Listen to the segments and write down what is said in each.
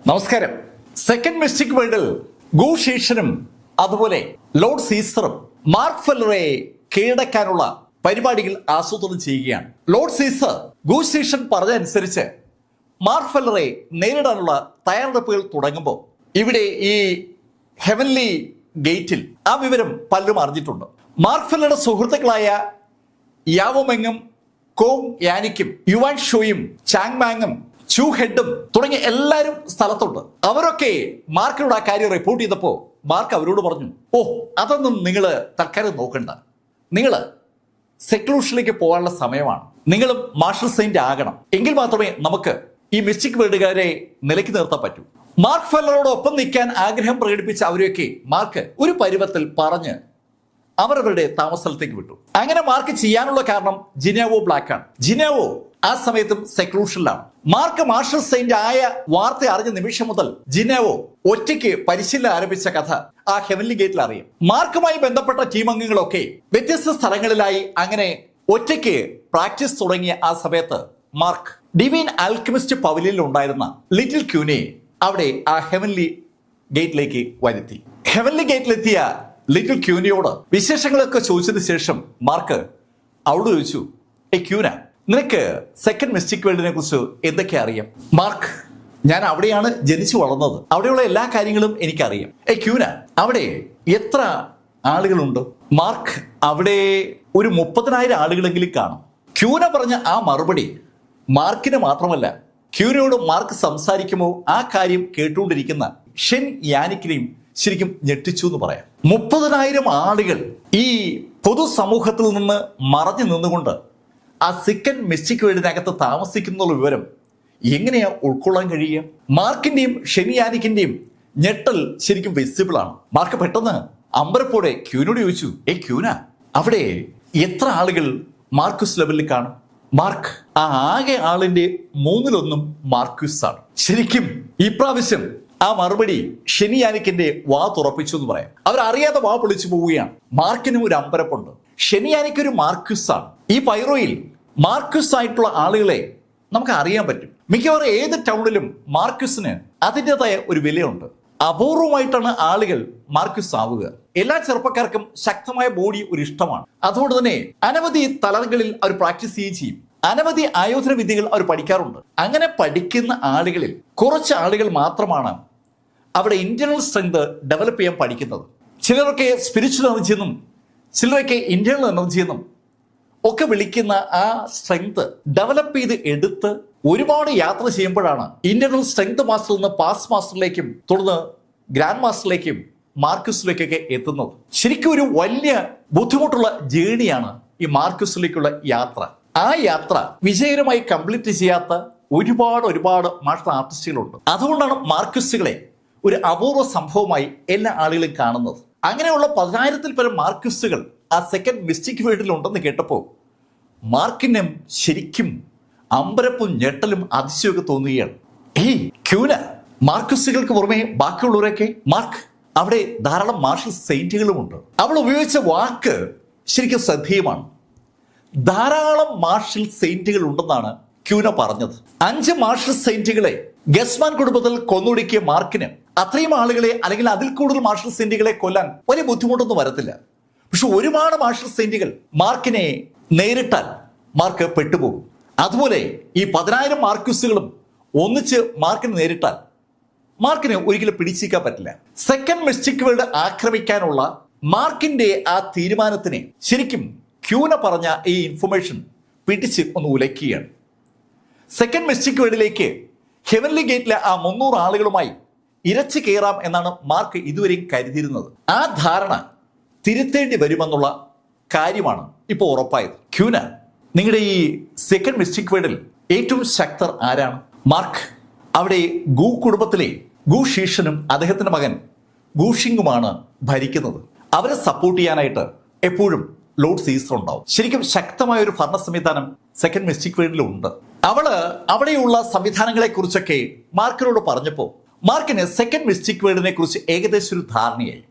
നമസ്കാരം. Second mystic വേൾഡിൽ ഗൂഷീഷനും അതുപോലെ ലോർഡ് സീസറും മാർക്ക് ഫെല്ലറെ കീഴടക്കാനുള്ള പരിപാടികൾ ആസൂത്രണം ചെയ്യുകയാണ്. ലോർഡ് സീസർ ഗൂഷീഷൻ പറഞ്ഞതനുസരിച്ച് മാർക്ക് ഫെല്ലറെ നേരിടാനുള്ള തയ്യാറെടുപ്പുകൾ തുടങ്ങുമ്പോൾ ഇവിടെ ഈ ഹെവൻലി ഗേറ്റിൽ ആ വിവരം പലരും അറിഞ്ഞിട്ടുണ്ട്. മാർക്ക് ഫെല്ലറുടെ സുഹൃത്തുക്കളായ യാവോമെങ്ങും കോങ് യാനിക്കും യുവാൻ ഷോയും ചാങ് മാങ്ങും ചൂ ഹെഡും തുടങ്ങിയ എല്ലാവരും സ്ഥലത്തുണ്ട്. അവരൊക്കെ മാർക്കിനോട് ആ കാര്യം റിപ്പോർട്ട് ചെയ്തപ്പോൾ മാർക്ക് അവരോട് പറഞ്ഞു, അതൊന്നും നിങ്ങൾ തൽക്കാലം നോക്കണ്ട, നിങ്ങൾ സെക്ലൂഷനിലേക്ക് പോകാനുള്ള സമയമാണ്, നിങ്ങളും മാർഷൽ സെയിന്റ് ആകണം, എങ്കിൽ മാത്രമേ നമുക്ക് ഈ മിസ്റ്റിക് വേൾഡുകാരെ നിലയ്ക്ക് നിർത്താൻ പറ്റൂ. മാർക്ക് ഫെല്ലറോടൊപ്പം നിൽക്കാൻ ആഗ്രഹം പ്രകടിപ്പിച്ച അവരെയൊക്കെ മാർക്ക് ഒരു പരുവത്തിൽ പറഞ്ഞ് അവരവരുടെ താമസ സ്ഥലത്തേക്ക് വിട്ടു. അങ്ങനെ മാർക്ക് ചെയ്യാനുള്ള കാരണം ജിനേവോ ബ്ലാക്കാണ്. ജിനേവോ ആ സമയത്തും സെക്ലൂഷനിലാണ്. മാർക്ക് മാർഷൽ സെയിന്റ് ആയ വാർത്ത അറിഞ്ഞ നിമിഷം മുതൽ ജിനേവോ ഒറ്റയ്ക്ക് പരിശീലനം ആരംഭിച്ച കഥ ആ ഹെവൻലി ഗേറ്റിൽ അറിയും. മാർക്കുമായി ബന്ധപ്പെട്ട ടീം അംഗങ്ങളൊക്കെ വ്യത്യസ്ത സ്ഥലങ്ങളിലായി അങ്ങനെ ഒറ്റയ്ക്ക് പ്രാക്ടീസ് തുടങ്ങിയ ആ സമയത്ത് മാർക്ക് ഡിവൈൻ ആൽക്കെമിസ്റ്റ് പവലിയനിൽ ഉണ്ടായിരുന്ന ലിറ്റിൽ ക്യൂനെ അവിടെ ആ ഹെവൻലി ഗേറ്റിലേക്ക് വരുത്തി. ഹെവൻലി ഗേറ്റിലെത്തിയ ലിറ്റിൽ ക്യൂനിയോട് വിശേഷങ്ങളൊക്കെ ചോദിച്ചതിന് ശേഷം മാർക്ക് അവളോട് ചോദിച്ചു, ക്യൂന, നിനക്ക് സെക്കൻഡ് മിസ്റ്റിക് വേൾഡിനെ കുറിച്ച് എന്തൊക്കെ അറിയാം? മാർക്ക്, ഞാൻ അവിടെയാണ് ജനിച്ചു വളർന്നത്, അവിടെയുള്ള എല്ലാ കാര്യങ്ങളും എനിക്കറിയാം. ക്യൂന, അവിടെ എത്ര ആളുകളുണ്ട്? മാർക്ക്, അവിടെ ഒരു 30,000 ആളുകളെങ്കിലും കാണും. ക്യൂന പറഞ്ഞ ആ മറുപടി മാർക്കിന് മാത്രമല്ല, ക്യൂനയോട് മാർക്ക് സംസാരിക്കുമ്പോൾ ആ കാര്യം കേട്ടുകൊണ്ടിരിക്കുന്ന ഷെൻ യാനിക്കിനെയും ശരിക്കും ഞെട്ടിച്ചു എന്ന് പറയാം. 30,000 ആളുകൾ ഈ പൊതുസമൂഹത്തിൽ നിന്ന് മറഞ്ഞു നിന്നുകൊണ്ട് ആ സെക്കൻഡ് മിസ്റ്റിക് വേൾഡിനകത്ത് താമസിക്കുന്ന വിവരം എങ്ങനെയാ ഉൾക്കൊള്ളാൻ കഴിയുക? മാർക്കിന്റെയും ഷെനിയാനിക്കിന്റെയും ഞെട്ടൽ ശരിക്കും വിസിബിൾ ആണ്. മാർക്ക് പെട്ടെന്ന് അമ്പരപ്പോടെ ക്യൂനോട് ചോദിച്ചു, ക്യൂന, അവിടെ എത്ര ആളുകൾ മാർക്യൂസ് ലെവലിൽ കാണും? മാർക്ക്, ആ ആകെ ആളിന്റെ 1/3 മാർക്യൂസ് ആണ്. ശരിക്കും ഈ പ്രാവശ്യം ആ മറുപടി ഷെനിയാനിക്കിന്റെ വാ തുറപ്പിച്ചു എന്ന് പറയാം. അവരറിയാതെ വാ പൊളിച്ചു പോവുകയാണ്. മാർക്കിനും ഒരു അമ്പരപ്പുണ്ട്. ഷെനിയാനിക്ക് ഒരു മാർക്യൂസ് ആണ്. ഈ പൈറോയിൽ മാർക്യൂസ് ആയിട്ടുള്ള ആളുകളെ നമുക്ക് അറിയാൻ പറ്റും. മിക്കവാറും ഏത് ടൗണിലും മാർക്യൂസിന് അതിൻ്റെതായ ഒരു വിലയുണ്ട്. അപൂർവമായിട്ടാണ് ആളുകൾ മാർക്യൂസ് ആവുക. എല്ലാ ചെറുപ്പക്കാർക്കും ശക്തമായ ബോഡി ഒരു ഇഷ്ടമാണ്. അതുകൊണ്ട് തന്നെ അനവധി തലങ്ങളിൽ അവർ പ്രാക്ടീസ് ചെയ്യുകയും ചെയ്യും. അനവധി ആയോധന വിദ്യകൾ അവർ പഠിക്കാറുണ്ട്. അങ്ങനെ പഠിക്കുന്ന ആളുകളിൽ കുറച്ച് ആളുകൾ മാത്രമാണ് അവിടെ ഇന്റേണൽ സ്ട്രെങ്ത് ഡെവലപ്പ് ചെയ്യാൻ പഠിക്കുന്നത്. ചിലരൊക്കെ സ്പിരിച്വൽ എനർജി എന്നും ചിലരൊക്കെ ഇന്റേണൽ എനർജി എന്നും ഒക്കെ വിളിക്കുന്ന ആ സ്ട്രെങ്ത് ഡെവലപ്പ് ചെയ്ത് എടുത്ത് ഒരുപാട് യാത്ര ചെയ്യുമ്പോഴാണ് ഇന്റേണൽ സ്ട്രെങ്ത് മാസ്റ്ററിൽ നിന്ന് പാസ് മാസ്റ്ററിലേക്കും തുടർന്ന് ഗ്രാൻഡ് മാസ്റ്ററിലേക്കും മാർക്യൂസിലേക്കൊക്കെ എത്തുന്നത്. ശരിക്കും ഒരു വലിയ ബുദ്ധിമുട്ടുള്ള ജേണിയാണ് ഈ മാർക്യൂസിലേക്കുള്ള യാത്ര. ആ യാത്ര വിജയകരമായി കംപ്ലീറ്റ് ചെയ്യാത്ത ഒരുപാട് മാർഷൽ ആർട്ടിസ്റ്റുകളുണ്ട്. അതുകൊണ്ടാണ് മാർക്യൂസുകളെ ഒരു അപൂർവ സംഭവമായി എല്ലാ ആളുകളും കാണുന്നത്. അങ്ങനെയുള്ള 10,000-ൽ പരം മാർക്യൂസുകൾ ആ സെക്കൻഡ് മിസ്റ്റിക് വേൾഡിൽ ഉണ്ടെന്ന് കേട്ടപ്പോൾ മാർക്കിനും ശരിക്കും അമ്പരപ്പും ഞെട്ടലും അതിശയമൊക്കെ തോന്നുകയാണ്. ക്യൂന, മാർക്യൂസുകൾക്ക് പുറമെ ബാക്കിയുള്ളവരൊക്കെ മാർക്ക്, അവിടെ ധാരാളം മാർഷൽ സെയിന്റുകളുമുണ്ട്. അവൾ ഉപയോഗിച്ച വാക്ക് ശരിക്കും ശ്രദ്ധേയമാണ്. ധാരാളം മാർഷൽ സെയിന്റുകൾ ഉണ്ടെന്നാണ് ക്യൂന പറഞ്ഞത്. 5 മാർഷൽ സെയിന്റുകളെ ഗസ്മാൻ കുടുംബത്തിൽ കൊന്നൊടുക്കിയ മാർക്കിന് അത്രയും ആളുകളെ അല്ലെങ്കിൽ അതിൽ കൂടുതൽ മാർഷൽ സെയിന്റുകളെ കൊല്ലാൻ വലിയ ബുദ്ധിമുട്ടൊന്നും വരത്തില്ല. പക്ഷെ ഒരുപാട് മാർഷൽ സെയിന്റുകൾ മാർക്കിനെ നേരിട്ടാൽ മാർക്ക് പെട്ടുപോകും. അതുപോലെ ഈ 10,000 മാർക്യൂസുകളും ഒന്നിച്ച് മാർക്കിനെ നേരിട്ടാൽ മാർക്കിനെ ഒരിക്കലും പിടിച്ചിരിക്കാൻ പറ്റില്ല. സെക്കൻഡ് മിസ്റ്റിക് വേൾഡ് ആക്രമിക്കാനുള്ള മാർക്കിന്റെ ആ തീരുമാനത്തിനെ ശരിക്കും ക്യൂന പറഞ്ഞ ഈ ഇൻഫർമേഷൻ പിടിച്ച് ഒന്ന് ഉലയ്ക്കുകയാണ്. സെക്കൻഡ് മിസ്റ്റിക് വേൾഡിലേക്ക് ഹെവൻലി ഗേറ്റിലെ ആ 300 ആളുകളുമായി ഇരച്ചു കയറാം എന്നാണ് മാർക്ക് ഇതുവരെയും കരുതിയിരുന്നത്. ആ ധാരണ തിരുത്തേണ്ടി വരുമെന്നുള്ള കാര്യമാണ് ഇപ്പോൾ ഉറപ്പായത്. ക്യൂന, നിങ്ങളുടെ ഈ സെക്കൻഡ് മിസ്റ്റിക് വേൾഡിൽ ഏറ്റവും ശക്തർ ആരാണ്? മാർക്ക്, അവിടെ ഗൂ കുടുംബത്തിലെ ഗൂഷീഷനും അദ്ദേഹത്തിന്റെ മകൻ ഗൂഷിങ്ങുമാണ് ഭരിക്കുന്നത്. അവരെ സപ്പോർട്ട് ചെയ്യാനായിട്ട് എപ്പോഴും ലോർഡ് സീസർ ഉണ്ടാവും. ശരിക്കും ശക്തമായ ഒരു ഭരണ സംവിധാനം സെക്കൻഡ് മിസ്റ്റിക് വേൾഡിലുണ്ട്. അവള് അവിടെയുള്ള സംവിധാനങ്ങളെ കുറിച്ചൊക്കെ മാർക്കിനോട് പറഞ്ഞപ്പോൾ മാർക്കിന് സെക്കൻഡ് മിസ്റ്റിക് വേൾഡിനെ കുറിച്ച് ഏകദേശം ഒരു ധാരണയായി.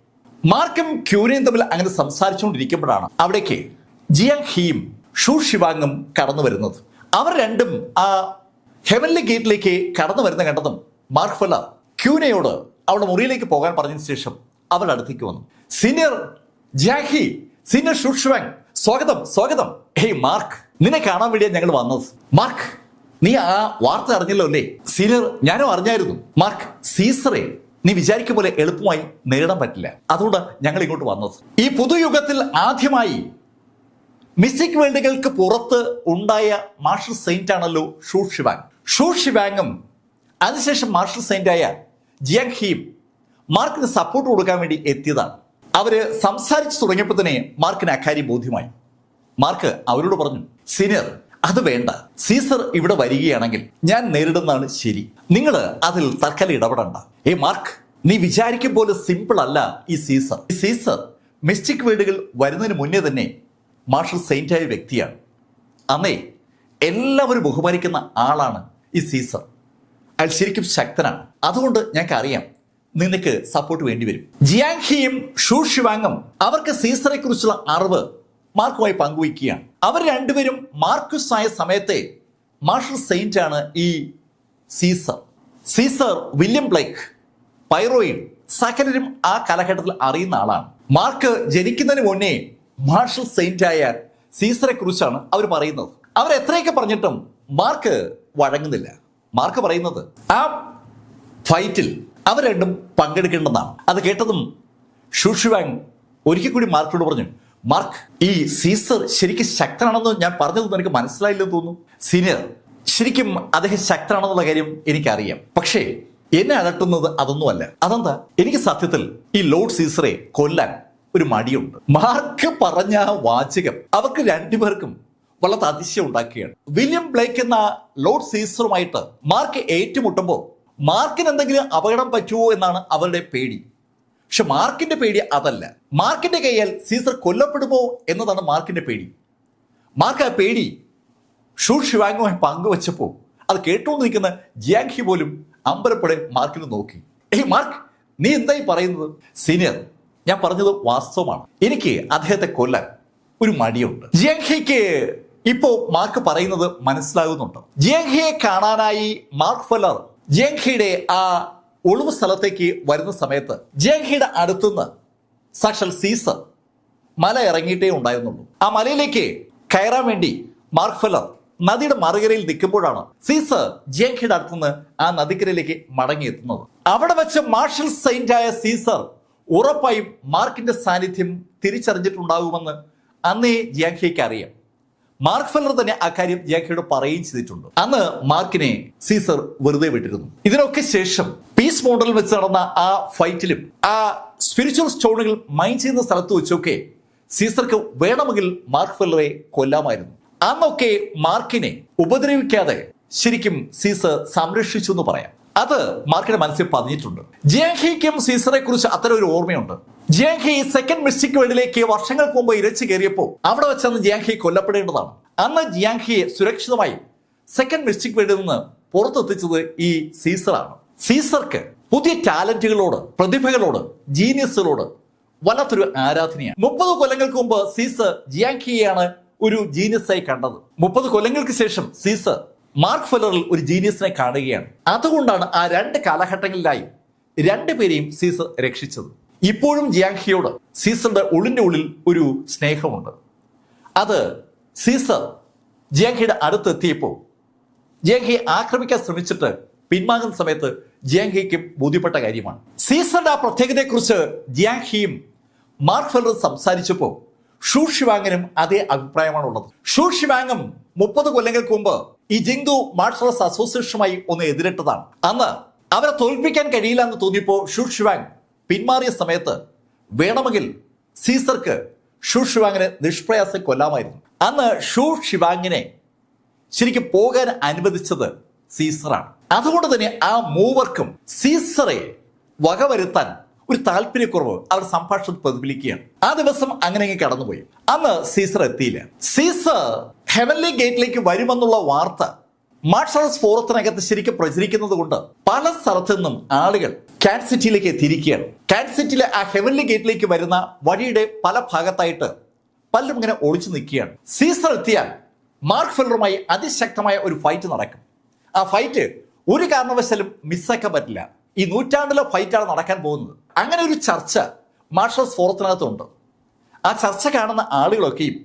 മാർക്കും ക്യൂനയും തമ്മിൽ അങ്ങനെ സംസാരിച്ചുകൊണ്ടിരിക്കുമ്പോഴാണ് അവിടേക്ക് ജിയാങ് ഹിയും ഷൂ ഷിവാങ്ങും കടന്നു വരുന്നത്. അവർ രണ്ടും ആ ഹെവൻലി ഗേറ്റിലേക്ക് കടന്നു വരുന്ന കണ്ടതും മാർക്ക് ഫെല്ലർ ക്യൂനയോട് അവളുടെ മുറിയിലേക്ക് പോകാൻ പറഞ്ഞതിന് ശേഷം അവളുടെ അടുത്തേക്ക് വന്നു. സീനിയർ ജാഹി, സീനിയർ ഷുഷ്വാങ്, സ്വാഗതം സ്വാഗതം. ഹേയ് മാർക്ക്, നിന്നെ കാണാൻ വേണ്ടിയാണ് ഞങ്ങൾ വന്നത്. മാർക്ക്, നീ ആ വാർത്ത അറിഞ്ഞല്ലോ അല്ലേ? സീനിയർ, ഞാനും അറിഞ്ഞായിരുന്നു. മാർക്ക്, സീസറെ നീ വിചാരിക്കും പോലെ എളുപ്പമായി നേടാൻ പറ്റില്ല. അതുകൊണ്ട് ഞങ്ങൾ ഇങ്ങോട്ട് വന്നത്. ഈ പുതുയുഗത്തിൽ ആദ്യമായി മിസ്റ്റിക് വേൾഡുകൾക്ക് പുറത്ത് ഉണ്ടായ മാർഷൽ സെയിന്റ് ആണല്ലോ ഷൂ ഷിവാങ്. ഷൂ ഷിവാങ്ങും അതിനുശേഷം മാർഷൽ സെയിന്റായ ജിയാങ് ഹിയും മാർക്കിന് സപ്പോർട്ട് കൊടുക്കാൻ വേണ്ടി എത്തിയതാണ്. അവര് സംസാരിച്ചു തുടങ്ങിയപ്പോൾ തന്നെ മാർക്കിന് അക്കാര്യം ബോധ്യമായി. മാർക്ക് അവരോട് പറഞ്ഞു, സീനിയർ, അത് വേണ്ട. സീസർ ഇവിടെ വരികയാണെങ്കിൽ ഞാൻ നേരിടുന്നതാണ് ശരി. നിങ്ങൾ അതിൽ തൽക്കാലം ഇടപെടണ്ട. മാർക്ക്, നീ വിചാരിക്കും പോലെ സിമ്പിൾ അല്ല ഈ സീസർ. ഈ സീസർ മിസ്റ്റിക് വേർഡുകൾ വരുന്നതിന് മുന്നേ തന്നെ മാർഷൽ സെയിന്റായ വ്യക്തിയാണ്. അന്നേ എല്ലാവരും ബഹുമാനിക്കുന്ന ആളാണ് ഈ സീസർ. അയാൾ ശരിക്കും ശക്തനാണ്. അതുകൊണ്ട് ഞങ്ങൾക്ക് അറിയാം നിനക്ക് സപ്പോർട്ട് വേണ്ടി വരും. ജിയാങ് ഹിയും ഷൂ ഷിവാങ്ങും അവർക്ക് സീസറെ കുറിച്ചുള്ള അറിവ് മാർക്കുമായി പങ്കുവയ്ക്കുകയാണ്. അവർ രണ്ടുപേരും മാർക്കുസ് ആയ സമയത്തെ മാർഷൽ സെയിന്റ് ആണ് ഈ സീസർ. സീസർ വില്യം ബ്ലേക്ക്, പൈറോയിൽ സകലരും ആ കാലഘട്ടത്തിൽ അറിയുന്ന ആളാണ്. മാർക്ക് ജനിക്കുന്നതിന് മുന്നേ മാർഷൽ സെയിന്റ് ആയ സീസറെ കുറിച്ചാണ് അവർ പറയുന്നത്. അവർ എത്രയൊക്കെ പറഞ്ഞിട്ടും മാർക്ക് വഴങ്ങുന്നില്ല. മാർക്ക് പറയുന്നത് ആ ഫൈറ്റിൽ അവർ രണ്ടും പങ്കെടുക്കേണ്ടതാണ്. അത് കേട്ടതും ഷൂ ഷിവാങ് ഒരിക്കൽ കൂടി മാർക്കിനോട് പറഞ്ഞു, മാർക്ക്, ഈ സീസർ ശരിക്കും ശക്തനാണെന്ന് ഞാൻ പറഞ്ഞതൊന്നും എനിക്ക് മനസ്സിലായില്ലെന്ന് തോന്നുന്നു. സീനിയർ, ശരിക്കും അദ്ദേഹം ശക്തനാണെന്നുള്ള കാര്യം എനിക്കറിയാം. പക്ഷേ എന്നെ അലട്ടുന്നത് അതൊന്നുമല്ല. അതെന്താ? എനിക്ക് സത്യത്തിൽ ഈ ലോർഡ് സീസറെ കൊല്ലാൻ ഒരു മടിയുണ്ട്. മാർക്ക് പറഞ്ഞ വാചകം അവർക്ക് രണ്ടുപേർക്കും വളരെ അതിശയം ഉണ്ടാക്കുകയാണ്. വില്യം ബ്ലേക്ക് എന്ന ലോർഡ് സീസറുമായിട്ട് മാർക്ക് ഏറ്റുമുട്ടുമ്പോൾ മാർക്കിന് എന്തെങ്കിലും അപകടം പറ്റുമോ എന്നാണ് അവരുടെ പേടി. പക്ഷെ മാർക്കിന്റെ പേടി അതല്ല. മാർക്കിന്റെ കയ്യാൽ സീസർ കൊല്ലപ്പെടുമോ എന്നതാണ് മാർക്കിന്റെ പേടി. മാർക്ക് ആ പേടി ഷൂ ഷിവാങ്ങുമായി പങ്കുവച്ചപ്പോൾ അത് കേട്ടുകൊണ്ട് നിൽക്കുന്ന ജിയാങ് ഹി പോലും അമ്പരപ്പെടെ മാർക്കിന് നോക്കി. മാർക്ക്, നീ എന്തായി പറയുന്നത്? സീനിയർ, ഞാൻ പറഞ്ഞത് വാസ്തവമാണ്. എനിക്ക് അദ്ദേഹത്തെ കൊല്ലാൻ ഒരു മടിയുണ്ട്. ജിയാങ് ഹിക്ക് ഇപ്പോ മാർക്ക് പറയുന്നത് മനസ്സിലാകുന്നുണ്ട്. ജിയാങ് ഹിയെ കാണാനായി മാർക്ക് ഫെല്ലർ ജിയാങ് ഹിയുടെ ആ ഒളിവ് സ്ഥലത്തേക്ക് വരുന്ന സമയത്ത് ജിയാങ് ഹിയുടെ അടുത്തുനിന്ന് സാക്ഷാൽ സീസർ മല ഇറങ്ങിയിട്ടേ ഉണ്ടായിരുന്നുള്ളൂ. ആ മലയിലേക്ക് കയറാൻ വേണ്ടി മാർക്ക് ഫെല്ലർ നദിയുടെ മറുകരയിൽ നിൽക്കുമ്പോഴാണ് സീസർ ജിയാങ് ഹിയുടെ അടുത്തുനിന്ന് ആ നദിക്കരയിലേക്ക് മടങ്ങിയെത്തുന്നത്. അവിടെ വെച്ച് മാർഷൽ സെയിന്റ് ആയ സീസർ ഉറപ്പായും മാർക്കിന്റെ സാന്നിധ്യം തിരിച്ചറിഞ്ഞിട്ടുണ്ടാകുമെന്ന് അന്നേ ജിയാങ് ഹിക്ക് അറിയാം. മാർക്ക് ഫെല്ലർ തന്നെ ആ കാര്യം ജിയാങ് ഹിയോട് പറയുകയും ചെയ്തിട്ടുണ്ട്. അന്ന് മാർക്കിനെ സീസർ വെറുതെ വിട്ടിരുന്നു. ഇതിനൊക്കെ ശേഷം പീസ് മൗണ്ടനിൽ വെച്ച് നടന്ന ആ ഫൈറ്റിലും ആ സ്പിരിച്വൽ സ്റ്റോണുകൾ മൈൻ ചെയ്യുന്ന സ്ഥലത്ത് വെച്ചൊക്കെ സീസർക്ക് വേണമെങ്കിൽ മാർക്ക് ഫെല്ലറെ കൊല്ലാമായിരുന്നു. അന്നൊക്കെ മാർക്കിനെ ഉപദ്രവിക്കാതെ ശരിക്കും സീസർ സംരക്ഷിച്ചു എന്ന് പറയാം. അത് മാർക്കിന്റെ മനസ്സിൽ പതിഞ്ഞിട്ടുണ്ട്. ജിയാങ് ഹിക്കും സീസറെ കുറിച്ച് അത്തരം ഒരു ഓർമ്മയുണ്ട്. ജിയാങ് ഹി സെക്കൻഡ് മിസ്റ്റിക് വേൾഡിലേക്ക് വർഷങ്ങൾക്ക് മുമ്പ് ഇരച്ചു കയറിയപ്പോൾ അവിടെ വെച്ചന്ന് ജിയാങ് ഹി കൊല്ലപ്പെടേണ്ടതാണ്. അന്ന് ജിയാങ് ഹിയെ സുരക്ഷിതമായി സെക്കൻഡ് മിസ്റ്റിക് വേൾഡിൽ നിന്ന് പുറത്തെത്തിച്ചത് ഈ സീസറാണ്. സീസർക്ക് പുതിയ ടാലന്റുകളോട്, പ്രതിഭകളോട്, ജീനിയസുകളോട് വല്ലാത്തൊരു ആരാധനയാണ്. 30 കൊല്ലങ്ങൾക്ക് മുമ്പ് സീസർ ജിയാങ് ഹിയെയാണ് ഒരു ജീനിയസായി കണ്ടത്. 30 കൊല്ലങ്ങൾക്ക് ശേഷം സീസർ മാർക്ക് ഫെല്ലറിൽ ഒരു ജീനിയസിനെ കാണുകയാണ്. അതുകൊണ്ടാണ് ആ 2 കാലഘട്ടങ്ങളിലായി രണ്ടുപേരെയും സീസർ രക്ഷിച്ചത്. ഇപ്പോഴും ജിയാങ് ഹിയോട് സീസറുടെ ഉള്ളിന്റെ ഉള്ളിൽ ഒരു സ്നേഹമുണ്ട്. അത് സീസർ ജിയാങ് ഹിയുടെ അടുത്തെത്തിയപ്പോൾ ജിയാങ് ഹി ആക്രമിക്കാൻ ശ്രമിച്ചിട്ട് പിന്മാങ്ങുന്ന സമയത്ത് ജിയാങ് ഹിക്കും ബോധ്യപ്പെട്ട കാര്യമാണ്. സീസറുടെ ആ പ്രത്യേകതയെക്കുറിച്ച് ജിയാങ് ഹിയും മാർക്ക് ഫെല്ലറും സംസാരിച്ചപ്പോൾ ഷൂ ഷിവാങ്ങിനും അതേ അഭിപ്രായമാണുള്ളത്. ഷൂ ഷിവാങ്ങും 30 കൊല്ലങ്ങൾക്ക് മുമ്പ് ഈ ജിങ്ദു മാർഷൽ ആർട്സ് അസോസിയേഷനുമായി ഒന്ന് എതിരിട്ടതാണ്. അന്ന് അവരെ തോൽപ്പിക്കാൻ കഴിയില്ല എന്ന് തോന്നിയപ്പോൾ ഷൂ ഷിവാങ് പിന്മാറിയ സമയത്ത് വേണമെങ്കിൽ സീസർക്ക് ഷൂ ഷിവാങ്ങിനെ നിഷ്പ്രയാസം കൊല്ലാമായിരുന്നു. അന്ന് ഷൂ ഷിവാങ്ങിനെ ശരിക്കും പോകാൻ അനുവദിച്ചത് സീസറാണ്. അതുകൊണ്ട് തന്നെ ആ മൂവർക്കും സീസറെ വകവരുത്താൻ ഒരു താല്പര്യക്കുറവ് അവർ സംഭാഷണം പ്രതിഫലിക്കുകയാണ്. ആ ദിവസം അങ്ങനെ കടന്നുപോയി. അന്ന് സീസർ എത്തിയില്ല. സീസർ ഹെവൻലി ഗേറ്റിലേക്ക് വരുമെന്നുള്ള വാർത്ത മാർഷൽ ആർട്സ് ഫോറത്തിനകത്ത് ശരിക്കും പ്രചരിക്കുന്നത് കൊണ്ട് പല സ്ഥലത്തു നിന്നും ആളുകൾ കാറ്റ് സിറ്റിയിലേക്ക് എത്തിയിരിക്കുകയാണ്. കാറ്റ് സിറ്റിയിലെ ആ ഹെവൻലി ഗേറ്റിലേക്ക് വരുന്ന വഴിയുടെ പല ഭാഗത്തായിട്ട് പലരും ഇങ്ങനെ ഒളിച്ചു നിൽക്കുകയാണ്. സീസർ എത്തിയാൽ മാർക്ക് ഫെല്ലറുമായി അതിശക്തമായ ഒരു ഫൈറ്റ് നടക്കും. ആ ഫൈറ്റ് ഒരു കാരണവശാലും മിസ്സാക്കാൻ പറ്റില്ല. ഈ നൂറ്റാണ്ടിലെ ഫൈറ്റാണ് നടക്കാൻ പോകുന്നത്. അങ്ങനെ ഒരു ചർച്ച മാർഷൽസ് ഫോറത്തിനകത്തുണ്ട്. ആ ചർച്ച കാണുന്ന ആളുകളൊക്കെയും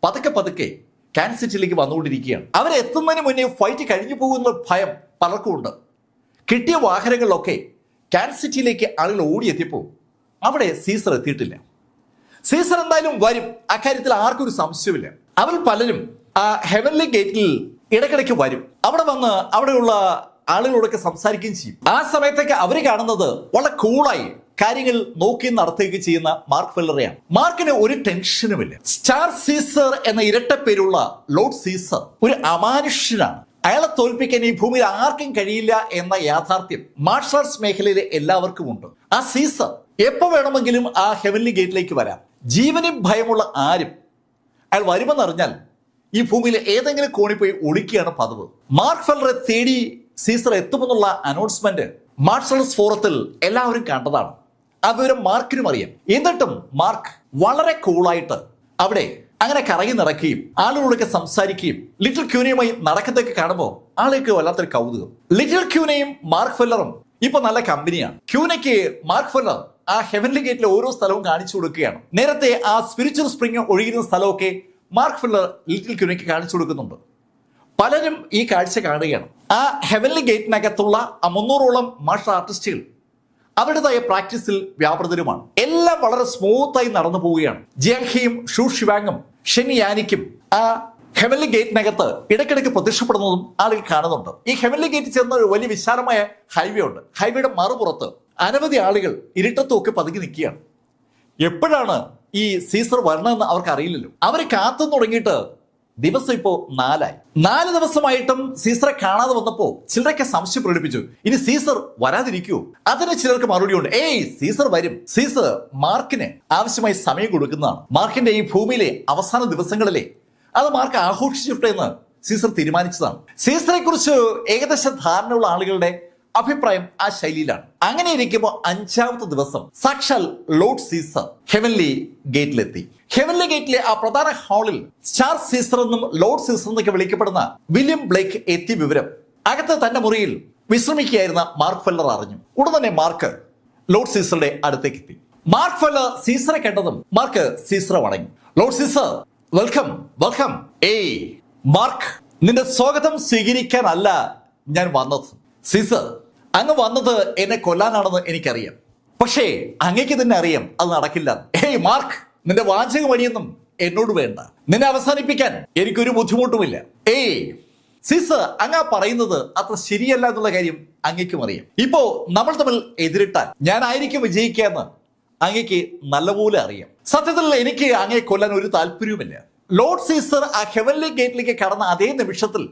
പതുക്കെ പതുക്കെ കാൻസസ് സിറ്റിയിലേക്ക് വന്നുകൊണ്ടിരിക്കുകയാണ്. അവരെത്തുന്നതിന് മുന്നേ ഫൈറ്റ് കഴിഞ്ഞു പോകുന്ന ഭയം പലർക്കും ഉണ്ട്. കിട്ടിയ വാഹനങ്ങളിലൊക്കെ കാൻസസ് സിറ്റിയിലേക്ക് ആളുകൾ ഓടിയെത്തിയപ്പോൾ അവിടെ സീസർ എത്തിയിട്ടില്ല. സീസർ എന്തായാലും വരും, അക്കാര്യത്തിൽ ആർക്കും ഒരു സംശയമില്ല. അവർ പലരും ആ ഹെവൻലി ഗേറ്റിൽ ഇടയ്ക്കിടയ്ക്ക് വരും. അവിടെ വന്ന് അവിടെയുള്ള ആളുകളോടൊക്കെ സംസാരിക്കുകയും ചെയ്യും. ആ സമയത്തൊക്കെ അവർ കാണുന്നത് വളരെ കൂളായി കാര്യങ്ങൾ നോക്കി നടത്തുകയൊക്കെ ചെയ്യുന്ന മാർക്ക് ഫെല്ലറെയാണ്. മാർക്കിന് ഒരു ടെൻഷനുമില്ല. സ്റ്റാർ സീസർ എന്ന ഇരട്ട പേരുള്ള ലോർഡ് സീസർ ഒരു അമാനുഷ്യനാണ്. അയാളെ തോൽപ്പിക്കാൻ ഈ ഭൂമിയിൽ ആർക്കും കഴിയില്ല എന്ന യാഥാർത്ഥ്യം മാർഷൽ ആർട്സ് മേഖലയിലെ എല്ലാവർക്കും ഉണ്ട്. ആ സീസർ എപ്പോ വേണമെങ്കിലും ആ ഹെവൻലി ഗേറ്റിലേക്ക് വരാം. ജീവനും ഭയമുള്ള ആരും അയാൾ വരുമെന്നറിഞ്ഞാൽ ഈ ഭൂമിയിലെ ഏതെങ്കിലും കോണി പോയി ഒളിക്കുകയാണ് പതിവ്. മാർക്ക് ഫെല്ലറെ തേടി സീസർ എത്തുമെന്നുള്ള അനൗൺസ്മെന്റ് മാർഷൽ ആർട്സ് ഫോറത്തിൽ എല്ലാവരും കണ്ടതാണ്. ആ വിവരം മാർക്കിനും അറിയാം. എന്നിട്ടും മാർക്ക് വളരെ കൂളായിട്ട് അവിടെ അങ്ങനെ കറങ്ങി നടക്കുകയും ആളുകളോടൊക്കെ സംസാരിക്കുകയും ലിറ്റിൽ ക്യൂനയുമായി നടക്കുന്നതൊക്കെ കാണുമ്പോൾ ആളുകൾക്ക് വല്ലാത്തൊരു കൗതുകം. ലിറ്റിൽ ക്യൂനയും മാർക്ക് ഫെല്ലറും ഇപ്പൊ നല്ല കമ്പനിയാണ്. ക്യൂനയ്ക്ക് മാർക്ക് ഫെല്ലർ ആ ഹെവൻലി ഗേറ്റിലെ ഓരോ സ്ഥലവും കാണിച്ചു കൊടുക്കുകയാണ്. നേരത്തെ ആ സ്പിരിച്വൽ സ്പ്രിംഗ് ഒഴുകുന്ന സ്ഥലമൊക്കെ മാർക്ക് ഫെല്ലർ ലിറ്റിൽ ക്യൂനയ്ക്ക് കാണിച്ചു കൊടുക്കുന്നുണ്ട്. പലരും ഈ കാഴ്ച കാണുകയാണ്. ആ ഹെവൻലി ഗേറ്റിനകത്തുള്ള ആ 300ഓളം മാർഷൽ ആർട്ടിസ്റ്റുകൾ അവരുടേതായ പ്രാക്ടീസിൽ വ്യാപൃതരുമാണ്. എല്ലാം വളരെ സ്മൂത്തായി നടന്നു പോവുകയാണ്. ജിയാങ്ഹിയും ഷൂ ഷിവാങ്ങും ഷെൻയാനിക്കും ആ ഹെവൻലി ഗേറ്റിനകത്ത് ഇടയ്ക്കിടയ്ക്ക് പ്രത്യക്ഷപ്പെടുന്നതും ആളുകൾ കാണുന്നുണ്ട്. ഈ ഹെവൻലി ഗേറ്റ് ചേർന്ന ഒരു വലിയ വിശാലമായ ഹൈവേ ഉണ്ട്. ഹൈവേയുടെ മറുപുറത്ത് അനവധി ആളുകൾ ഇരുട്ടത്തൊക്കെ പതുങ്ങി നിൽക്കുകയാണ്. എപ്പോഴാണ് ഈ സീസർ വരണമെന്ന് അവർക്ക് അറിയില്ലല്ലോ. അവർ കാത്തു തുടങ്ങിയിട്ട് ദിവസം ഇപ്പോ 4ആയി. 4 ദിവസമായിട്ടും സീസറെ കാണാതെ വന്നപ്പോ ചിലരൊക്കെ സംശയം പ്രകടിപ്പിച്ചു, ഇനി സീസർ വരാതിരിക്കൂ. അതിന് ചിലർക്ക് മറുപടി ഉണ്ട്, സീസർ വരും. സീസർ മാർക്കിന് ആവശ്യമായി സമയം കൊടുക്കുന്നതാണ്. മാർക്കിന്റെ ഈ ഭൂമിയിലെ അവസാന ദിവസങ്ങളിലെ അത് മാർക്ക് ആഘോഷിച്ചിട്ടെ എന്ന് സീസർ തീരുമാനിച്ചതാണ്. സീസറെ കുറിച്ച് ഏകദേശം ധാരണയുള്ള ആളുകളുടെ അഭിപ്രായം ആ ശൈലിയിലാണ്. അങ്ങനെ ഇരിക്കുമ്പോൾ 5ാമത്തെ ദിവസം സാക്ഷാൽ ലോർഡ് സീസർ ഹെവൻലി ഗേറ്റിലെത്തി. ഹെവൻലി ഗേറ്റിലെ ആ പ്രധാന ഹാളിൽ സ്റ്റാർ സീസർ എന്നും ലോർഡ് സീസർ എന്നൊക്കെ വിളിക്കപ്പെടുന്ന വില്യം ബ്ലേക്ക് എത്തിയ വിവരം അകത്ത് തന്റെ മുറിയിൽ വിശ്രമിക്കുകയായിരുന്ന മാർക്ക് ഫെല്ലർ അറിഞ്ഞു. ഉടൻ തന്നെ മാർക്ക് ലോർഡ് സീസറുടെ അടുത്തേക്ക് എത്തി. മാർക്ക് ഫെല്ലർ സീസറെ കണ്ടതും മാർക്ക് സീസറെ വണങ്ങി. Lord Caesar, welcome welcome. Mark, നിന്റെ സ്വാഗതം സ്വീകരിക്കാനല്ല ഞാൻ വന്നത്. സീസർ, അങ്ങ് വന്നത് എന്നെ കൊല്ലാനാണെന്ന് എനിക്കറിയാം. പക്ഷേ അങ്ങേക്ക് തന്നെ അറിയാം അത് നടക്കില്ല. മാർക്ക്, നിന്റെ വാചക വഴിയൊന്നും എന്നോട് വേണ്ട. നിന്നെ അവസാനിപ്പിക്കാൻ എനിക്കൊരു ബുദ്ധിമുട്ടുമില്ല. സീസർ, അങ്ങ് പറയുന്നത് അത്ര ശരിയല്ല എന്നുള്ള കാര്യം അങ്ങേക്കും അറിയാം. ഇപ്പോ നമ്മൾ തമ്മിൽ എതിരിട്ടാൽ ഞാനായിരിക്കും വിജയിക്കുക എന്ന് അങ്ങേക്ക് നല്ലപോലെ അറിയാം. സത്യത്തിൽ എനിക്ക് അങ്ങേ കൊല്ലാൻ ഒരു താല്പര്യവുമില്ല. ലോർഡ് സീസർ ആ ഹെവൻലി ഗേറ്റിലേക്ക് കടന്ന അതേ നിമിഷത്തിൽ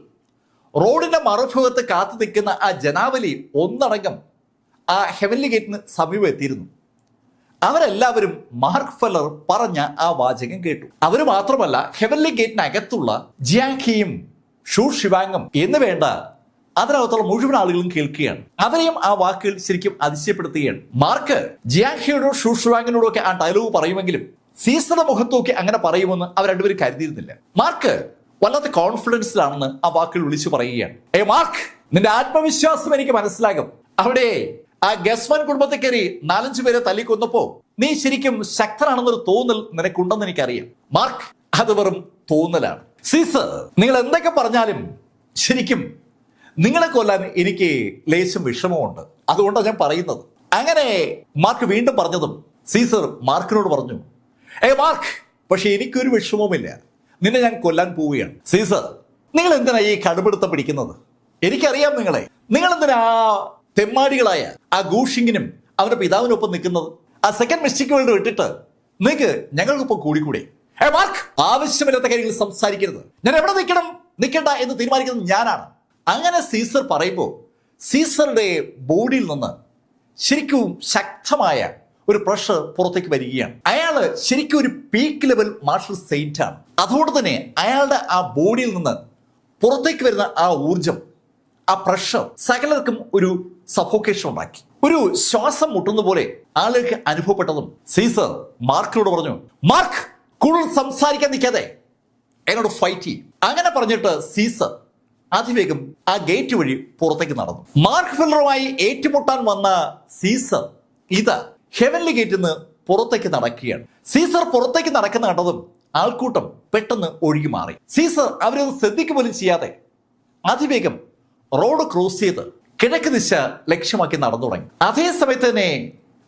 റോഡിന്റെ മറുഭാഗത്ത് കാത്തു നിൽക്കുന്ന ആ ജനാവലി ഒന്നടങ്കം ആ ഹെവൻലി ഗേറ്റിന് സമീപം എത്തിയിരുന്നു. അവരെല്ലാവരും മാർക്ക് ഫെല്ലർ പറഞ്ഞ ആ വാചകം കേട്ടു. അവർ മാത്രമല്ല, ഹെവൻലി ഗേറ്റിനകത്തുള്ള ജിയാങ്ഹിയും ഷൂ ഷിവാങ്ങും എന്ന് വേണ്ട അതിനകത്തുള്ള മുഴുവൻ ആളുകളും കേൾക്കുകയാണ്. അവരെയും ആ വാക്കുകൾ ശരിക്കും അതിശയപ്പെടുത്തുകയാണ്. മാർക്ക് ജിയാങ്ഹിയോടും ഷൂ ഷിവാങ്ങിനോടും ഒക്കെ ആ ഡയലോഗ് പറയുമെങ്കിലും സീസറുടെ മുഖത്തൊക്കെ അങ്ങനെ പറയുമെന്ന് അവർ രണ്ടുപേരും കരുതിയിരുന്നില്ല. മാർക്ക് വല്ലാത്ത കോൺഫിഡൻസിലാണെന്ന് ആ വാക്കുകൾ വിളിച്ചു പറയുകയാണ്. മാർക്ക്, നിന്റെ ആത്മവിശ്വാസം എനിക്ക് മനസ്സിലാകും. അവിടെ ആ ഗസ്വാൻ കുടുംബത്തെ കയറി 4-5 പേരെ തല്ലിക്കൊന്നപ്പോ നീ ശരിക്കും ശക്തനാണെന്നൊരു തോന്നൽ നിനക്കുണ്ടെന്ന് എനിക്കറിയാം. മാർക്ക്, അത് വെറും തോന്നലാണ്. സീസർ, നിങ്ങൾ എന്തൊക്കെ പറഞ്ഞാലും ശരിക്കും നിങ്ങളെ കൊല്ലാൻ എനിക്ക് ലേശം വിഷമമുണ്ട്. അതുകൊണ്ടാണ് ഞാൻ പറയുന്നത്. അങ്ങനെ മാർക്ക് വീണ്ടും പറഞ്ഞതും സീസർ മാർക്കിനോട് പറഞ്ഞു, മാർക്ക്, പക്ഷെ എനിക്കൊരു വിഷമവുമില്ല. നിന്നെ ഞാൻ കൊല്ലാൻ പോവുകയാണ്. സീസർ, നിങ്ങൾ എന്തിനാ ഈ കടുപിടുത്തം പിടിക്കുന്നത്? എനിക്കറിയാം നിങ്ങൾ എന്തിനാ തെമ്മാടികളായ ആ ഗൂഷിങ്ങിനും അവന്റെ പിതാവിനൊപ്പം നിൽക്കുന്നത്? ആ സെക്കൻഡ് മിസ്റ്റിക് വേൾഡ് വിട്ടിട്ട് നിങ്ങൾക്ക് ഞങ്ങൾക്കൊപ്പം കൂടിക്കൂടെ? മാർക്ക്, ആവശ്യമില്ലാത്ത കാര്യങ്ങൾ സംസാരിക്കരുത്. ഞാൻ എവിടെ നിൽക്കണ്ട എന്ന് തീരുമാനിക്കുന്നത് ഞാനാണ്. അങ്ങനെ സീസർ പറയുമ്പോൾ സീസറുടെ ബോഡിയിൽ നിന്ന് ശരിക്കും ശക്തമായ ഒരു പ്രഷർ പുറത്തേക്ക് വരികയാണ്. അയാള് ശരിക്കും ഒരു പീക്ക് ലെവൽ മാർഷൽ സെയിന്റ് ആണ്. അതുകൊണ്ട് തന്നെ അയാളുടെ ആ ബോഡിയിൽ നിന്ന് പുറത്തേക്ക് വരുന്ന ആ ഊർജം, ആ പ്രഷർ സകലർക്കും ഒരു സഫോക്കേഷൻ ഉണ്ടാക്കി. ഒരു ശ്വാസം മുട്ടുന്ന പോലെ ആളുകൾക്ക് അനുഭവപ്പെട്ടതും സീസർ മാർക്കിനോട് പറഞ്ഞു, മാർക്ക്, കൂടുതൽ സംസാരിക്കാൻ നിൽക്കാതെ എന്നോട് ഫൈറ്റ് ചെയ്യും. അങ്ങനെ പറഞ്ഞിട്ട് സീസർ അതിവേഗം ആ ഗേറ്റ് വഴി പുറത്തേക്ക് നടന്നു. മാർക്ക് ഫെല്ലറുമായി ഏറ്റുമുട്ടാൻ വന്ന സീസർ ഇത് ഹെവൻലി ഗേറ്റിൽ നിന്ന് പുറത്തേക്ക് നടക്കുകയാണ്. സീസർ പുറത്തേക്ക് നടക്കുന്ന കണ്ടതും ആൾക്കൂട്ടം പെട്ടെന്ന് ഒഴുകി മാറി. സീസർ അവരത് ശ്രദ്ധിക്കുക പോലും ചെയ്യാതെ അതിവേഗം റോഡ് ക്രോസ് ചെയ്ത് കിഴക്ക് ദിശ ലക്ഷ്യമാക്കി നടന്നു തുടങ്ങി. അതേ സമയത്ത് തന്നെ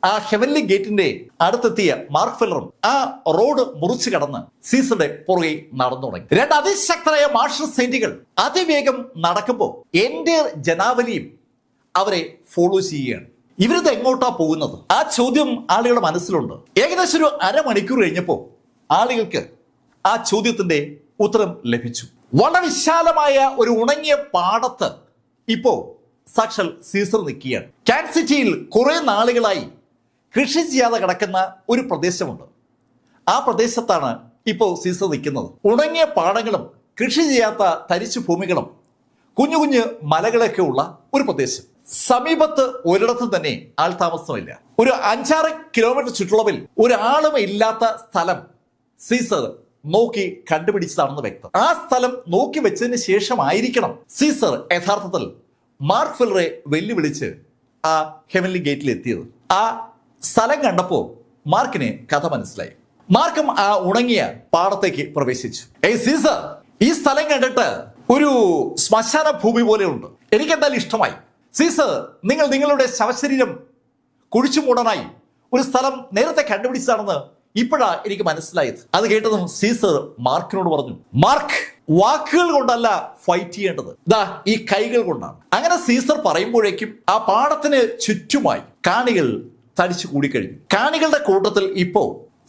ആ ഹെവൻലി ഗേറ്റിന്റെ അടുത്തെത്തിയ മാർക്ക് ഫെല്ലറും ആ റോഡ് മുറിച്ചു കടന്ന് സീസറുടെ പുറകെ നടന്നു തുടങ്ങി. രണ്ട് അതിശക്തരായ മാർഷൽ സൈന്റികൾ അതിവേഗം നടക്കുമ്പോൾ എന്റെ ജനാവലിയും അവരെ ഫോളോ ചെയ്യുകയാണ്. ഇവരിത് എങ്ങോട്ടാ പോകുന്നത്? ആ ചോദ്യം ആളുകളുടെ മനസ്സിലുണ്ട്. ഏകദേശം ഒരു അരമണിക്കൂർ കഴിഞ്ഞപ്പോൾ ആളുകൾക്ക് ആ ചോദ്യത്തിന്റെ ഉത്തരം ലഭിച്ചു. വളരെ വിശാലമായ ഒരു ഉണങ്ങിയ പാടത്ത് ഇപ്പോ സാക്ഷാൽ സീസർ നിൽക്കുകയാണ്. കാൻസസ് സിറ്റിയിൽ കുറെ നാളുകളായി കൃഷി ചെയ്യാതെ കിടക്കുന്ന ഒരു പ്രദേശമുണ്ട്. ആ പ്രദേശത്താണ് ഇപ്പോൾ സീസർ നിൽക്കുന്നത്. ഉണങ്ങിയ പാടങ്ങളും കൃഷി ചെയ്യാത്ത തരിച്ചു ഭൂമികളും കുഞ്ഞു കുഞ്ഞു മലകളൊക്കെ ഉള്ള ഒരു പ്രദേശം. സമീപത്ത് ഒരിടത്തും തന്നെ ആൾ താമസമില്ല. ഒരു 5-6 കിലോമീറ്റർ ചുറ്റളവിൽ ഒരാളും ഇല്ലാത്ത സ്ഥലം സീസർ നോക്കി കണ്ടുപിടിച്ചതാണെന്ന് വ്യക്തം. ആ സ്ഥലം നോക്കി വെച്ചതിന് ശേഷമായിരിക്കണം സീസർ യഥാർത്ഥത്തിൽ മാർക്ക് ഫെല്ലറെ വെല്ലുവിളിച്ച് ആ ഹെവൻലി ഗേറ്റിൽ എത്തിയത്. ആ സ്ഥലം കണ്ടപ്പോ മാർക്കിന് കഥ മനസ്സിലായി. മാർക്കും ആ ഉണങ്ങിയ പാടത്തേക്ക് പ്രവേശിച്ചു. സീസർ, ഈ സ്ഥലം കണ്ടിട്ട് ഒരു ശ്മശാന ഭൂമി പോലെയുണ്ട്. എനിക്ക് എന്തായാലും ഇഷ്ടമായി. സീസർ, നിങ്ങൾ നിങ്ങളുടെ ശവശരീരം കുഴിച്ചു മൂടാനായി ഒരു സ്ഥലം നേരത്തെ കണ്ടുപിടിച്ചതാണെന്ന് ഇപ്പോഴാ എനിക്ക് മനസ്സിലായത്. അത് കേട്ടതും സീസർ മാർക്കിനോട് പറഞ്ഞു, മാർക്ക്, വാക്കുകൾ കൊണ്ടല്ല ഫൈറ്റ് ചെയ്യേണ്ടത്, ദാ ഈ കൈകൾ കൊണ്ടാണ്. അങ്ങനെ സീസർ പറയുമ്പോഴേക്കും ആ പാടത്തിന് ചുറ്റുമായി കാണികൾ തടിച്ചു കൂടിക്കഴിഞ്ഞു. കാണികളുടെ കൂട്ടത്തിൽ ഇപ്പോ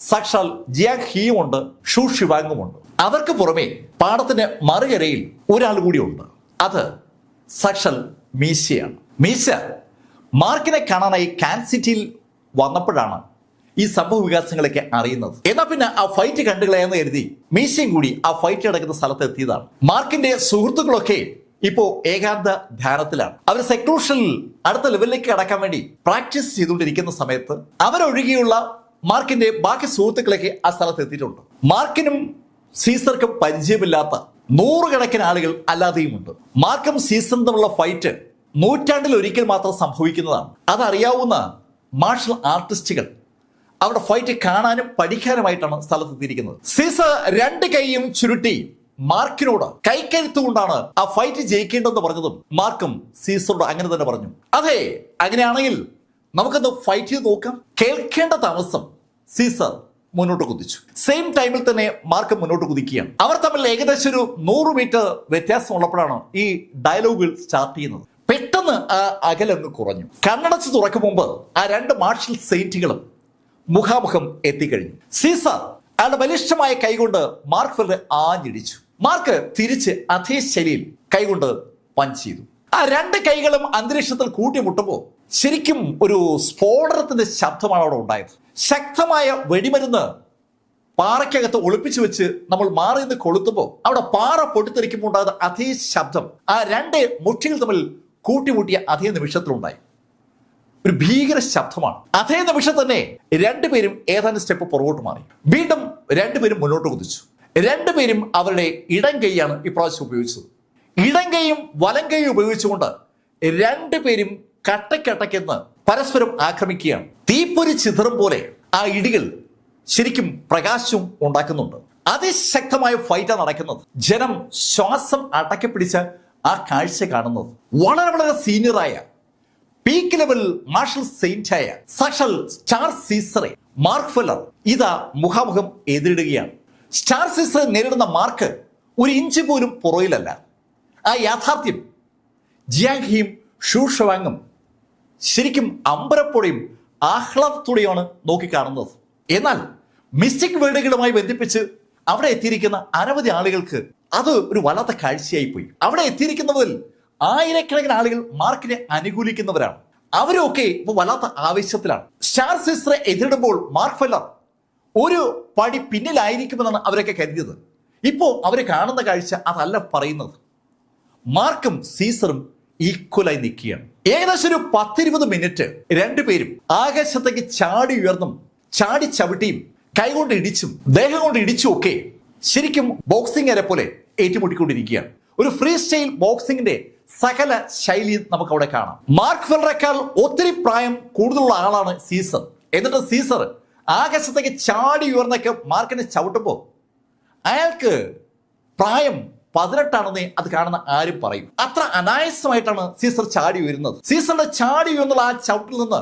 സാക്ഷാൽ ജിയാങ് ഹിയും ഉണ്ട്, ഷൂ ഷിവാങ്ങും ഉണ്ട്. അവർക്ക് പുറമെ പാടത്തിന്റെ മറുകരയിൽ ഒരാൾ കൂടിയുണ്ട്. അത് സാക്ഷാൽ മീശയാണ്. മീശ മാർക്കിനെ കാണാനായി കാൻസസ് സിറ്റിയിൽ വന്നപ്പോഴാണ് ഈ സംഭവ വികാസങ്ങളൊക്കെ അറിയുന്നത്. എന്നാ പിന്നെ ആ ഫൈറ്റ് കണ്ടുകളയെന്ന് കരുതി മീശയും കൂടി ആ ഫൈറ്റ് നടക്കുന്ന സ്ഥലത്ത് എത്തിയതാണ്. മാർക്കിന്റെ സുഹൃത്തുക്കളൊക്കെ ഇപ്പോ ഏകാന്ത ധ്യാനത്തിലാണ്. അവർ സെക്ലൂഷനിൽ അടുത്ത ലെവലിലേക്ക് കടക്കാൻ വേണ്ടി പ്രാക്ടീസ് ചെയ്തുകൊണ്ടിരിക്കുന്ന സമയത്ത് അവരൊഴികെയുള്ള മാർക്കിന്റെ ബാക്കി സുഹൃത്തുക്കളൊക്കെ ആ സ്ഥലത്ത് എത്തിയിട്ടുണ്ട്. മാർക്കിനും സീസർക്കും പരിചയമില്ലാത്ത നൂറുകണക്കിന് ആളുകൾ അല്ലാതെയുമുണ്ട്. മാർക്കും സീസറും തമ്മിലുള്ള ഫൈറ്റ് നൂറ്റാണ്ടിൽ ഒരിക്കൽ മാത്രം സംഭവിക്കുന്നതാണ്. അതറിയാവുന്ന മാർഷൽ ആർട്ടിസ്റ്റുകൾ അവിടെ ഫൈറ്റ് കാണാനും പഠിക്കാനുമായിട്ടാണ് സ്ഥലത്തെത്തിയിരിക്കുന്നത്. സീസർ രണ്ട് കൈയും ചുരുട്ടി മാർക്കിനോട് കൈക്കരുത്ത് കൊണ്ടാണ് ആ ഫൈറ്റ് ജയിക്കേണ്ടതെന്ന് പറഞ്ഞതും മാർക്കും സീസറോട് അങ്ങനെ തന്നെ പറഞ്ഞു. അതെ, അങ്ങനെയാണെങ്കിൽ നമുക്കൊന്ന് ഫൈറ്റ് ചെയ്ത് നോക്കാം. കേൾക്കേണ്ട താമസം സീസർ മുന്നോട്ട് കുതിച്ചു. സെയിം ടൈമിൽ തന്നെ മാർക്ക് മുന്നോട്ട് കുതിക്കുകയാണ്. അവർ തമ്മിൽ ഏകദേശം ഒരു 100 മീറ്റർ വ്യത്യാസമുള്ളപ്പോഴാണ് ഈ ഡയലോഗുകൾ സ്റ്റാർട്ട് ചെയ്യുന്നത്. പെട്ടെന്ന് ആ അകലങ്ങ് കുറഞ്ഞു. കണ്ണടച്ച് തുറക്കും മുമ്പ് ആ രണ്ട് മാർഷൽ സെയിന്റുകളും മുഖാമുഖം എത്തിക്കഴിഞ്ഞു. സീസർ അയാളുടെ ബലിഷ്ഠമായ കൈകൊണ്ട് മാർക്ക് ഫെല്ലറെ ആഞ്ഞിടിച്ചു. മാർക്ക് തിരിച്ച് അതേ ശൈലിയിൽ കൈകൊണ്ട് പഞ്ച് ചെയ്തു. ആ രണ്ട് കൈകളും അന്തരീക്ഷത്തിൽ കൂട്ടിമുട്ടുമ്പോൾ ശരിക്കും ഒരു സ്ഫോടനത്തിന്റെ ശബ്ദമാണ് അവിടെ ഉണ്ടായത്. ശക്തമായ വെടിമരുന്ന് പാറയ്ക്കകത്ത് ഒളിപ്പിച്ചു വെച്ച് നമ്മൾ മാറി നിന്ന് കൊളുത്തുമ്പോൾ അവിടെ പാറ പൊട്ടിത്തെറിക്കുമ്പോൾ ഉണ്ടാകുന്ന അതേ ശബ്ദം ആ രണ്ട് മുഷ്ടികൾ തമ്മിൽ കൂട്ടിമുട്ടിയ അതേ നിമിഷത്തിലുണ്ടായി. ഒരു ഭീകര ശബ്ദമാണ്. അതേ നിമിഷം തന്നെ രണ്ടുപേരും ഏതാനും സ്റ്റെപ്പ് പുറകോട്ട് മാറി. വീണ്ടും രണ്ടുപേരും മുന്നോട്ട് കുതിച്ചു. രണ്ടുപേരും അവരുടെ ഇടം കൈയാണ് ഇപ്രാവശ്യം ഉപയോഗിച്ചത്. ഇടം കൈയും വലം കൈയും ഉപയോഗിച്ചുകൊണ്ട് രണ്ടുപേരും കട്ടക്കട്ടക്കെന്ന് പരസ്പരം ആക്രമിക്കുകയാണ്. തീപ്പൊരി ചിതറും പോലെ ആ ഇടികൾ ശരിക്കും പ്രകാശവും ഉണ്ടാക്കുന്നുണ്ട്. അതിശക്തമായ ഫൈറ്റാണ് നടക്കുന്നത്. ജനം ശ്വാസം അടക്കിപ്പിടിച്ച ആ കാഴ്ച കാണുന്നത്. വളരെ വളരെ സീനിയറായ പീക്ക് ലെവൽ മാർഷൽ സെയിന്റായ സാക്ഷാൽ സ്റ്റാർ സീസറെ മാർക്ക് ഫെല്ലർ ഇതാ മുഖാമുഖം എതിരിടുകയാണ്. സ്റ്റാർ സീസറെ നേരിടുന്ന മാർക്ക് ഒരു ഇഞ്ച് പോലും പുറയിലല്ല. ആ യാഥാർത്ഥ്യം ജിയാങ് ഹിയും ഷൂ ഷിവാങ്ങും ശരിക്കും അമ്പരപ്പോടെയും ആഹ്ലാദത്തോടെയാണ് നോക്കിക്കാണുന്നത്. എന്നാൽ മിസ്റ്റിക് വേൾഡുകളുമായി ബന്ധിപ്പിച്ച് അവിടെ എത്തിയിരിക്കുന്ന അനവധി ആളുകൾക്ക് അത് ഒരു വല്ലാത്ത കാഴ്ചയായി പോയി. അവിടെ എത്തിയിരിക്കുന്നതിൽ ആയിരക്കണക്കിന് ആളുകൾ മാർക്കിനെ അനുകൂലിക്കുന്നവരാണ്. അവരൊക്കെ ഇപ്പൊ വല്ലാത്ത ആവേശത്തിലാണ്. സ്റ്റാർ സീസറെ എതിരിടുമ്പോൾ മാർക്ക് ഫെല്ലർ ഒരു പടി പിന്നിലായിരിക്കുമെന്നാണ് അവരൊക്കെ കരുതിയത്. ഇപ്പോ അവരെ കാണുന്ന കാഴ്ച അതല്ല പറയുന്നത്. മാർക്കും സീസറും ഈക്വലായി നിൽക്കുകയാണ്. ഏകദേശം ഒരു 10-20 മിനിറ്റ് രണ്ടുപേരും ആകാശത്തേക്ക് ചാടി ഉയർന്നും ചാടി ചവിട്ടിയും കൈകൊണ്ട് ഇടിച്ചും ദേഹം കൊണ്ട് ഇടിച്ചും ഒക്കെ ശരിക്കും ബോക്സിംഗരെ പോലെ ഏറ്റുമുട്ടിക്കൊണ്ടിരിക്കുകയാണ്. ഒരു ഫ്രീ സ്റ്റൈൽ ബോക്സിംഗിന്റെ സകല ശൈലിയും നമുക്ക് അവിടെ കാണാം. മാർക്ക് ഫെല്ലറേക്കാൾ ഒത്തിരി പ്രായം കൂടുതലുള്ള ആളാണ് സീസർ. എന്നിട്ട് സീസർ ആകാശത്തേക്ക് ചാടി ഉയർന്നൊക്കെ മാർക്കിനെ ചവിട്ടുമ്പോൾ അയാൾക്ക് പ്രായം 18 അത് കാണുന്ന ആരും പറയും. അത്ര അനായാസമായിട്ടാണ് സീസർ ചാടി ഉയരുന്നത്. സീസറിന്റെ ചാടി ഉയർന്നുള്ള ആ ചവിട്ടിൽ നിന്ന്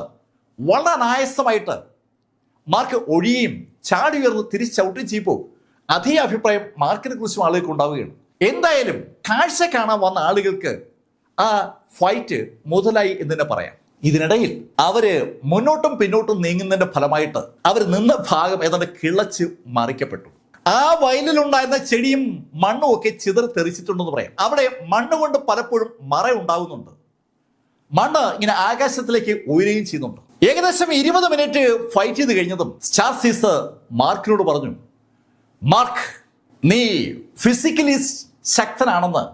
വളരെ അനായാസമായിട്ട് മാർക്ക് ഒഴിയുകയും ചാടി ഉയർന്ന് തിരിച്ച് ചവിട്ടുകയും ചെയ്യുമ്പോൾ അതേ അഭിപ്രായം മാർക്കിനെ കുറിച്ചും ആളുകൾക്ക് ഉണ്ടാവുകയാണ്. എന്തായാലും കാഴ്ച കാണാൻ വന്ന ആളുകൾക്ക് ആ ഫൈറ്റ് മുതലായി എന്ന് തന്നെ പറയാം. ഇതിനിടയിൽ അവര് മുന്നോട്ടും പിന്നോട്ടും നീങ്ങുന്നതിന്റെ ഫലമായിട്ട് അവർ നിന്ന ഭാഗം ഏതാണ്ട് കിളച്ച് മറിക്കപ്പെട്ടു. ആ വയലിലുണ്ടായിരുന്ന ചെടിയും മണ്ണും ഒക്കെ ചിതറി തെറിച്ചിട്ടുണ്ടെന്ന് പറയാം. അവിടെ മണ്ണ് കൊണ്ട് പലപ്പോഴും മറ ഉണ്ടാകുന്നുണ്ട്. മണ്ണ് ഇങ്ങനെ ആകാശത്തിലേക്ക് ഉയരുകയും ചെയ്യുന്നുണ്ട്. ഏകദേശം 20 മിനിറ്റ് ഫൈറ്റ് ചെയ്ത് കഴിഞ്ഞതും സ്റ്റാർ സീസർ മാർക്കിനോട് പറഞ്ഞു, മാർക്ക്, നീ ഫിസിക്കലി ശക്തനാണെന്ന്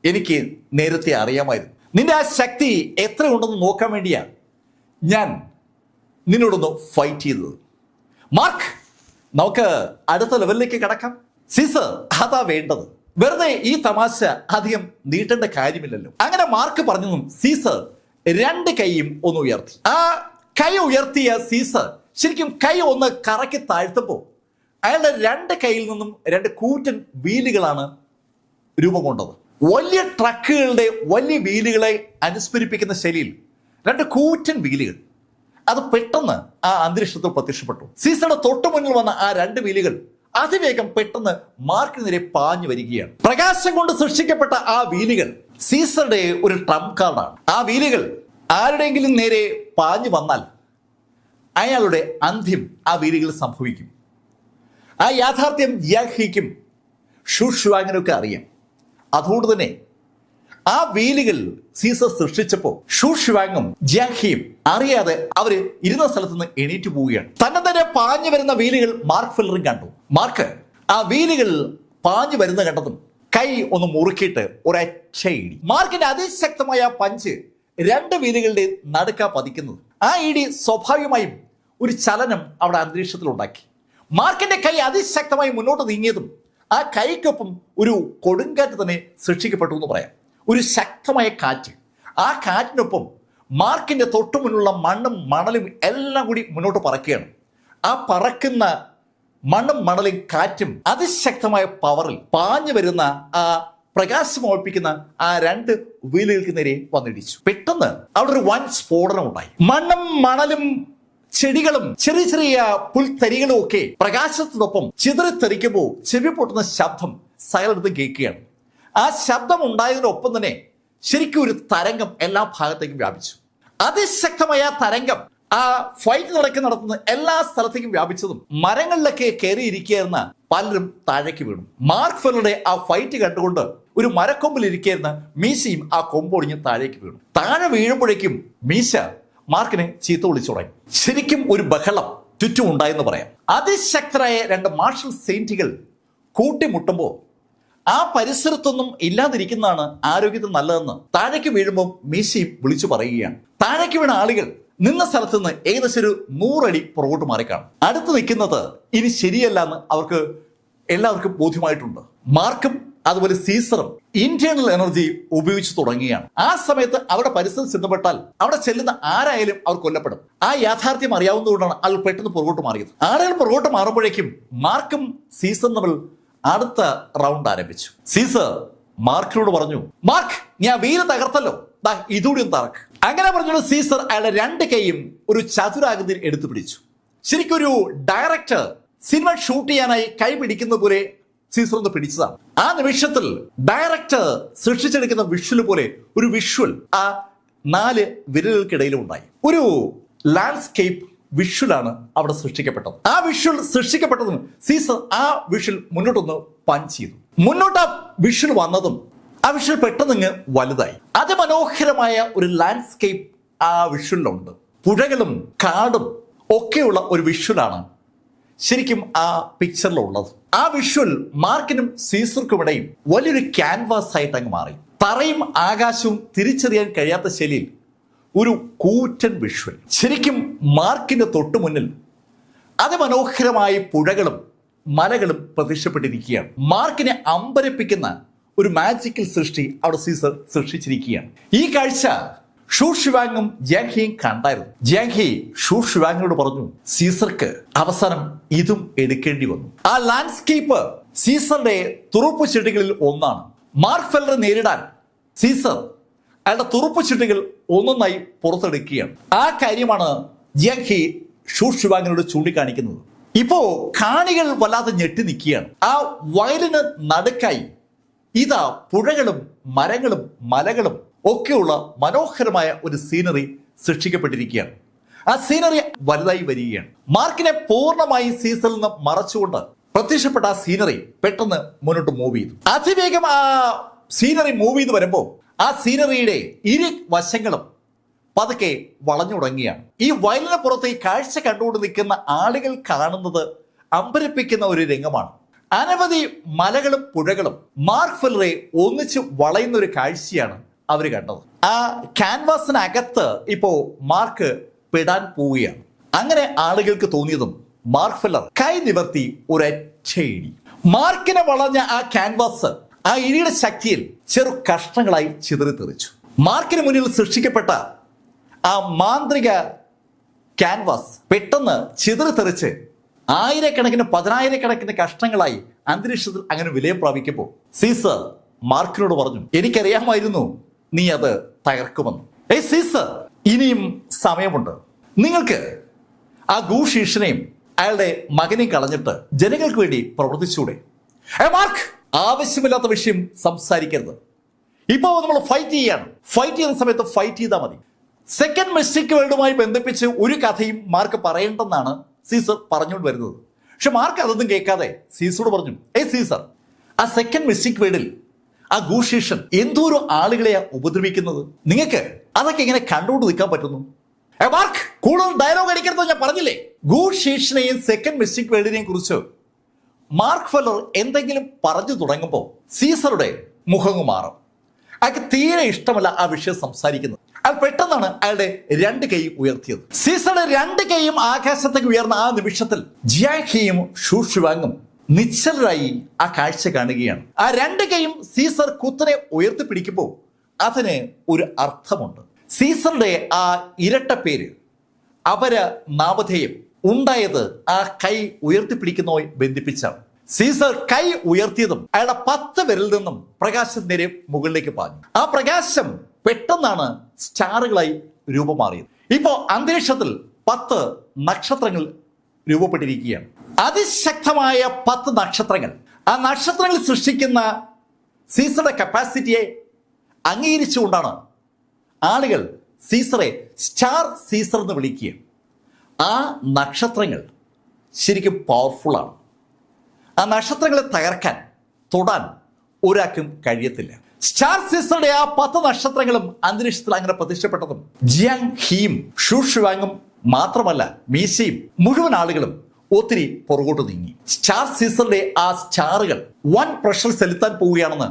എനിക്ക് നേരത്തെ അറിയാമായിരുന്നു. നിന്റെ ആ ശക്തി എത്രയുണ്ടെന്ന് നോക്കാൻ വേണ്ടിയാ ഞാൻ നിന്നോടൊന്ന് ഫൈറ്റ് ചെയ്തത്. മാർക്ക്, നമുക്ക് അടുത്ത ലെവലിലേക്ക് കടക്കാം. സീസർ, അതാ വേണ്ടത്. വെറുതെ ഈ തമാശ അധികം നീട്ടേണ്ട കാര്യമില്ലല്ലോ. അങ്ങനെ മാർക്ക് പറഞ്ഞതും സീസർ 2 കൈയും ഒന്ന് ഉയർത്തി. ആ കൈ ഉയർത്തിയ സീസർ ശരിക്കും കൈ ഒന്ന് കറക്കി താഴ്ത്തപ്പോൾ അയാളുടെ 2 കൈയിൽ നിന്നും 2 കൂറ്റൻ വീലുകളാണ് രൂപം കൊണ്ടത്. വലിയ ട്രക്കുകളുടെ വലിയ വീലുകളെ അനുസ്മരിപ്പിക്കുന്ന ശൈലിയിൽ 2 കൂറ്റൻ വീലുകൾ അത് പെട്ടെന്ന് ആ അന്തരീക്ഷത്തിൽ പ്രത്യക്ഷപ്പെട്ടു. സീസറുടെ തൊട്ടു മുന്നിൽ വന്ന ആ 2 വീലുകൾ അതിവേഗം പെട്ടെന്ന് മാർക്കിന് നേരെ പാഞ്ഞു വരികയാണ്. പ്രകാശം കൊണ്ട് സൃഷ്ടിക്കപ്പെട്ട ആ വീലുകൾ സീസറുടെ ഒരു ട്രംപ് കാർഡാണ്. ആ വീലുകൾ ആരുടെയെങ്കിലും നേരെ പാഞ്ഞു വന്നാൽ അയാളുടെ അന്ത്യം ആ വീലുകൾ സംഭവിക്കും. ആ യാഥാർത്ഥ്യം യാഹിക്കും ഷൂഷ്വാങ്ങിനൊക്കെ അറിയാം. അതുകൊണ്ട് തന്നെ ആ വീലുകൾ സീസർ സൃഷ്ടിച്ചപ്പോൾ ഷൂഷ്വാങ്ങും ജിയാഹിയും അറിയാതെ അവര് ഇരുന്ന സ്ഥലത്ത് നിന്ന് എണീറ്റ് പോവുകയാണ്. തന്നെ തന്നെ പാഞ്ഞു വരുന്ന വീലുകൾ മാർക്ക് ഫെല്ലറും കണ്ടു. മാർക്ക് ആ വീലുകൾ പാഞ്ഞു വരുന്ന കണ്ടതും കൈ ഒന്ന് മുറുക്കിയിട്ട് ഒരൊറ്റയിടി. മാർക്കിന്റെ അതിശക്തമായ പഞ്ച് 2 വീലുകളുടെ നടുക്കാ പതിക്കുന്നത്. ആ ഇടി സ്വാഭാവികമായും ഒരു ചലനം അവിടെ അന്തരീക്ഷത്തിൽ ഉണ്ടാക്കി. മാർക്കിന്റെ കൈ അതിശക്തമായി മുന്നോട്ട് നീങ്ങിയതും ആ കൈക്കൊപ്പം ഒരു കൊടുങ്കാറ്റ് തന്നെ സൃഷ്ടിക്കപ്പെട്ടു എന്ന് പറയാം. ഒരു ശക്തമായ കാറ്റ്. ആ കാറ്റിനൊപ്പം മാർക്കിന്റെ തൊട്ടു മുന്നിലുള്ള മണ്ണും മണലും എല്ലാം കൂടി മുന്നോട്ട് പറക്കുകയാണ്. ആ പറക്കുന്ന മണ്ണും മണലും കാറ്റും അതിശക്തമായ പവറിൽ പാഞ്ഞു വരുന്ന ആ പ്രകാശമോപ്പിക്കുന്ന ആ 2 വീലുകൾക്ക് നേരെ വന്നിടിച്ചു. പെട്ടെന്ന് അവിടെ ഒരു വൻ സ്ഫോടനം ഉണ്ടായി. മണ്ണും മണലും ചെടികളും ചെറിയ ചെറിയ പുൽത്തരികളും ഒക്കെ പ്രകാശത്തിനൊപ്പം ചിതറിത്തെറിക്കുമ്പോൾ ചെവി പൊട്ടുന്ന ശബ്ദം സകലയിടത്തും കേൾക്കുകയാണ്. ആ ശബ്ദം ഉണ്ടായതിനൊപ്പം തന്നെ ശരിക്കും ഒരു തരംഗം എല്ലാ ഭാഗത്തേക്കും വ്യാപിച്ചു. അതിശക്തമായ തരംഗം ആ ഫൈറ്റ് നടക്കുന്ന എല്ലാ സ്ഥലത്തേക്കും വ്യാപിച്ചതും മരങ്ങളിലൊക്കെ കയറിയിരിക്കുന്ന പലരും താഴേക്ക് വീണു. മാർക്ക് ഫെല്ലറുടെ ആ ഫൈറ്റ് കണ്ടുകൊണ്ട് ഒരു മരക്കൊമ്പിൽ ഇരിക്കുന്ന മീശയും ആ കൊമ്പൊടിഞ്ഞ് താഴേക്ക് വീണു. താഴെ വീഴുമ്പോഴേക്കും മീശ മാർക്കിനെ ചീത്ത വിളിച്ചു തുടങ്ങി. ശരിക്കും ഒരു ബഹളം ചുറ്റും ഉണ്ടായെന്ന് പറയാം. അതിശക്തരായ 2 മാർഷൽ സെയിന്റുകൾ കൂട്ടിമുട്ടുമ്പോൾ ആ പരിസരത്തൊന്നും ഇല്ലാതിരിക്കുന്നതാണ് ആരോഗ്യത്തിന് നല്ലതെന്ന് താഴേക്ക് വീഴുമ്പോൾ മീശയും വിളിച്ചു പറയുകയാണ്. താഴേക്ക് വീണ ആളുകൾ നിന്ന സ്ഥലത്ത് നിന്ന് ഏകദേശം ഒരു 100 അടി പുറകോട്ട് മാറിക്കാണും. അടുത്ത് നിൽക്കുന്നത് ഇനി ശരിയല്ല എന്ന് അവർക്ക് എല്ലാവർക്കും ബോധ്യമായിട്ടുണ്ട്. മാർക്കും അതുപോലെ സീസറും ഇന്റേണൽ എനർജി ഉപയോഗിച്ച് തുടങ്ങുകയാണ്. ആ സമയത്ത് അവിടെ പരിസ്ഥിതി ചെന്നപ്പെട്ടാൽ അവിടെ ചെല്ലുന്ന ആരായാലും അവർ കൊല്ലപ്പെടും. ആ യാഥാർത്ഥ്യം അറിയാവുന്നതുകൊണ്ടാണ് അവർ പെട്ടെന്ന് പുറകോട്ട് മാറിയത്. ആളുകൾ പുറകോട്ട് മാറുമ്പോഴേക്കും മാർക്കും സീസറും തമ്മിൽ അടുത്ത റൗണ്ട് ആരംഭിച്ചു. സീസർ മാർക്കിനോട് പറഞ്ഞു, മാർക്ക്, ഞാൻ വീല് തകർത്തല്ലോ, ഇതുകൂടി ഒന്ന് തറക്ക്. അങ്ങനെ പറഞ്ഞുള്ള സീസർ അയാളുടെ 2 കൈയും ഒരു ചതുരാകൃതിയിൽ എടുത്തു പിടിച്ചു. ശരിക്കും ഒരു ഡയറക്ടർ സിനിമ ഷൂട്ട് ചെയ്യാനായി കൈ പിടിക്കുന്ന പോലെ സീസർ ഒന്ന് പിടിച്ചതാണ്. ആ നിമിഷത്തിൽ ഡയറക്ടർ സൃഷ്ടിച്ചെടുക്കുന്ന വിഷ്വൽ പോലെ ഒരു വിഷ്വൽ ആ 4 വിരലുകൾക്കിടയിലും ഉണ്ടായി. ഒരു ലാൻഡ്സ്കേപ്പ് വിഷ്വലാണ് അവിടെ സൃഷ്ടിക്കപ്പെട്ടത്. ആ വിഷ്വൽ സൃഷ്ടിക്കപ്പെട്ടതും സീസർ ആ വിഷ്വൽ മുന്നോട്ടൊന്ന് പഞ്ച് ചെയ്തു. മുന്നോട്ട് ആ വിഷ്വൽ വന്നതും ആ വിഷ്വൽ പെട്ടെന്ന് വലുതായി. അതിമനോഹരമായ ഒരു ലാൻഡ്സ്കേപ്പ് ആ വിഷ്വലിലുണ്ട്. പുഴകളും കാടും ഒക്കെയുള്ള ഒരു വിഷ്വലാണ് ശരിക്കും ആ പിക്ചറിലുള്ളത്. ആ വിഷ്വൽ മാർക്കിനും സീസർക്കും ഇടയിൽ വലിയൊരു ക്യാൻവാസ് ആയിട്ട് അങ്ങ് മാറി. തറയും ആകാശവും തിരിച്ചറിയാൻ കഴിയാത്ത ശൈലിയിൽ ഒരു കൂറ്റൻ വിഷ്വൽ. ശരിക്കും മാർക്കിന്റെ തൊട്ടു മുന്നിൽ അതിമനോഹരമായ പുഴകളും മലകളും പ്രത്യക്ഷപ്പെട്ടിരിക്കുകയാണ്. മാർക്കിനെ അമ്പരപ്പിക്കുന്ന ഒരു മാജിക്കൽ സൃഷ്ടി അവിടെ സീസർ സൃഷ്ടിച്ചിരിക്കുകയാണ്. ഈ കാഴ്ച ഷൂ ഷുവാങ്ങും ജിയാങ്ഹിയും കണ്ടായിരുന്നു. ജിയാങ്ഹി ഷൂ ഷുവാങ്ങിനോട് പറഞ്ഞു, സീസർക്ക് അവസാനം ഇതും എടുക്കേണ്ടി വന്നു. ആ ലാൻഡ്സ്കേപ്പ് സീസറുടെ തുറുപ്പ് ചീട്ടുകളിൽ ഒന്നാണ്. മാർക്ക് ഫെല്ലറെ നേരിടാൻ സീസർ അയാളുടെ തുറുപ്പ് ചീട്ടുകൾ ഒന്നൊന്നായി പുറത്തെടുക്കുകയാണ്. ആ കാര്യമാണ് ജിയാങ്ഹി ഷൂ ഷുവാങ്ങിനോട് ചൂണ്ടിക്കാണിക്കുന്നത്. ഇപ്പോ കാണികൾ വല്ലാതെ ഞെട്ടി നിൽക്കുകയാണ്. ആ വയലിന് നടുക്കായി ഇതാ പുഴകളും മരങ്ങളും മലകളും ഒക്കെയുള്ള മനോഹരമായ ഒരു സീനറി സൃഷ്ടിക്കപ്പെട്ടിരിക്കുകയാണ്. ആ സീനറി വലുതായി വരികയാണ്. മാർക്കിനെ പൂർണ്ണമായി സീസറിൽ നിന്ന് മറച്ചുകൊണ്ട് പ്രത്യക്ഷപ്പെട്ട ആ സീനറി പെട്ടെന്ന് മുന്നോട്ട് മൂവ് ചെയ്തു. അതിവേഗം ആ സീനറി മൂവ് ചെയ്ത് വരുമ്പോൾ ആ സീനറിയുടെ ഇരു വശങ്ങളും പതുക്കെ വളഞ്ഞു തുടങ്ങിയാണ്. ഈ വയലിന് പുറത്ത് ഈ കാഴ്ച കണ്ടുകൊണ്ട് നിൽക്കുന്ന ആളുകൾ കാണുന്നത് അമ്പരപ്പിക്കുന്ന ഒരു രംഗമാണ്. അനവധി മലകളും പുഴകളും മാർക്ക് ഫെല്ലറെ ഒന്നിച്ച് വളയുന്ന ഒരു കാഴ്ചയാണ് അവർ കണ്ടത്. ആ ക്യാൻവാസിനകത്ത് ഇപ്പോ മാർക്ക് പെടാൻ പോവുകയാണ്. അങ്ങനെ ആളുകൾക്ക് തോന്നിയതും മാർക്ക് ഫെല്ലർ കൈ നിവർത്തി ഒരൊറ്റ ഇടി. മാർക്കിനെ വളഞ്ഞ ആ ക്യാൻവാസ് ആ ഇടിയുടെ ശക്തിയിൽ ചെറു കഷ്ണങ്ങളായി ചിതറിത്തെറിച്ചു. മാർക്കിന് മുന്നിൽ സൃഷ്ടിക്കപ്പെട്ട ആ മാന്ത്രിക ക്യാൻവാസ് പെട്ടെന്ന് ചിതറിത്തെറിച്ച് ആയിരക്കണക്കിന് പതിനായിരക്കണക്കിന് കഷ്ണങ്ങളായി അന്തരീക്ഷത്തിൽ അങ്ങനെ വിലയം പ്രാപിക്കുമ്പോൾ സീസർ മാർക്കിനോട് പറഞ്ഞു, എനിക്കറിയാമായിരുന്നു നീ അത് തകർക്കുമെന്ന്. സീസർ, ഇനിയും സമയമുണ്ട്. നിങ്ങൾക്ക് ആ ഗൂഷീഷനെയും അയാളുടെ മകനെയും കളഞ്ഞിട്ട് ജനങ്ങൾക്ക് വേണ്ടി പ്രവർത്തിച്ചൂടെ? മാർക്ക്, ആവശ്യമില്ലാത്ത വിഷയം സംസാരിക്കരുത്. ഇപ്പോ നമ്മൾ ഫൈറ്റ് ചെയ്യാണ്. ഫൈറ്റ് ചെയ്യുന്ന സമയത്ത് ഫൈറ്റ് ചെയ്താൽ മതി. സെക്കൻഡ് മിസ്റ്റിക് വേൾഡുമായി ബന്ധിപ്പിച്ച് ഒരു കഥയും മാർക്ക് പറയേണ്ടെന്നാണ് സീസർ പറഞ്ഞുകൊണ്ട് വരുന്നത്. പക്ഷെ മാർക്ക് അതൊന്നും കേൾക്കാതെ സീസറോട് പറഞ്ഞു, സീസർ, ആ സെക്കൻഡ് മിസ്റ്റിക് വേൾഡിൽ ആ ഗൂഷീഷൻ എന്തോരോ ആളുകളെയാ ഉപദ്രവിക്കുന്നത്. നിങ്ങൾക്ക് അതൊക്കെ എങ്ങനെ കണ്ടുകൊണ്ട് നിൽക്കാൻ പറ്റുന്നു? മാർക്ക്, കൂടുതൽ ഡയലോഗ് അടിക്കരുത് ഞാൻ പറഞ്ഞില്ലേ. ഗൂഷീഷനെയും സെക്കൻഡ് മിസ്റ്റിക് വേൾഡിനെയും കുറിച്ച് മാർക്ക് ഫെല്ലർ എന്തെങ്കിലും പറഞ്ഞു തുടങ്ങുമ്പോൾ സീസറുടെ മുഖം മാറും. അയാൾക്ക് തീരെ ഇഷ്ടമല്ല ആ വിഷയം സംസാരിക്കുന്നത്. അയാൾ പെട്ടെന്നാണ് അയാളുടെ രണ്ട് കൈ ഉയർത്തിയത്. സീസറുടെ രണ്ട് കൈയും ആകാശത്തേക്ക് ഉയർന്ന ആ നിമിഷത്തിൽ ജിയാങ്ഹിയും ഷൂ ഷുവാങ്ങും നിശ്ചലരായി ആ കാഴ്ച കാണുകയാണ്. ആ രണ്ട് കൈയും സീസർ കുത്തനെ ഉയർത്തിപ്പിടിക്കുമ്പോൾ അതിന് ഒരു അർത്ഥമുണ്ട്. സീസറുടെ ആ ഇരട്ട പേര് അപര നാമധേയം ഉണ്ടായത് ആ കൈ ഉയർത്തിപ്പിടിക്കുന്നതുമായി ബന്ധിപ്പിച്ചാണ്. സീസർ കൈ ഉയർത്തിയതും അയാളുടെ 10 വിരലിൽ നിന്നും പ്രകാശം നേരെ മുകളിലേക്ക് പാഞ്ഞു. ആ പ്രകാശം പെട്ടെന്നാണ് സ്റ്റാറുകളായി രൂപം മാറിയത്. ഇപ്പോ അന്തരീക്ഷത്തിൽ 10 നക്ഷത്രങ്ങൾ രൂപപ്പെട്ടിരിക്കുകയാണ്. അതിശക്തമായ 10 നക്ഷത്രങ്ങൾ. ആ നക്ഷത്രങ്ങൾ സൃഷ്ടിക്കുന്ന സീസറുടെ കപ്പാസിറ്റിയെ അംഗീകരിച്ചുകൊണ്ടാണ് ആളുകൾ സീസറെ സ്റ്റാർ സീസർ എന്ന് വിളിക്കുക. ആ നക്ഷത്രങ്ങൾ ശരിക്കും പവർഫുൾ ആണ്. ആ നക്ഷത്രങ്ങളെ തകർക്കാൻ തൊടാൻ ഒരാൾക്കും കഴിയത്തില്ല. സ്റ്റാർ സീസറുടെ ആ 10 നക്ഷത്രങ്ങളും അന്തരീക്ഷത്തിൽ അങ്ങനെ പ്രത്യക്ഷപ്പെട്ടതും ജിയാങ്ഹിയും ഷൂ ഷുവാങ്ങും മാത്രമല്ല മീശയും മുഴുവൻ ആളുകളും ഒത്തിരി പുറകോട്ട് നീങ്ങി. സ്റ്റാർ സീസറുടെ ആ സ്റ്റാറുകൾ വൻ പ്രഷർ ചെലുത്താൻ പോവുകയാണെന്ന്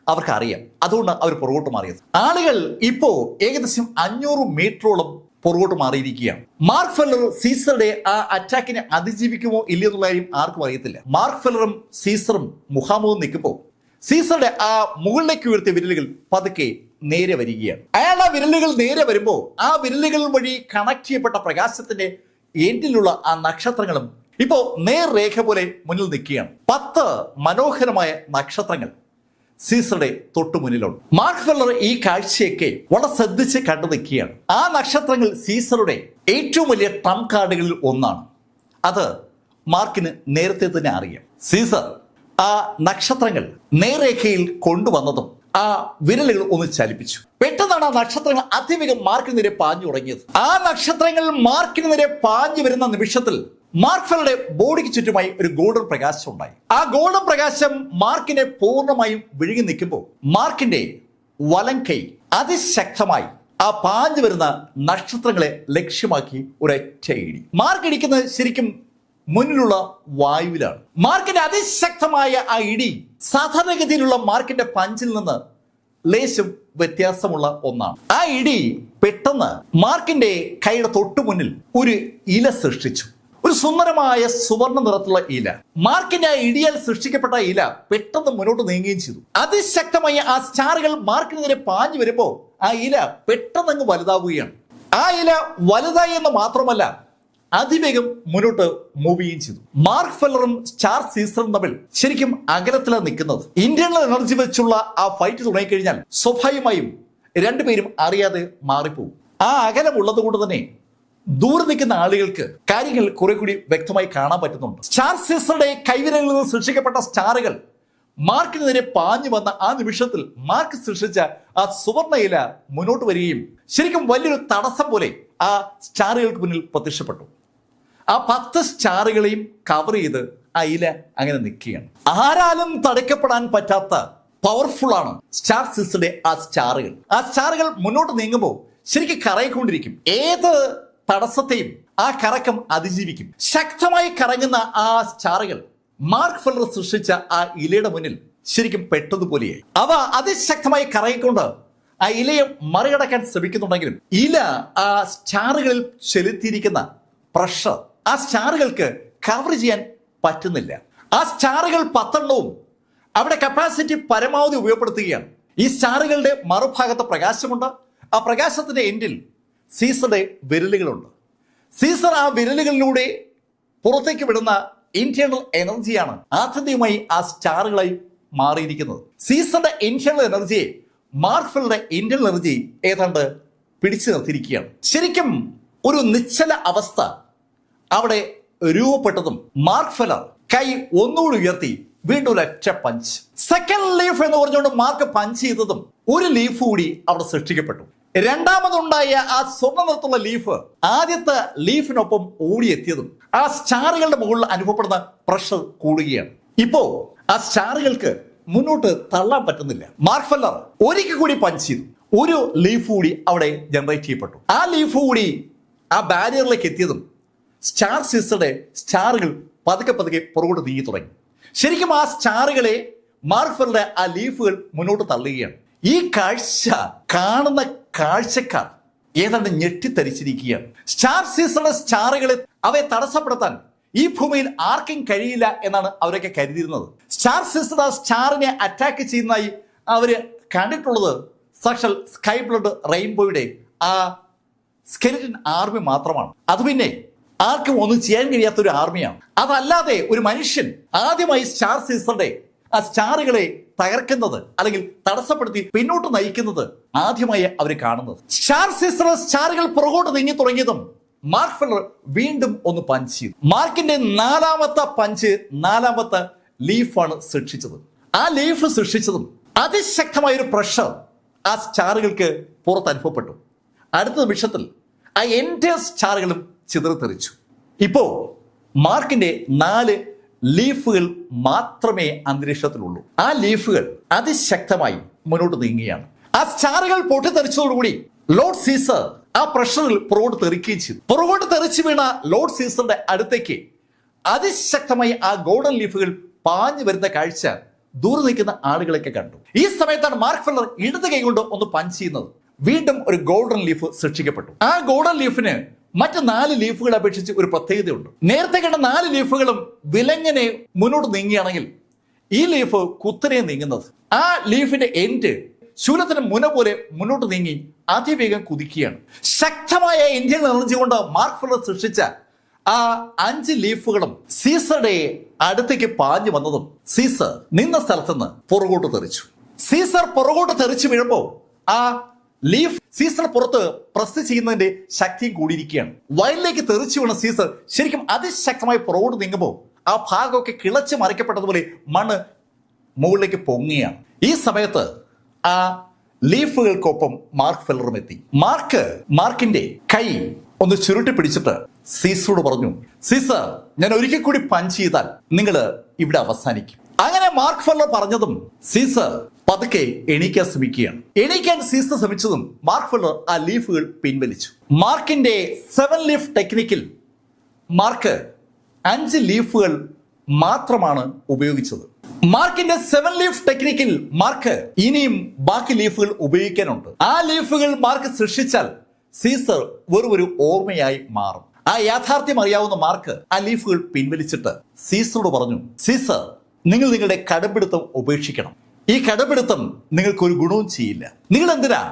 അവർക്ക് അറിയാം. അതുകൊണ്ട് അവർ പുറകോട്ട് മാറിയത്. ആളുകൾ ഇപ്പോ ഏകദേശം 500 മീറ്ററോളം പുറകോട്ട് മാറിയിരിക്കുകയാണ്. മാർക്ക് ഫെല്ലർ സീസറുടെ ആ അറ്റാക്കിനെ അതിജീവിക്കുമോ ഇല്ലയെന്നുള്ള കാര്യം ആർക്കും അറിയത്തില്ല. മാർക്ക് ഫെല്ലറും സീസറും മുഖാമുഖം നിൽക്കുമ്പോൾ സീസറുടെ ആ മുകളിലേക്ക് ഉയർത്തിയ വിരലുകൾ പതുക്കെ നേരെ വരികയാണ്. അയാൾ ആ വിരലുകൾ നേരെ വരുമ്പോൾ ആ വിരലുകൾ വഴി കണക്ട് ചെയ്യപ്പെട്ട പ്രകാശത്തിന്റെ എൻഡിലുള്ള ആ നക്ഷത്രങ്ങളും ഇപ്പോ നേർരേഖ പോലെ മുന്നിൽ നിൽക്കുകയാണ്. 10 മനോഹരമായ നക്ഷത്രങ്ങൾ സീസറുടെ തൊട്ടു മുന്നിലുണ്ട്. മാർക്ക് ഫെല്ലർ ഈ കാഴ്ചയൊക്കെ വളരെ ശ്രദ്ധിച്ച് കണ്ടു നിൽക്കുകയാണ്. ആ നക്ഷത്രങ്ങൾ സീസറുടെ ഏറ്റവും വലിയ ട്രംപ് കാർഡുകളിൽ ഒന്നാണ്. അത് മാർക്കിന് നേരത്തെ തന്നെ അറിയാം. സീസർ ആ നക്ഷത്രങ്ങൾ നേർരേഖയിൽ കൊണ്ടുവന്നതും ആ വിരലുകൾ ഒന്ന് ചലിപ്പിച്ചു. പെട്ടെന്നാണ് ആ നക്ഷത്രങ്ങൾ അതിവേഗം മാർക്കിന് നേരെ പാഞ്ഞു തുടങ്ങിയത്. ആ നക്ഷത്രങ്ങൾ മാർക്കിന് നേരെ പാഞ്ഞു വരുന്ന നിമിഷത്തിൽ മാർക്ക് ഫെല്ലറുടെ ബോഡിക്ക് ചുറ്റുമായി ഒരു ഗോൾഡൻ പ്രകാശം ഉണ്ടായി. ആ ഗോൾഡൻ പ്രകാശം മാർക്കിനെ പൂർണ്ണമായും വിഴുങ്ങി നിൽക്കുമ്പോൾ മാർക്കിന്റെ വലം കൈ അതിശക്തമായി ആ പാഞ്ഞു വരുന്ന നക്ഷത്രങ്ങളെ ലക്ഷ്യമാക്കി ഒരൊറ്റ ഇടി. മാർക്ക് ഇടിക്കുന്നത് ശരിക്കും മുന്നിലുള്ള വായുവിലാണ്. മാർക്കിന്റെ അതിശക്തമായ ആ ഇടി സാധാരണഗതിയിലുള്ള മാർക്കിന്റെ പഞ്ചിൽ നിന്ന് ലേശം വ്യത്യാസമുള്ള ഒന്നാണ്. ആ ഇടി പെട്ടെന്ന് മാർക്കിന്റെ കൈയുടെ തൊട്ടു മുന്നിൽ ഒരു ഇല സൃഷ്ടിച്ചു. ഒരു സുന്ദരമായ സുവർണ്ണ നിറത്തുള്ള ഇല. മാർക്കിന്റെ ആ ഇടിയാൽ സൃഷ്ടിക്കപ്പെട്ട ഇല പെട്ടെന്ന് മുന്നോട്ട് നീങ്ങുകയും ചെയ്തു. അതിശക്തമായ ആ സ്റ്റാറുകൾ മാർക്കിനെതിരെ പാഞ്ഞു വരുമ്പോ ആ ഇല പെട്ടെന്ന് അങ്ങ് വലുതാവുകയാണ്. ആ ഇല വലുതായി എന്ന് മാത്രമല്ല, അതിവേഗം മുന്നോട്ട് മൂവ് ചെയ്യുകയും ചെയ്തു. മാർക്ക് ഫെല്ലറും സ്റ്റാർ സീസറും തമ്മിൽ ശരിക്കും അകലത്തിലാണ് നിൽക്കുന്നത്. ഇന്റേണൽ എനർജി വെച്ചുള്ള ആ ഫൈറ്റ് തുടങ്ങിക്കഴിഞ്ഞാൽ സ്വാഭാവികമായും രണ്ടുപേരും അറിയാതെ മാറിപ്പോകും. ആ അകലമുള്ളത് കൊണ്ട് തന്നെ ദൂരെ നിൽക്കുന്ന ആളുകൾക്ക് കാര്യങ്ങൾ കുറെ കൂടി വ്യക്തമായി കാണാൻ പറ്റുന്നുണ്ട്. സ്റ്റാർ സീസറുടെ കൈവിരലിൽ നിന്ന് സൃഷ്ടിക്കപ്പെട്ട സ്റ്റാറുകൾ മാർക്കിനെതിരെ പാഞ്ഞു വന്ന ആ നിമിഷത്തിൽ മാർക്ക് സൃഷ്ടിച്ച ആ സുവർണ്ണ ഇല മുന്നോട്ട് വരികയും ശരിക്കും വലിയൊരു തടസ്സം പോലെ ആ സ്റ്റാറുകൾക്ക് മുന്നിൽ പ്രത്യക്ഷപ്പെട്ടു. ആ 10 സ്റ്റാറുകളെയും കവർ ചെയ്ത് ആ ഇല അങ്ങനെ നിൽക്കുകയാണ്. ആരാലും തടയ്ക്കപ്പെടാൻ പറ്റാത്ത പവർഫുൾ ആണ് സ്റ്റാർ സീസറുടെ ആ സ്റ്റാറുകൾ. ആ സ്റ്റാറുകൾ മുന്നോട്ട് നീങ്ങുമ്പോൾ ശരിക്കും കറങ്ങിക്കൊണ്ടിരിക്കും. ഏത് തടസ്സത്തെയും ആ കറക്കം അതിജീവിക്കും. ശക്തമായി കറങ്ങുന്ന ആ സ്റ്റാറുകൾ മാർക്ക് ഫെല്ലർ സൃഷ്ടിച്ച ആ ഇലയുടെ മുന്നിൽ ശരിക്കും പെട്ടതുപോലെയായി. അവ അതിശക്തമായി കറങ്ങിക്കൊണ്ട് ആ ഇലയെ മറികടക്കാൻ ശ്രമിക്കുന്നുണ്ടെങ്കിലും ഇല ആ സ്റ്റാറുകളിൽ ചെലുത്തിയിരിക്കുന്ന പ്രഷർ ആ സ്റ്റാറുകൾക്ക് കവർ ചെയ്യാൻ പറ്റുന്നില്ല. ആ സ്റ്റാറുകൾ 10 അവിടെ കപ്പാസിറ്റി പരമാവധി ഉപയോഗപ്പെടുത്തുകയാണ്. ഈ സ്റ്റാറുകളുടെ മറുഭാഗത്ത് പ്രകാശമുണ്ട്. ആ പ്രകാശത്തിന്റെ എൻഡിൽ സീസറുടെ വിരലുകളുണ്ട്. സീസർ ആ വിരലുകളിലൂടെ പുറത്തേക്ക് വിടുന്ന ഇന്റേണൽ എനർജിയാണ് ആത്യന്തികമായി ആ സ്റ്റാറുകളായി മാറിയിരിക്കുന്നത്. സീസറുടെ ഇന്റേണൽ എനർജിയെ മാർക്ക് ഫെല്ലറുടെ ഇന്റേണൽ എനർജി ഏതാണ്ട് പിടിച്ചു നിർത്തിയിരിക്കുകയാണ്. ശരിക്കും ഒരു നിശ്ചല അവസ്ഥ അവിടെ രൂപപ്പെട്ടതും മാർക്ക് ഫെല്ലർ കൈ ഒന്നുകൂടി ഉയർത്തി വീണ്ടും ഒരൊറ്റ പഞ്ച്. സെക്കൻഡ് ലീഫ് എന്ന് പറഞ്ഞുകൊണ്ട് മാർക്ക് പഞ്ച് ചെയ്തതും ഒരു ലീഫ് കൂടി അവിടെ സൃഷ്ടിക്കപ്പെട്ടു. രണ്ടാമതുണ്ടായ ആ സ്വർണ്ണ നിറത്തുള്ള ലീഫ് ആദ്യത്തെ ലീഫിനൊപ്പം ഓടിയെത്തിയതും ആ സ്റ്റാറുകളുടെ മുകളിൽ അനുഭവപ്പെടുന്ന പ്രഷർ കൂടുകയാണ്. ഇപ്പോ ആ സ്റ്റാറുകൾക്ക് മുന്നോട്ട് തള്ളാൻ പറ്റുന്നില്ല. മാർക്ക് ഫെല്ലർ ഒരിക്കൽ കൂടി പഞ്ച് ചെയ്തു. ഒരു ലീഫ് കൂടി അവിടെ ജനറേറ്റ് ചെയ്യപ്പെട്ടു. ആ ലീഫ് കൂടി ആ ബാരിയറിലേക്ക് എത്തിയതും സ്റ്റാർ സീസറുടെ സ്റ്റാറുകൾ പതുക്കെ പതുക്കെ പുറകോട്ട് നീങ്ങി തുടങ്ങി. ശരിക്കും ആ സ്റ്റാറുകളെ മാർക്ക് ഫെല്ലറുടെ ആ ലീഫുകൾ മുന്നോട്ട് തള്ളുകയാണ്. ഈ കാഴ്ച കാണുന്ന കാഴ്ചക്കാർ ഏതാണ്ട് ഞെട്ടിത്തരിച്ചിരിക്കുകയാണ്. സ്റ്റാർ സീസറുടെ സ്റ്റാറുകളെ അവയെ തടസ്സപ്പെടുത്താൻ ഈ ഭൂമിയിൽ ആർക്കും കഴിയില്ല എന്നാണ് അവരൊക്കെ കരുതിയിരുന്നത്. സ്റ്റാർ സീസർ ആ സ്റ്റാറിനെ അറ്റാക്ക് ചെയ്യുന്നതായി അവര് കണ്ടിട്ടുള്ളത് സാക്ഷാൽ സ്കൈ ബ്ലഡ് റെയിൻബോയുടെ ആ സ്കെലിറ്റൻ ആർമി മാത്രമാണ്. അത് പിന്നെ ആർക്കും ഒന്നും ചെയ്യാൻ കഴിയാത്ത ഒരു ആർമിയാണ്. അതല്ലാതെ ഒരു മനുഷ്യൻ ആദ്യമായി സ്റ്റാർ സീസറുടെ ആ സ്റ്റാറുകളെ തകർക്കുന്നത് അല്ലെങ്കിൽ തടസ്സപ്പെടുത്തി പിന്നോട്ട് നയിക്കുന്നത് ആദ്യമായി അവർ കാണുന്നത്. സ്റ്റാർ സീസറുടെ സ്റ്റാറുകൾ പുറകോട്ട് നീങ്ങി തുടങ്ങിയതും മാർക്ക് ഫെല്ലർ വീണ്ടും ഒന്ന് പഞ്ച് ചെയ്തു. മാർക്കിന്റെ 4ാമത്തെ പഞ്ച് 4ാമത്തെ ലീഫാണ് സൃഷ്ടിച്ചത്. ആ ലീഫ് സൃഷ്ടിച്ചതും അതിശക്തമായ ഒരു പ്രഷർ ആ സ്റ്റാറുകൾക്ക് പുറത്ത് അനുഭവപ്പെട്ടു. അടുത്ത നിമിഷത്തിൽ ആ എൻ്റെ സ്റ്റാറുകളും ചിതറിത്തെറിച്ചു. ഇപ്പോ മാർക്കിന്റെ 4 ലീഫുകൾ മാത്രമേ അന്തരീക്ഷത്തിലുള്ളൂ. ആ ലീഫുകൾ അതിശക്തമായി മുന്നോട്ട് നീങ്ങുകയാണ്. ആ സ്റ്റാറുകൾ പൊട്ടിത്തെറിച്ചതോടുകൂടി ലോർഡ് സീസർ ആ പ്രഷറിൽ പുറകോട്ട് തെറിക്കുകയും ചെയ്തു. പുറകോട്ട് തെറിച്ചു വീണ ലോർഡ് സീസറിന്റെ അടുത്തേക്ക് അതിശക്തമായി ആ ഗോൾഡൻ ലീഫുകൾ പാഞ്ഞു വരുന്ന കാഴ്ച ദൂരെ നിൽക്കുന്ന ആളുകളൊക്കെ കണ്ടു. ഈ സമയത്താണ് മാർക്ക് ഫെല്ലർ ഇടത് കൈകൊണ്ട് ഒന്ന് പഞ്ച് ചെയ്യുന്നത്. വീണ്ടും ഒരു ഗോൾഡൻ ലീഫ് സൃഷ്ടിക്കപ്പെട്ടു. ആ ഗോൾഡൻ ലീഫിന് മറ്റ് 4 ലീഫുകളെ അപേക്ഷിച്ച് ഒരു പ്രത്യേകതയുണ്ട്. നേരത്തെ കണ്ട 4 ലീഫുകളും വിലങ്ങനെ മുന്നോട്ട് നീങ്ങുകയാണെങ്കിൽ ഈ ലീഫ് കുത്തനെ നീങ്ങുന്നത്. ആ ലീഫിന്റെ എൻഡ് ശൂലത്തിന് മുന പോലെ മുന്നോട്ട് നീങ്ങി അതിവേഗം കുതിക്കുകയാണ്. ശക്തമായ ഇന്ത്യൻ എനർജി കൊണ്ട് മാർക്ക് ഫെല്ലർ സൃഷ്ടിച്ച ആ 5 ലീഫുകളും സീസറുടെ അടുത്തേക്ക് പാഞ്ഞു വന്നതും സീസർ നിന്ന സ്ഥലത്തുനിന്ന് പുറകോട്ട് തെറിച്ചു. സീസർ പുറകോട്ട് തെറിച്ചു വീഴുമ്പോൾ ആ ലീഫ് സീസർ പുറത്ത് പ്രസ് ചെയ്യുന്നതിന്റെ ശക്തിയും കൂടിയിരിക്കുകയാണ്. വയലിലേക്ക് തെറിച്ചു വീണ സീസർ ശരിക്കും അതിശക്തമായി പുറകോട്ട് നീങ്ങുമ്പോൾ ആ ഭാഗമൊക്കെ കിളച്ച് മറിക്കപ്പെട്ടതുപോലെ മണ്ണ് മുകളിലേക്ക് പൊങ്ങുകയാണ്. ഈ സമയത്ത് ആ ലീഫുകൾക്കൊപ്പം മാർക്ക് ഫെല്ലറും എത്തി. മാർക്കിന്റെ കൈ ഒന്ന് ചുരുട്ടി പിടിച്ചിട്ട് സീസറോട് പറഞ്ഞു, സീസർ, ഞാൻ ഒരിക്കൽ കൂടി പഞ്ച് ചെയ്താൽ നിങ്ങൾ ഇവിടെ അവസാനിക്കും. അങ്ങനെ മാർക്ക് ഫെല്ലർ പറഞ്ഞതും സീസർ പതുക്കെ എണീക്കാൻ ശ്രമിക്കുകയാണ്. എണീക്കാൻ സീസർ ശ്രമിച്ചതും മാർക്ക് ഫെല്ലർ ആ ലീഫുകൾ പിൻവലിച്ചു. മാർക്കിന്റെ 7 ലീഫ് ടെക്നിക്കിൽ മാർക്ക് 5 ലീഫുകൾ മാത്രമാണ് ഉപയോഗിച്ചത്. മാർക്കിന്റെ 7 ലീഫ് ടെക്നിക്കിൽ മാർക്ക് ഇനിയും ബാക്കി ലീഫുകൾ ഉപയോഗിക്കാനുണ്ട്. ആ ലീഫുകൾ മാർക്ക് സൃഷ്ടിച്ചാൽ സീസർ വെറും ഒരു ഓർമ്മയായി മാറും. ആ യാഥാർത്ഥ്യം അറിയാവുന്ന മാർക്ക് ആ ലീഫുകൾ പിൻവലിച്ചിട്ട് സീസറോട് പറഞ്ഞു, സീസർ, നിങ്ങൾ നിങ്ങളുടെ കടപിടുത്തം ഉപേക്ഷിക്കണം. ഈ കടപിടുത്തം നിങ്ങൾക്ക് ഒരു ഗുണവും ചെയ്യില്ല. നിങ്ങൾ എന്തിനാ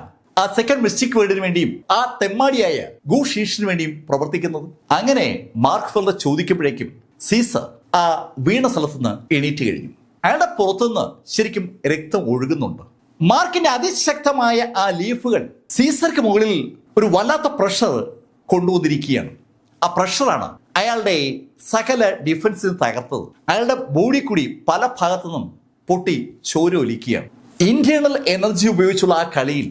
ആ സെക്കൻഡ് മിസ്റ്റിക് വേർഡിന് വേണ്ടിയും ആ തെമ്മാടിയായ ഗൂഷീഷിന് വേണ്ടിയും പ്രവർത്തിക്കുന്നത്? അങ്ങനെ മാർക്ക് ഫെല്ലർ ചോദിക്കുമ്പോഴേക്കും സീസർ ആ വീണ സ്ഥലത്തുനിന്ന് എണീറ്റ് കഴിഞ്ഞു. അയാളുടെ പുറത്തുനിന്ന് ശരിക്കും രക്തം ഒഴുകുന്നുണ്ട്. മാർക്കിന്റെ അതിശക്തമായ ആ ലീഫുകൾ സീസർക്ക് മുകളിൽ ഒരു വല്ലാത്ത പ്രഷർ കൊണ്ടുവന്നിരിക്കുകയാണ്. ആ പ്രഷറാണ് അയാളുടെ സകല ഡിഫൻസിന് തകർത്തത്. അയാളുടെ ബോഡി കൂടി പല ഭാഗത്തു നിന്നും പൊട്ടി ചോര ഒലിക്കുകയാണ്. ഇന്റേണൽ എനർജി ഉപയോഗിച്ചുള്ള ആ കളിയിൽ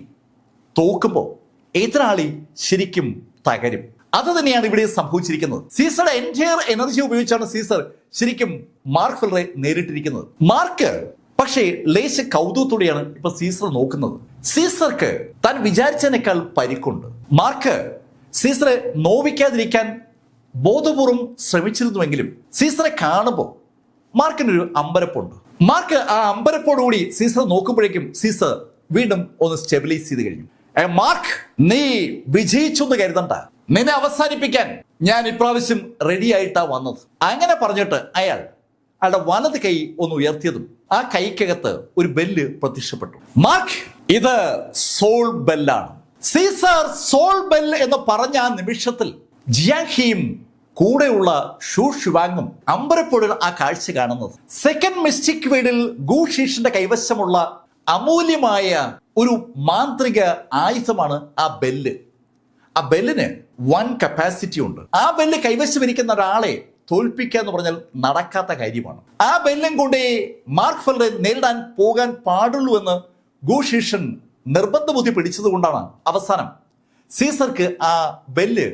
തോക്കുമ്പോൾ എതിരാളി ശരിക്കും തകരും. അത് തന്നെയാണ് ഇവിടെ സംഭവിച്ചിരിക്കുന്നത്. സീസറുടെ എൻറ്റയർ എനർജി ഉപയോഗിച്ചാണ് സീസർ ശരിക്കും മാർക്ക് ഫെല്ലറെ നേരിട്ടിരിക്കുന്നത്. മാർക്ക് പക്ഷേ ലേശ കൗതുകത്തോടെയാണ് ഇപ്പൊ സീസർ നോക്കുന്നത്. സീസർക്ക് താൻ വിചാരിച്ചതിനേക്കാൾ പരിക്കുണ്ട്. മാർക്ക് സീസറെ നോവിക്കാതിരിക്കാൻ ബോധപൂർവം ശ്രമിച്ചിരുന്നുവെങ്കിലും സീസറെ കാണുമ്പോൾ മാർക്കിനൊരു അമ്പരപ്പുണ്ട്. മാർക്ക് ആ അമ്പരപ്പോടുകൂടി സീസർ നോക്കുമ്പോഴേക്കും സീസർ വീണ്ടും ഒന്ന് സ്റ്റെബിലൈസ് ചെയ്ത് കഴിഞ്ഞു. മാർക്ക്, നീ വിജയിച്ചു എന്ന് കരുതണ്ട. നിന്നെ അവസാനിപ്പിക്കാൻ ഞാൻ ഇപ്രാവശ്യം റെഡി ആയിട്ടാ വന്നത്. അങ്ങനെ പറഞ്ഞിട്ട് അയാളുടെ വലത് കൈ ഒന്ന് ഉയർത്തിയതും ആ കൈക്കകത്ത് ഒരു ബെല്ല് പ്രത്യക്ഷപ്പെട്ടു. മാർക്ക്, ഇത് സോൾ ബെല്ലാണ്. സീസർ സോൾ ബെൽ എന്ന് പറഞ്ഞ ആ നിമിഷത്തിൽ ജിയാങ് ഹിയും കൂടെയുള്ള ഷൂ ഷുവാങ്ങും അമ്പരപ്പോഴും ആ കാഴ്ച കാണുന്നത്. സെക്കൻഡ് മിസ്റ്റിക് വേർഡിൽ ഗൂഷീഷിന്റെ കൈവശമുള്ള അമൂല്യമായ ഒരു മാന്ത്രിക ആയുധമാണ് ആ ബെല്ല്. ആ ബെല്ലിന് വൻ കപ്പാസിറ്റി ഉണ്ട്. ആ ബെല്ല് കൈവശം ഇരിക്കുന്ന ഒരാളെ തോൽപ്പിക്കുക എന്ന് പറഞ്ഞാൽ നടക്കാത്ത കാര്യമാണ്. ആ ബെല്ലും കൊണ്ടേ മാർക്ക് ഫെല്ലറെ നേരിടാൻ പോകാൻ പാടുള്ളൂ എന്ന് ഗൂഷീഷൻ നിർബന്ധ ബുദ്ധി പിടിച്ചത് കൊണ്ടാണ് അവസാനം സീസർക്ക് ആ ബെല്ല്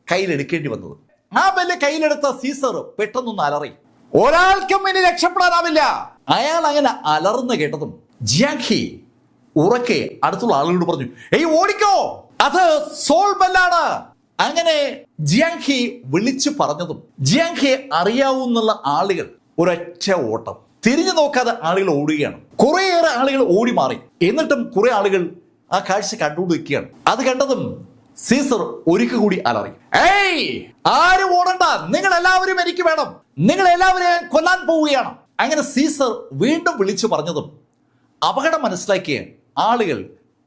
കയ്യിലെടുക്കേണ്ടി വന്നത്. ആ ബെല്ല് കയ്യിലെടുത്ത സീസർ പെട്ടെന്നൊന്ന് അലറി. ഒരാൾക്കും ഇനി രക്ഷപ്പെടാനാവില്ല. അയാൾ അങ്ങനെ അലർന്ന് കേട്ടതും ജിയാങ് ഹി ഉറക്കെ അടുത്തുള്ള ആളുകളോട് പറഞ്ഞു, ഏയ് ഓടിക്കോ, അത് സോൾ ബെല്ലാണ്. അങ്ങനെ ജിയാങ് ഹി വിളിച്ചു പറഞ്ഞതും ജിയാങ് ഹി അറിയാവുന്ന ആളുകൾ ഒരൊറ്റ ഓട്ടം, തിരിഞ്ഞു നോക്കാതെ ആളുകൾ ഓടുകയാണ്. കുറേയേറെ ആളുകൾ ഓടി മാറി. എന്നിട്ടും കുറെ ആളുകൾ ആ കാഴ്ച കണ്ടുകൊണ്ട് നിൽക്കുകയാണ്. അത് കണ്ടതും സീസർ ഒരിക്കൽ കൂടി അലറി, ഏയ് ആരും ഓടണ്ട, നിങ്ങൾ എല്ലാവരും എനിക്ക് വേണം, നിങ്ങൾ എല്ലാവരെയും കൊല്ലാൻ പോവുകയാണ്. അങ്ങനെ സീസർ വീണ്ടും വിളിച്ചു പറഞ്ഞതും അപകടം മനസ്സിലാക്കിയ ആളുകൾ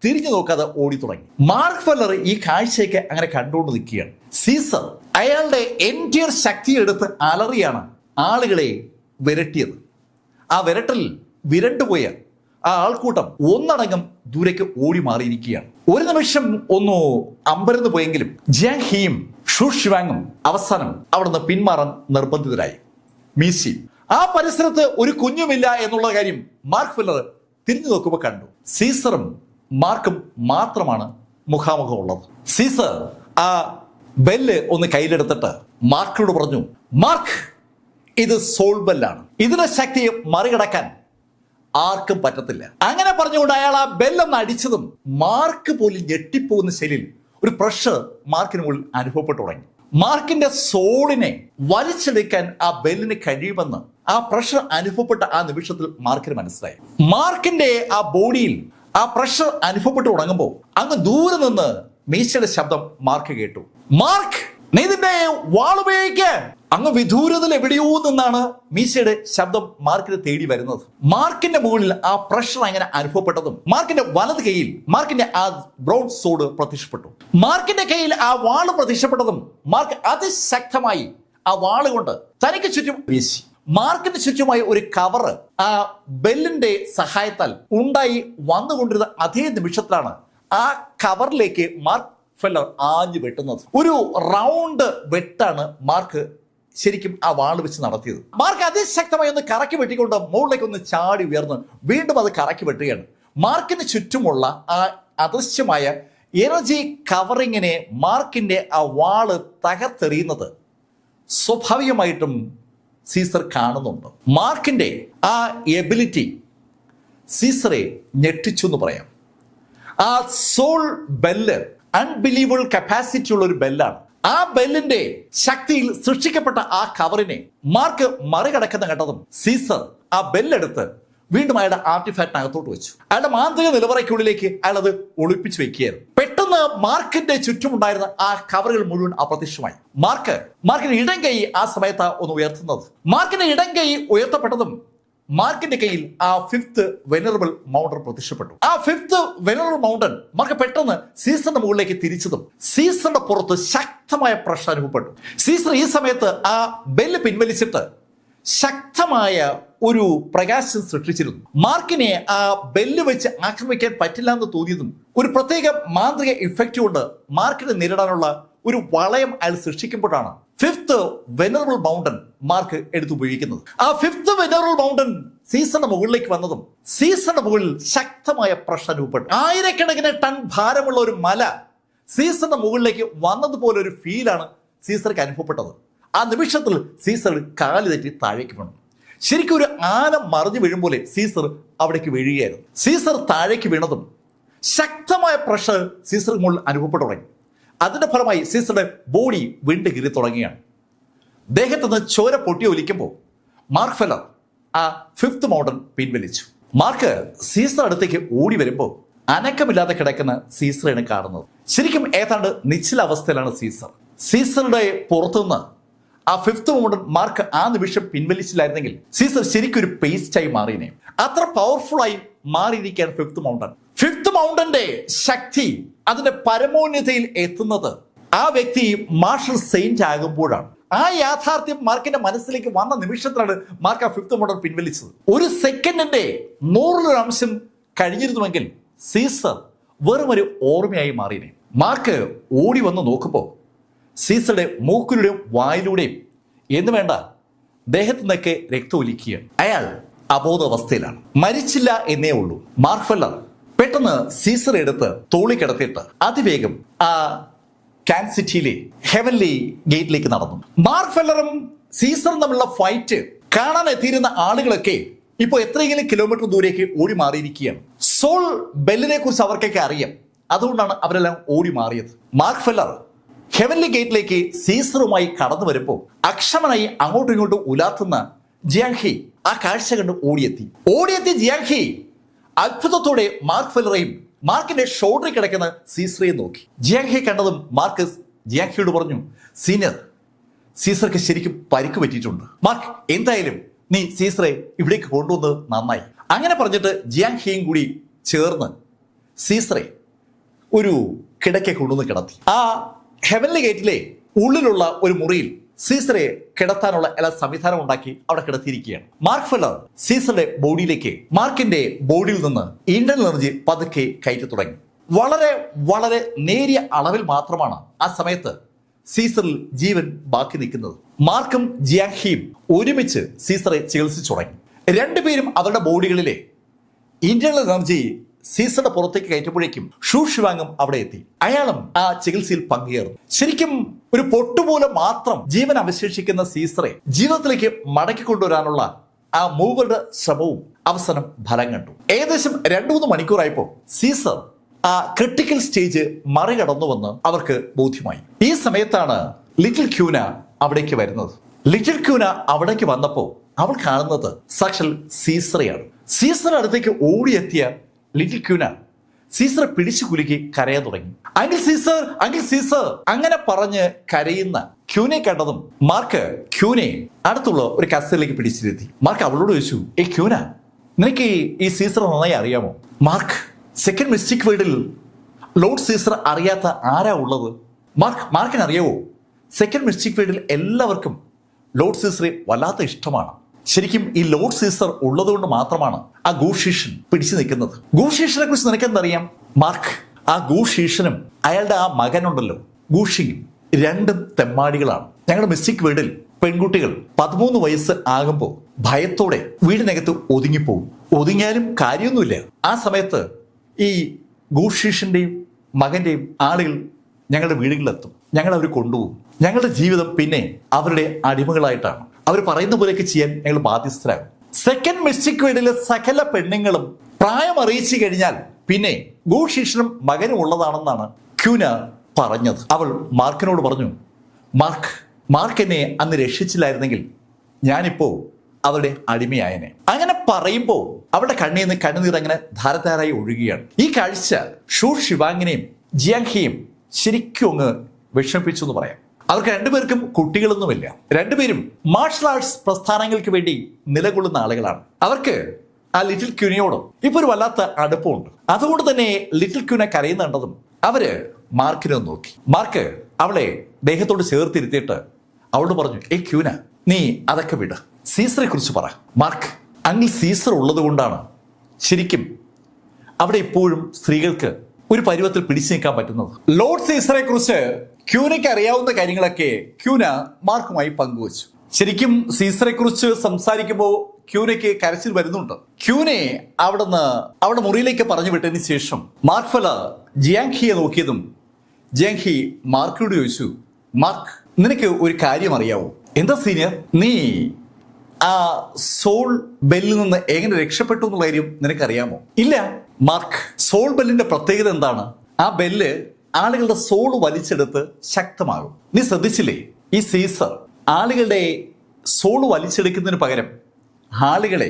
തിരിഞ്ഞു നോക്കാതെ ഓടി തുടങ്ങി. മാർക്ക് ഫെല്ലർ ഈ കാഴ്ചയൊക്കെ അങ്ങനെ കണ്ടുകൊണ്ട് നിൽക്കുകയാണ്. സീസർ അയാളുടെ എൻറ്റയർ ശക്തി എടുത്ത് അലറിയാണ് ആളുകളെ വിരട്ടിയത്. ആ വിരട്ടലിൽ വിരണ്ടുപോയ ആ ആൾക്കൂട്ടം ഒന്നടങ്കം ദൂരേക്ക് ഓടി മാറിയിരിക്കുകയാണ്. ഒരു നിമിഷം ഒന്ന് അമ്പരന്ന് പോയെങ്കിലും ജിയാങ് ഹിയും ഷൂ ഷുവാങ്ങും അവസാനം അവിടുന്ന് പിന്മാറാൻ നിർബന്ധിതരായി. മീസി ആ പരിസരത്ത് ഒരു കുഞ്ഞുമില്ല എന്നുള്ള കാര്യം മാർക്ക് ഫെല്ലർ തിരിഞ്ഞു നോക്കുമ്പോൾ കണ്ടു. സീസറും മാർക്കും മാത്രമാണ് മുഖാമുഖം ഉള്ളത്. സീസർ ആ ബെല്ല് ഒന്ന് കയ്യിലെടുത്തിട്ട് മാർക്കിനോട് പറഞ്ഞു, മാർക്ക്, ഇത് സോൾ ബെല്ലാണ്. ഇതിന്റെ ശക്തിയെ മറികടക്കാൻ ആർക്കും പറ്റത്തില്ല. അങ്ങനെ പറഞ്ഞുകൊണ്ട് അയാൾ ആ ബെല്ലൊന്ന് അടിച്ചതും മാർക്ക് പോലും ഞെട്ടിപ്പോകുന്ന ശൈലിയിൽ ഒരു പ്രഷർ മാർക്കിന് മുകളിൽ അനുഭവപ്പെട്ടു തുടങ്ങി. മാർക്കിന്റെ സോളിനെ വലിച്ചെടുക്കാൻ ആ ബെല്ലിന് കഴിയുമെന്ന് ആ പ്രഷർ അനുഭവപ്പെട്ട ആ നിമിഷത്തിൽ മാർക്കിന് മനസ്സിലായി. മാർക്കിന്റെ ആ ബോഡിയിൽ ആ പ്രഷർ അനുഭവപ്പെട്ടു തുടങ്ങുമ്പോൾ അങ്ങ് ദൂരെ നിന്ന് മീശയുടെ ശബ്ദം മാർക്ക് കേട്ടു. മാർക്ക്, നീ നിന്റെ വാളുപയോഗിക്ക. അങ്ങ് വിദൂരതയിൽ എവിടെയോ നിന്നാണ് മീശയുടെ ശബ്ദം മാർക്കിനെ തേടി വരുന്നത്. മാർക്കിന്റെ മുകളിൽ ആ പ്രഷർ അങ്ങനെ അനുഭവപ്പെട്ടതും മാർക്കിന്റെ വലത് കൈയിൽ മാർക്കിന്റെ ആ ബ്രൗൺ സോഡ് പ്രത്യക്ഷപ്പെട്ടു. മാർക്കിന്റെ കയ്യിൽ ആ വാള് പ്രത്യക്ഷപ്പെട്ടതും മാർക്ക് അതിശക്തമായി ആ വാള് കൊണ്ട് തനിക്ക് ചുറ്റും വീശി. മാർക്കിന് ചുറ്റുമായി ഒരു കവറ് ആ ബെല്ലിന്റെ സഹായത്താൽ ഉണ്ടായി വന്നുകൊണ്ടിരുന്ന അതേ നിമിഷത്തിലാണ് ആ കവറിലേക്ക് മാർക്ക് ഫെല്ലർ ആഞ്ഞു വെട്ടുന്നത്. ഒരു റൗണ്ട് വെട്ടാണ് മാർക്ക് ശരിക്കും ആ വാള് വെച്ച് നടത്തിയത്. മാർക്ക് അതിശക്തമായി ഒന്ന് കറക്കി വെട്ടിക്കൊണ്ട് മുകളിലേക്ക് ഒന്ന് ചാടി ഉയർന്ന് വീണ്ടും അത് കറക്കി വെട്ടുകയാണ്. മാർക്കിന് ചുറ്റുമുള്ള ആ അദൃശ്യമായ എനർജി കവറിങ്ങിനെ മാർക്കിന്റെ ആ വാള് തകർത്തെറിയുന്നത് സ്വാഭാവികമായിട്ടും സീസർ കാണുന്നുണ്ട്. മാർക്കിന്റെ ആ എബിലിറ്റി സീസറെ ഞെട്ടിച്ചു എന്ന് പറയാം. ആ സോൾ ബെല്ല് അൺബിലീവബിൾ കപ്പാസിറ്റി ഉള്ള ഒരു ബെല്ലാണ്. ആ ബെല്ലിന്റെ ശക്തിയിൽ സൃഷ്ടിക്കപ്പെട്ട ആ കവറിനെ മാർക്ക് മറികടക്കുന്ന ഘട്ടതും സീസർ ആ ബെല്ലെടുത്ത് വീണ്ടും അയാളുടെ ആർട്ടിഫാക്റ്റിനകത്തോട്ട് വെച്ചു. അയാളുടെ മാന്ത്രിക നിലവറയ്ക്കുള്ളിലേക്ക് അയാൾ അത് ഒളിപ്പിച്ചു വെക്കുകയായിരുന്നു. പെട്ടെന്ന് പെട്ടെന്ന് മാർക്കിന്റെ ചുറ്റുമുണ്ടായിരുന്ന ആ കവറുകൾ മുഴുവൻ അപ്രത്യക്ഷമായി. മാർക്കിന്റെ ഇടം കൈ ആ സമയത്ത് ഒന്ന് ഉയർത്തുന്നത്. മാർക്കിന്റെ ഇടം കൈ ഉയർത്തപ്പെട്ടതും മാർക്കിന്റെ കയ്യിൽ ആ ഫിഫ്ത്ത് വെനറബിൾ മൗണ്ടൻ പ്രത്യക്ഷപ്പെട്ടു. ആ ഫിഫ്ത്ത് വെനറബിൾ മൗണ്ടൻ മാർക്ക് പെട്ടെന്ന് സീസറിന്റെ മുകളിലേക്ക് തിരിച്ചതും സീസറിന്റെ പുറത്ത് ശക്തമായ പ്രഷർ അനുഭവപ്പെട്ടു. സീസർ ഈ സമയത്ത് ആ ബെല്ല് പിൻവലിച്ചിട്ട് ശക്തമായ ഒരു പ്രകാശം സൃഷ്ടിച്ചിരുന്നു. മാർക്കിനെ ആ ബെല്ല് വെച്ച് ആക്രമിക്കാൻ പറ്റില്ല എന്ന് തോന്നിയതും ഒരു പ്രത്യേക മാന്ത്രിക ഇഫക്റ്റ് കൊണ്ട് മാർക്കിനെ നേരിടാനുള്ള ഒരു വളയം അയാൾ സൃഷ്ടിക്കുമ്പോഴാണ് ഫിഫ്ത്ത് വെനറബിൾ മൗണ്ടൻ മാർക്ക് എടുത്തുപയോഗിക്കുന്നത്. ആ ഫിഫ്ത്ത് വെനറബിൾ മൗണ്ടൻ സീസറിന്റെ മുകളിലേക്ക് വന്നതും സീസറിന്റെ മുകളിൽ ശക്തമായ പ്രഷർ അനുഭവപ്പെട്ടു. ആയിരക്കണക്കിന് ടൺ ഭാരമുള്ള ഒരു മല സീസറിന്റെ മുകളിലേക്ക് വന്നതുപോലെ ഒരു ഫീലാണ് സീസർക്ക് അനുഭവപ്പെട്ടത്. ആ നിമിഷത്തിൽ സീസർ കാല് തെറ്റി താഴേക്ക് വീണു. ശരിക്കും ഒരു ആന മറിഞ്ഞു വീഴും പോലെ സീസർ അവിടേക്ക് വീഴുകയായിരുന്നു. സീസർ താഴേക്ക് വീണതും ശക്തമായ പ്രഷർ സീസർ മുകളിൽ അനുഭവപ്പെട്ടു തുടങ്ങി. അതിന്റെ ഫലമായി സീസറുടെ ബോഡി വീണ്ടും കീറി തുടങ്ങുകയാണ്. ദേഹത്തുനിന്ന് ചോര പൊട്ടി ഒലിക്കുമ്പോൾ മാർക്ക് ഫെല്ലർ ആ ഫിഫ്ത്ത് മൗണ്ടൻ പിൻവലിച്ചു. മാർക്ക് സീസർ അടുത്തേക്ക് ഓടി വരുമ്പോൾ അനക്കമില്ലാതെ കിടക്കുന്ന സീസറിനെ കാണുന്നത്. ശരിക്കും ഏതാണ്ട് നിശ്ചല അവസ്ഥയിലാണ് സീസർ. സീസറുടെ പുറത്തുനിന്ന് ആ ഫിഫ്ത്ത് മൗണ്ടൻ മാർക്ക് ആ നിമിഷം പിൻവലിച്ചില്ലായിരുന്നെങ്കിൽ സീസർ ശരിക്കും ഒരു പേസ്റ്റായി മാറിയനെ. അത്ര പവർഫുൾ ആയി മാറിയിരിക്കുകയാണ് ഫിഫ്ത്ത് മൗണ്ടൻ. ഫിഫ്ത്ത് മൗണ്ടന്റെ ശക്തി അതിന്റെ പരമോന്നതയിൽ എത്തുന്നത് ആ വ്യക്തി മാർഷൽ സെയിന്റ് ആകുമ്പോഴാണ്. ആ യാഥാർത്ഥ്യം മാർക്കിന്റെ മനസ്സിലേക്ക് വന്ന നിമിഷത്തിലാണ് മാർക്ക് ആ ഫിഫ്ത്ത് മൗണ്ടൻ പിൻവലിച്ചത്. ഒരു സെക്കൻഡിന്റെ 100% കഴിഞ്ഞിരുന്നുവെങ്കിൽ സീസർ വെറും ഒരു ഓർമ്മയായി മാറിയനെ. മാർക്ക് ഓടി വന്ന് നോക്കുമ്പോൾ സീസറുടെ മൂക്കിലൂടെയും വായിലൂടെയും എന്ന് വേണ്ട ദേഹത്തു നിന്നൊക്കെ രക്തം ഒലിക്കുകയാണ്. അയാൾ അബോധാവസ്ഥയിലാണ്. മരിച്ചില്ല എന്നേ ഉള്ളൂ. മാർക്ക് ഫെല്ലർ പെട്ടെന്ന് സീസർ എടുത്ത് തോളി കിടത്തിയിട്ട് അതിവേഗം ആ കാൻസസ് സിറ്റിയിലെ ഹെവൻലി ഗേറ്റിലേക്ക് നടന്നു. മാർക്ക് ഫെല്ലറും സീസറും തമ്മിലുള്ള ഫൈറ്റ് കാണാൻ എത്തിയിരുന്ന ആളുകളൊക്കെ ഇപ്പൊ എത്രയെങ്കിലും കിലോമീറ്റർ ദൂരേക്ക് ഓടി മാറിയിരിക്കുകയാണ്. സോൾ ബെല്ലിനെ കുറിച്ച് അവർക്കൊക്കെ അറിയാം. അതുകൊണ്ടാണ് അവരെല്ലാം ഓടി മാറിയത്. മാർക്ക് ഫെല്ലർ ഹെവൻലി ഗേറ്റിലേക്ക് സീസറുമായി കടന്നു വരുമ്പോൾ അക്ഷമനായി അങ്ങോട്ടും ഇങ്ങോട്ടും ഉലാത്തുന്ന ജിയാങ്ഹി ആ കാഴ്ച കണ്ട് ഓടിയെത്തി ജിയാങ്ഹി അത്ഭുതത്തോടെ മാർക്ക് ഫെല്ലറെയും മാർക്കിന്റെ ഷോൾഡറിൽ കിടക്കുന്ന സീസറെയും നോക്കി. ജിയാങ്ഹി കണ്ടതും മാർക്ക് ജിയാങ്ഹിയോട് പറഞ്ഞു, സീനിയർ, സീസർക്ക് ശരിക്കും പരിക്ക് പറ്റിയിട്ടുണ്ട്. മാർക്ക്, എന്തായാലും നീ സീസറെ ഇവിടേക്ക് കൊണ്ടുവന്നത് നന്നായി. അങ്ങനെ പറഞ്ഞിട്ട് ജിയാങ്ഹിയും കൂടി ചേർന്ന് സീസറെ ഒരു കിടക്കെ കൊണ്ടുവന്ന് കിടത്തി. ആ ഹെവൻലി ഗേറ്റിലെ ഉള്ളിലുള്ള ഒരു മുറിയിൽ സീസറെ കിടത്താനുള്ള എല്ലാ സംവിധാനം ഉണ്ടാക്കി അവിടെ കിടത്തിയിരിക്കുകയാണ്. മാർക്ക് ഫെല്ലർ സീസറുടെ ബോഡിയിലേക്ക് മാർക്കിന്റെ ബോഡിയിൽ നിന്ന് ഇന്റർണൽ എനർജി പതുക്കെ കയറ്റി തുടങ്ങി. വളരെ വളരെ നേരിയ അളവിൽ മാത്രമാണ് ആ സമയത്ത് സീസറിൽ ജീവൻ ബാക്കി നിൽക്കുന്നത്. മാർക്കും ജിയാങ്ഹിയും ഒരുമിച്ച് സീസറെ ചികിത്സിച്ചു തുടങ്ങി. രണ്ടുപേരും അവരുടെ ബോഡികളിലെ ഇന്റർണൽ എനർജി സീസറുടെ പുറത്തേക്ക് കയറ്റുമ്പോഴേക്കും ഷൂ ഷിവാങ്ങും അവിടെ എത്തി. അയാളും ആ ചികിത്സയിൽ പങ്കുചേർന്നു. ശരിക്കും ഒരു പൊട്ടുപോലെ മാത്രം ജീവൻ അവശേഷിക്കുന്ന സീസറെ ജീവിതത്തിലേക്ക് മടക്കി കൊണ്ടുവരാനുള്ള ആ മൂവരുടെ ശ്രമവും അവസാനം ഫലം കണ്ടു. ഏകദേശം 2-3 മണിക്കൂറായപ്പോൾ സീസർ ആ ക്രിട്ടിക്കൽ സ്റ്റേജ് മറികടന്നുവെന്ന് അവർക്ക് ബോധ്യമായി. ഈ സമയത്താണ് ലിറ്റിൽ ക്യൂന അവിടേക്ക് വരുന്നത്. ലിറ്റിൽ ക്യൂന അവിടേക്ക് വന്നപ്പോൾ അവൾ കാണുന്നത് സാക്ഷാൽ സീസറെയാണ്. സീസർ അടുത്തേക്ക് ഓടിയെത്തിയ ലിറ്റിൽ ക്യൂന സീസറെ പിടിച്ചു കുലുക്കി കരയാൻ തുടങ്ങി. അങ്കിൾ സീസർ, അങ്കിൾ സീസർ അങ്ങനെ പറഞ്ഞ് കരയുന്ന ക്യൂനെ കണ്ടതും മാർക്ക് ക്യൂനെ അടുത്തുള്ള ഒരു കസേരയിലേക്ക് പിടിച്ചിരുത്തി. മാർക്ക് അവളോട് ചോദിച്ചു, ക്യൂന, നിനക്ക് ഈ സീസർ നന്നായി അറിയാമോ? മാർക്ക്, സെക്കൻഡ് മിസ്റ്റിക് വേൾഡിൽ ലോർഡ് സീസർ അറിയാത്ത ആരാ ഉള്ളത്? മാർക്കിന് അറിയാവോ? സെക്കൻഡ് മിസ്റ്റിക് വേൾഡിൽ എല്ലാവർക്കും ലോർഡ് സീസറെ വല്ലാത്ത ഇഷ്ടമാണ്. ശരിക്കും ഈ ലോർഡ് സീസർ ഉള്ളതുകൊണ്ട് മാത്രമാണ് ആ ഗൂഷീഷൻ പിടിച്ചു നിൽക്കുന്നത്. ഗൂഷീഷനെ കുറിച്ച് നിനക്കെന്തറിയാം? മാർക്ക്, ആ ഗൂഷീഷനും അയാളുടെ ആ മകനുണ്ടല്ലോ ഗൂഷിയും രണ്ടും തെമ്മാടികളാണ്. ഞങ്ങളുടെ മിസ്റ്റിക് വേൾഡിൽ പെൺകുട്ടികൾ 13 വയസ്സ് ആകുമ്പോൾ ഭയത്തോടെ വീടിനകത്ത് ഒതുങ്ങിപ്പോകും. ഒതുങ്ങിയാലും കാര്യമൊന്നുമില്ല. ആ സമയത്ത് ഈ ഗൂഷീഷിന്റെയും മകന്റെയും ആളുകൾ ഞങ്ങളുടെ വീടുകളിലെത്തും. ഞങ്ങൾ അവർ കൊണ്ടുപോകും. ഞങ്ങളുടെ ജീവിതം പിന്നെ അവരുടെ അടിമകളായിട്ടാണ്. അവർ പറയുന്ന പോലെയൊക്കെ ചെയ്യാൻ ഞങ്ങൾ ബാധ്യസ്ഥരാകും. സെക്കൻഡ് മിസ്റ്റിക് വേൾഡിലെ സകല പെണ്ണുങ്ങളും പ്രായം അറിയിച്ചു കഴിഞ്ഞാൽ പിന്നെ ഗൂഷീഷനും മകനും ഉള്ളതാണെന്നാണ് ക്യൂന പറഞ്ഞത്. അവൾ മാർക്കിനോട് പറഞ്ഞു, മാർക്ക് എന്നെ അന്ന് രക്ഷിച്ചില്ലായിരുന്നെങ്കിൽ ഞാനിപ്പോ അവരുടെ അടിമയായനെ. അങ്ങനെ പറയുമ്പോൾ അവളുടെ കണ്ണിൽ നിന്ന് കണ്ണുനീർ അങ്ങനെ ധാരധാരായി ഒഴുകുകയാണ്. ഈ കാഴ്ച ഷൂ ഷിവാങ്ങിനെയും ജിയാങ്ഹിയും ശരിക്കും അങ്ങ് വിഷമിപ്പിച്ചു എന്ന് പറയാം. അവർക്ക് രണ്ടുപേർക്കും കുട്ടികളൊന്നുമില്ല. രണ്ടുപേരും മാർഷൽ ആർട്സ് പ്രസ്ഥാനങ്ങൾക്ക് വേണ്ടി നിലകൊള്ളുന്ന ആളുകളാണ്. അവർക്ക് ആ ലിറ്റിൽ ക്യൂനയോടും ഇപ്പൊ ഒരു വല്ലാത്ത അടുപ്പമുണ്ട്. അതുകൊണ്ട് തന്നെ ലിറ്റിൽ ക്യൂനെ കരയുന്നുണ്ടതും അവര് മാർക്കിനെ നോക്കി. മാർക്ക് അവളെ ദേഹത്തോട് ചേർത്തിരുത്തിയിട്ട് അവളോട് പറഞ്ഞു, ക്യൂന, നീ അതൊക്കെ വിട്, സീസറെ കുറിച്ച് പറ. മാർക്ക്, അങ്ങിൽ സീസർ ഉള്ളത് കൊണ്ടാണ് ശരിക്കും അവിടെ ഇപ്പോഴും സ്ത്രീകൾക്ക് ഒരു പരുവത്തിൽ പിടിച്ചു നിൽക്കാൻ പറ്റുന്നത്. ലോർഡ് സീസറെ കുറിച്ച് ക്യൂനയ്ക്ക് അറിയാവുന്ന കാര്യങ്ങളൊക്കെ ക്യൂന മാർക്കുമായി പങ്കുവച്ചു. ശരിക്കും സീസറെ കുറിച്ച് സംസാരിക്കുമ്പോൾ ക്യൂനയ്ക്ക് കരച്ചിൽ വരുന്നുണ്ട്. ക്യൂനെ അവിടെ മുറിയിലേക്ക് പറഞ്ഞു വിട്ടതിന് ശേഷം മാർക്ഫല ജിയാങ്ഹിയെ നോക്കിയതും ജിയാങ്ഹി മാർക്കിനോട് ചോദിച്ചു, മാർക്ക്, നിനക്ക് ഒരു കാര്യം അറിയാവോ? എന്താ സീനിയർ? നീ ആ സോൾ ബെല്ലിൽ നിന്ന് എങ്ങനെ രക്ഷപ്പെട്ടു എന്നുള്ള കാര്യം നിനക്കറിയാമോ? ഇല്ല മാർക്ക്. സോൾ ബെല്ലിന്റെ പ്രത്യേകത എന്താണ്? ആ ബെല്ല് ആളുകളുടെ സോൾ വലിച്ചെടുത്ത് ശക്തമാകും. നീ ശ്രദ്ധിച്ചില്ലേ? ഈ സീസർ ആളുകളുടെ സോൾ വലിച്ചെടുക്കുന്നതിന് പകരം ആളുകളെ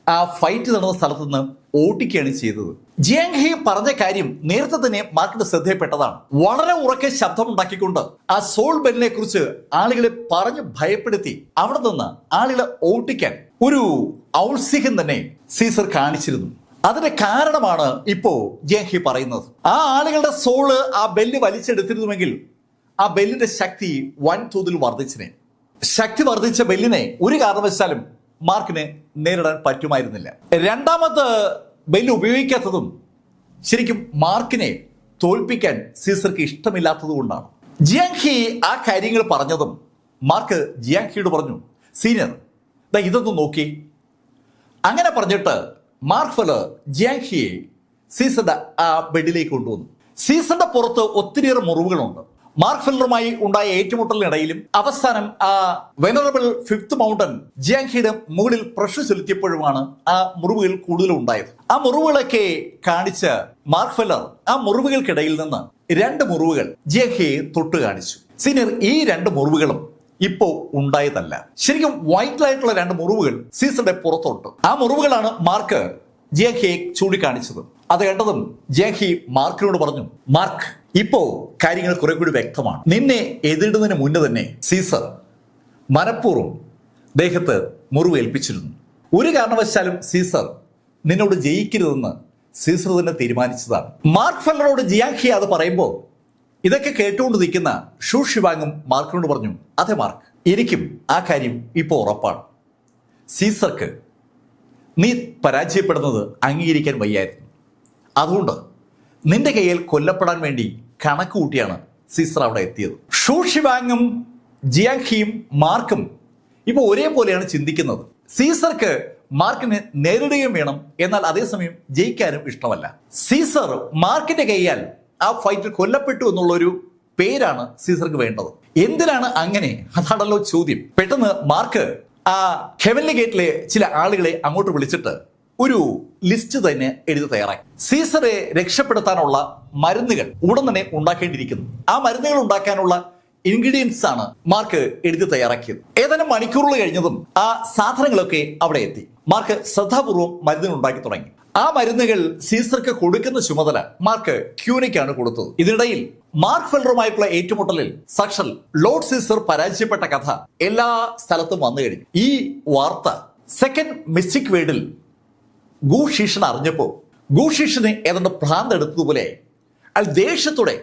ആ ഫൈറ്റ് നടന്ന സ്ഥലത്ത് നിന്ന് ഓടിക്കുകയാണ് ചെയ്തത്. ജിയാങ്ഹി പറഞ്ഞ കാര്യം നേരത്തെ തന്നെ മാർക്കിന്റെ ശ്രദ്ധയിൽപ്പെട്ടതാണ്. വളരെ ഉറക്കെ ശബ്ദമുണ്ടാക്കിക്കൊണ്ട് ആ സോൾ ബെല്ലിനെ കുറിച്ച് ആളുകളെ പറഞ്ഞ് ഭയപ്പെടുത്തി അവിടെ നിന്ന് ആളുകളെ ഓട്ടിക്കാൻ ഒരു ഔത്സുക്യം തന്നെ സീസർ കാണിച്ചിരുന്നു. അതിന്റെ കാരണമാണ് ഇപ്പോ ജിയാങ്ഹി പറയുന്നത്. ആ ആളുകളുടെ സോള് ആ ബെല്ല് വലിച്ചെടുത്തിരുന്നുവെങ്കിൽ ആ ബെല്ലിന്റെ ശക്തി വൻതോതിൽ വർദ്ധിച്ചിനെ. ശക്തി വർദ്ധിച്ച ബെല്ലിനെ ഒരു കാരണവശാലും മാർക്കിന് നേരിടാൻ പറ്റുമായിരുന്നില്ല. രണ്ടാമത്തെ ബെല്ല് ഉപയോഗിക്കാത്തതും ശരിക്കും മാർക്കിനെ തോൽപ്പിക്കാൻ സീസർക്ക് ഇഷ്ടമില്ലാത്തത് കൊണ്ടാണ്. ജിയാങ്ഹി ആ കാര്യങ്ങൾ പറഞ്ഞതും മാർക്ക് ജിയാങ്ഹിയോട് പറഞ്ഞു, സീനിയർ, ഇതൊന്നും നോക്കി. അങ്ങനെ പറഞ്ഞിട്ട് മാർക്ഫല ജിയാങ്ഹിയെ സീസറുടെ ആ ബെഡിലേക്ക് കൊണ്ടുവന്നു. സീസറിന്റെ പുറത്ത് ഒത്തിരിയേറെ മുറിവുകളുണ്ട്. മാർക്ക് ഫെല്ലറുമായി ഉണ്ടായ ഏറ്റുമുട്ടലിനിടയിലും അവസാനം ആ വെനറബിൾ ഫിഫ്ത്ത് മൗണ്ടൻ ജിയാങ്ഹിയുടെ മുകളിൽ പ്രഷർ ചെലുത്തിയപ്പോഴുമാണ് ആ മുറിവുകൾ കൂടുതലും ഉണ്ടായത്. ആ മുറിവുകളൊക്കെ കാണിച്ച മാർക്ക് ഫെല്ലർ ആ മുറിവുകൾക്കിടയിൽ നിന്ന് 2 മുറിവുകൾ ജിയാങ്ഹിയെ തൊട്ട് കാണിച്ചു. സീനിയർ, ഈ 2 മുറിവുകളും ഇപ്പോ ഉണ്ടായതല്ല. ശരിക്കും വൈറ്റിലായിട്ടുള്ള 2 മുറിവുകൾ സീസറുടെ പുറത്തോട്ട്. ആ മുറിവുകളാണ് മാർക്ക് ജിയാങ്ഹിയെ ചൂണ്ടിക്കാണിച്ചത്. അത് കണ്ടതും ജിയാങ്ഹി മാർക്കിനോട് പറഞ്ഞു, മാർക്ക്, ഇപ്പോ കാര്യങ്ങൾ കുറെ കൂടി വ്യക്തമാണ്. നിന്നെ എതിരിടുന്നതിന് മുന്നേ തന്നെ സീസർ മനഃപൂർവ്വം ദേഹത്ത് മുറിവേൽപ്പിച്ചിരുന്നു. ഒരു കാരണവശാലും സീസർ നിന്നോട് ജയിക്കരുതെന്ന് സീസർ തന്നെ തീരുമാനിച്ചതാണ്. മാർക്ക് ഫെല്ലറോട് ജിയാങ്ഹി അത് പറയുമ്പോൾ ഇതൊക്കെ കേട്ടുകൊണ്ട് നിൽക്കുന്ന ഷൂ ഷിവാങ്ങും മാർക്കിനോട് പറഞ്ഞു, അതെ മാർക്ക്, എനിക്കും ആ കാര്യം ഇപ്പോൾ ഉറപ്പാണ്. സീസർക്ക് നീ പരാജയപ്പെടുന്നത് അംഗീകരിക്കാൻ വയ്യായിരുന്നു. അതുകൊണ്ട് നിന്റെ കയ്യിൽ കൊല്ലപ്പെടാൻ വേണ്ടി കണക്ക് കൂട്ടിയാണ് സീസർ അവിടെ എത്തിയത്. ഷൂ ഷിവാങ്ങും ജിയാങ്ഹിയും മാർക്കും ഇപ്പോൾ ഒരേപോലെയാണ് ചിന്തിക്കുന്നത്. സീസർക്ക് മാർക്കിനെ നേരിടുകയും വേണം, എന്നാൽ അതേസമയം ജയിക്കാനും ഇഷ്ടമല്ല. സീസർ മാർക്കിന്റെ കൈയാൽ ആ ഫൈറ്റിൽ കൊല്ലപ്പെട്ടു എന്നുള്ളൊരു പേരാണ് സീസർക്ക് വേണ്ടത്. എന്തിനാണ് അങ്ങനെ? അതാണല്ലോ ചോദ്യം. പെട്ടെന്ന് മാർക്ക് ആ ഹെവൻലി ഗേറ്റിലെ ചില ആളുകളെ അങ്ങോട്ട് വിളിച്ചിട്ട് ഒരു ലിസ്റ്റ് തന്നെ എഴുതി തയ്യാറാക്കി. സീസറെ രക്ഷപ്പെടുത്താനുള്ള മരുന്നുകൾ ഉടൻ തന്നെ ഉണ്ടാക്കേണ്ടിയിരിക്കുന്നു. ആ മരുന്നുകൾ ഉണ്ടാക്കാനുള്ള ഇൻഗ്രീഡിയൻസ് ആണ് മാർക്ക് എഴുതി തയ്യാറാക്കിയത്. ഏതാനും മണിക്കൂറുകൾ കഴിഞ്ഞതും ആ സാധനങ്ങളൊക്കെ അവിടെ എത്തി. മാർക്ക് ശ്രദ്ധാപൂർവം മരുന്നുകൾ ഉണ്ടാക്കി തുടങ്ങി. ആ മരുന്നുകൾ സീസർക്ക് കൊടുക്കുന്ന ചുമതല മാർക്ക് ക്യൂനയ്ക്കാണ് കൊടുത്തത്. ഇതിനിടയിൽ മാർക്ക് ഫെല്ലറുമായിട്ടുള്ള ഏറ്റുമുട്ടലിൽ സാക്ഷാൽ ലോർഡ് സീസർ പരാജയപ്പെട്ട കഥ എല്ലാ സ്ഥലത്തും വന്നു കഴിഞ്ഞു. ഈ വാർത്ത സെക്കൻഡ് മിസ്റ്റിക് വേൾഡിൽ ഗൂഷീഷൻ അറിഞ്ഞപ്പോൾ ഗൂഷീഷനെ ഏതാണ്ട് ഭ്രാന്തെടുത്തതുപോലെ അയാൾ ദേഷ്യത്തോടെ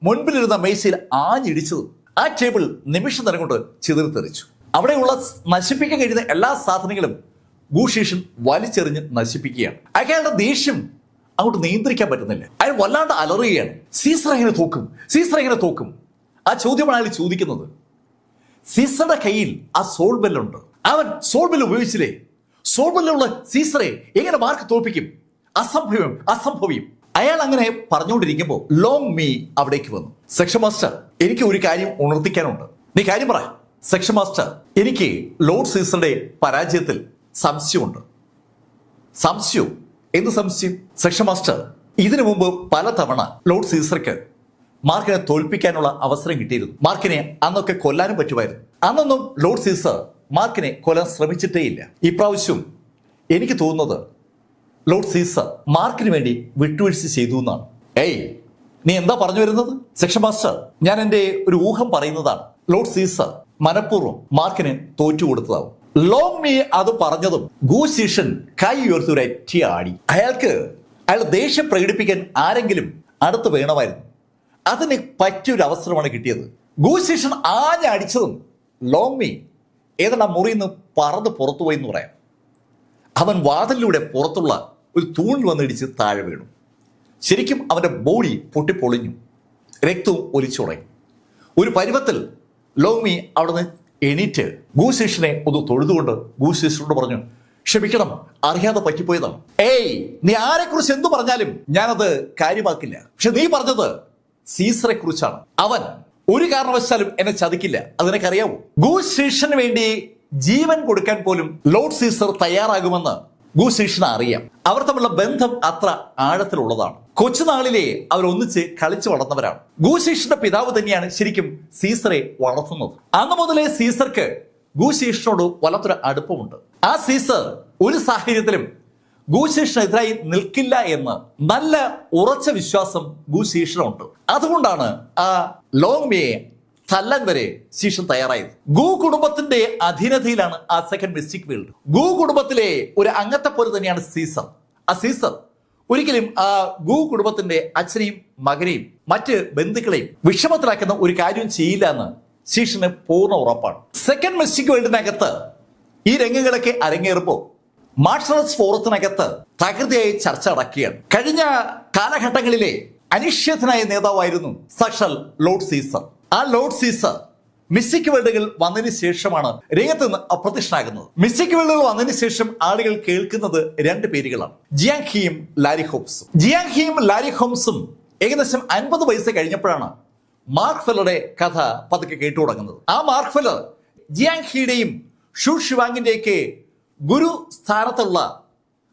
മുൻപിലിരുന്ന മേശയിൽ ആഞ്ഞിടിച്ചതും ആ ടേബിൾ നിമിഷ നേരം കൊണ്ട് ചിതറിത്തെറിച്ചു. അവിടെയുള്ള നശിപ്പിക്കാൻ കഴിയുന്ന എല്ലാ സാധനങ്ങളും ഗൂഷീഷൻ വലിച്ചെറിഞ്ഞ് നശിപ്പിക്കുകയാണ്. അയാളുടെ ദേഷ്യം അങ്ങോട്ട് നിയന്ത്രിക്കാൻ പറ്റുന്നില്ല. അയാൾ വല്ലാണ്ട് അലറുകയാണ്. സീസർ എങ്ങനെ തോക്കും? സീസർ എങ്ങനെ തോക്കും? ആ ചോദ്യമാണ് അയാൾ ചോദിക്കുന്നത്. സീസറുടെ കയ്യിൽ ആ സോൾ ബെല്ലുണ്ട്. അവൻ സോൾ ബെല്ല് ഉപയോഗിച്ചില്ലേ? സോൾ ബെല്ലുള്ള സീസറെ എങ്ങനെ മാർക്ക് തോൽപ്പിക്കും? അസംഭവ്യം, അസംഭവ്യം. അയാൾ അങ്ങനെ പറഞ്ഞുകൊണ്ടിരിക്കുമ്പോൾ ലോങ് മീ അവിടേക്ക് വന്നു. സെക്ഷൻ മാസ്റ്റർ, എനിക്ക് ഒരു കാര്യം ഉണർത്തിക്കാനുണ്ട്. നീ കാര്യം പറ. സെക്ഷൻ മാസ്റ്റർ, എനിക്ക് ലോർഡ് സീസറുടെ പരാജയത്തിൽ സംശയമുണ്ട്. സംശയം? എന്ത് സംശയം? സെക്ഷൻ മാസ്റ്റർ, ഇതിനു മുമ്പ് പലതവണ ലോർഡ് സീസർക്ക് മാർക്കിനെ തോൽപ്പിക്കാനുള്ള അവസരം കിട്ടിയിരുന്നു. മാർക്കിനെ അന്നൊക്കെ കൊല്ലാനും പറ്റുമായിരുന്നു. അന്നൊന്നും ലോർഡ് സീസർ മാർക്കിനെ കൊല്ലാൻ ശ്രമിച്ചിട്ടേയില്ല. ഇപ്രാവശ്യം എനിക്ക് തോന്നുന്നത് ലോർഡ് സീസർ മാർക്കിന് വേണ്ടി വിട്ടുവീഴ്ച ചെയ്തു എന്നാണ്. നീ എന്താ പറഞ്ഞു വരുന്നത്? സെക്ഷൻ മാസ്റ്റർ, ഞാൻ എൻ്റെ ഒരു ഊഹം പറയുന്നതാണ്. ലോർഡ് സീസർ മനഃപൂർവ്വം മാർക്കിന് തോറ്റു കൊടുത്തതാവും. ലോങ് മീ അത് പറഞ്ഞതും ഗൂശീഷൻ കൈ ഉയർത്തി ആടി. അയാൾ ദേഷ്യം പ്രകടിപ്പിക്കാൻ ആരെങ്കിലും അടുത്ത് വേണമായിരുന്നു. അതിന് പറ്റിയൊരു അവസരമാണ് കിട്ടിയത്. ഗൂശീഷൻ ആഞ്ഞടിച്ചതും ലോങ് മീ ഏതാണ്ട് ആ മുറിയിൽ നിന്ന് പറന്ന് പുറത്തുപോയി എന്ന് പറയാം. അവൻ വാതിലിലൂടെ പുറത്തുള്ള ഒരു തൂണിൽ വന്നിടിച്ച് താഴെ വീണു. ശരിക്കും അവൻ്റെ ബോഡി പൊട്ടിപ്പൊളിഞ്ഞു, രക്തവും ഒലിച്ചുടങ്ങി. ഒരു പരുവത്തിൽ ലോങ് മീ അവിടെ നിന്ന് എണീറ്റ് ഗൂശീഷനെ ഒന്ന് തൊഴുതുകൊണ്ട് ഗൂശീഷനോട് പറഞ്ഞു, ക്ഷമിക്കണം, അറിയാതെ പറ്റിപ്പോയതാണ്. ഏയ്, നീ ആരെക്കുറിച്ച് എന്തു പറഞ്ഞാലും ഞാനത് കാര്യമാക്കില്ല. പക്ഷെ നീ പറഞ്ഞത് സീസറെ കുറിച്ചാണ്. അവൻ ഒരു കാരണവശാലും എന്നെ ചതിക്കില്ല, അതിനൊക്കറിയാവൂ. ഗൂശീഷന് വേണ്ടി ജീവൻ കൊടുക്കാൻ പോലും ലോർഡ് സീസർ തയ്യാറാകുമെന്ന് ഗൂശീഷന് അറിയാം. അവർ തമ്മിലുള്ള ബന്ധം അത്ര ആഴത്തിലുള്ളതാണ്. കൊച്ചുനാളിലെ അവർ ഒന്നിച്ച് കളിച്ചു വളർന്നവരാണ്. ഗൂശീഷന്റെ പിതാവ് തന്നെയാണ് ശരിക്കും സീസറെ വളർത്തുന്നത്. അന്ന് മുതലേ സീസർക്ക് ഗൂശീഷനോട് വല്ലാത്തൊരു അടുപ്പമുണ്ട്. ആ സീസർ ഒരു സാഹചര്യത്തിലും ഗൂശീഷനെതിരായി നിൽക്കില്ല എന്ന് നല്ല ഉറച്ച വിശ്വാസം ഗൂശീഷനുണ്ട്. അതുകൊണ്ടാണ് ആ ലോങ് മേയെ തല്ലാൻ വരെ ശീഷൻ തയ്യാറായത്. ഗൂ കുടുംബത്തിന്റെ അധീനതയിലാണ് ആ സെക്കൻഡ് മിസ്റ്റിക് വേൾഡ്. ഗൂ കുടുംബത്തിലെ ഒരു അംഗത്തെ പോലെ തന്നെയാണ് സീസർ. ആ സീസർ ഒരിക്കലും ആ ഗൂ കുടുംബത്തിന്റെ അച്ഛനെയും മകനെയും മറ്റ് ബന്ധുക്കളെയും വിഷമത്തിലാക്കുന്ന ഒരു കാര്യം ചെയ്യില്ല എന്ന് ശീഷന് പൂർണ്ണ ഉറപ്പാണ്. സെക്കൻഡ് മിസ്റ്റിക് വേൾഡിനകത്ത് ഈ രംഗങ്ങളൊക്കെ അരങ്ങേറുമ്പോൾ മാർഷൽ ആർട്സ് ഫോറത്തിനകത്ത് തകൃതിയായി ചർച്ച നടക്കുകയാണ്. കഴിഞ്ഞ കാലഘട്ടങ്ങളിലെ അനിശ്ചിതനായ നേതാവായിരുന്നു സാക്ഷാൽ ലോർഡ് സീസർ. ആ ലോർഡ് സീസർ മിസ്റ്റിക് വേൾഡുകൾ വന്നതിന് ശേഷമാണ് രംഗത്ത് നിന്ന് അപ്രത്യക്ഷനാകുന്നത്. മിസ്റ്റിക് വേൾഡുകൾ വന്നതിന് ശേഷം ആളുകൾ കേൾക്കുന്നത് രണ്ട് പേരുകളാണ്, ജിയാങ് ഹീയും ലാരി ഹോംസും. ജിയാങ് ഹീയും ലാരി ഹോംസും ഏകദേശം 50 വയസ്സ് കഴിഞ്ഞപ്പോഴാണ് മാർക്ക് ഫെല്ലറുടെ കഥ പതുക്കെ കേട്ടു തുടങ്ങുന്നത്. ആ മാർക്ക് ഫെല്ലർ ജിയാങ് ഹീയുടെയും ഷു ഷിവാങ്ങിന്റെയൊക്കെ ഗുരു സ്ഥാനത്തുള്ള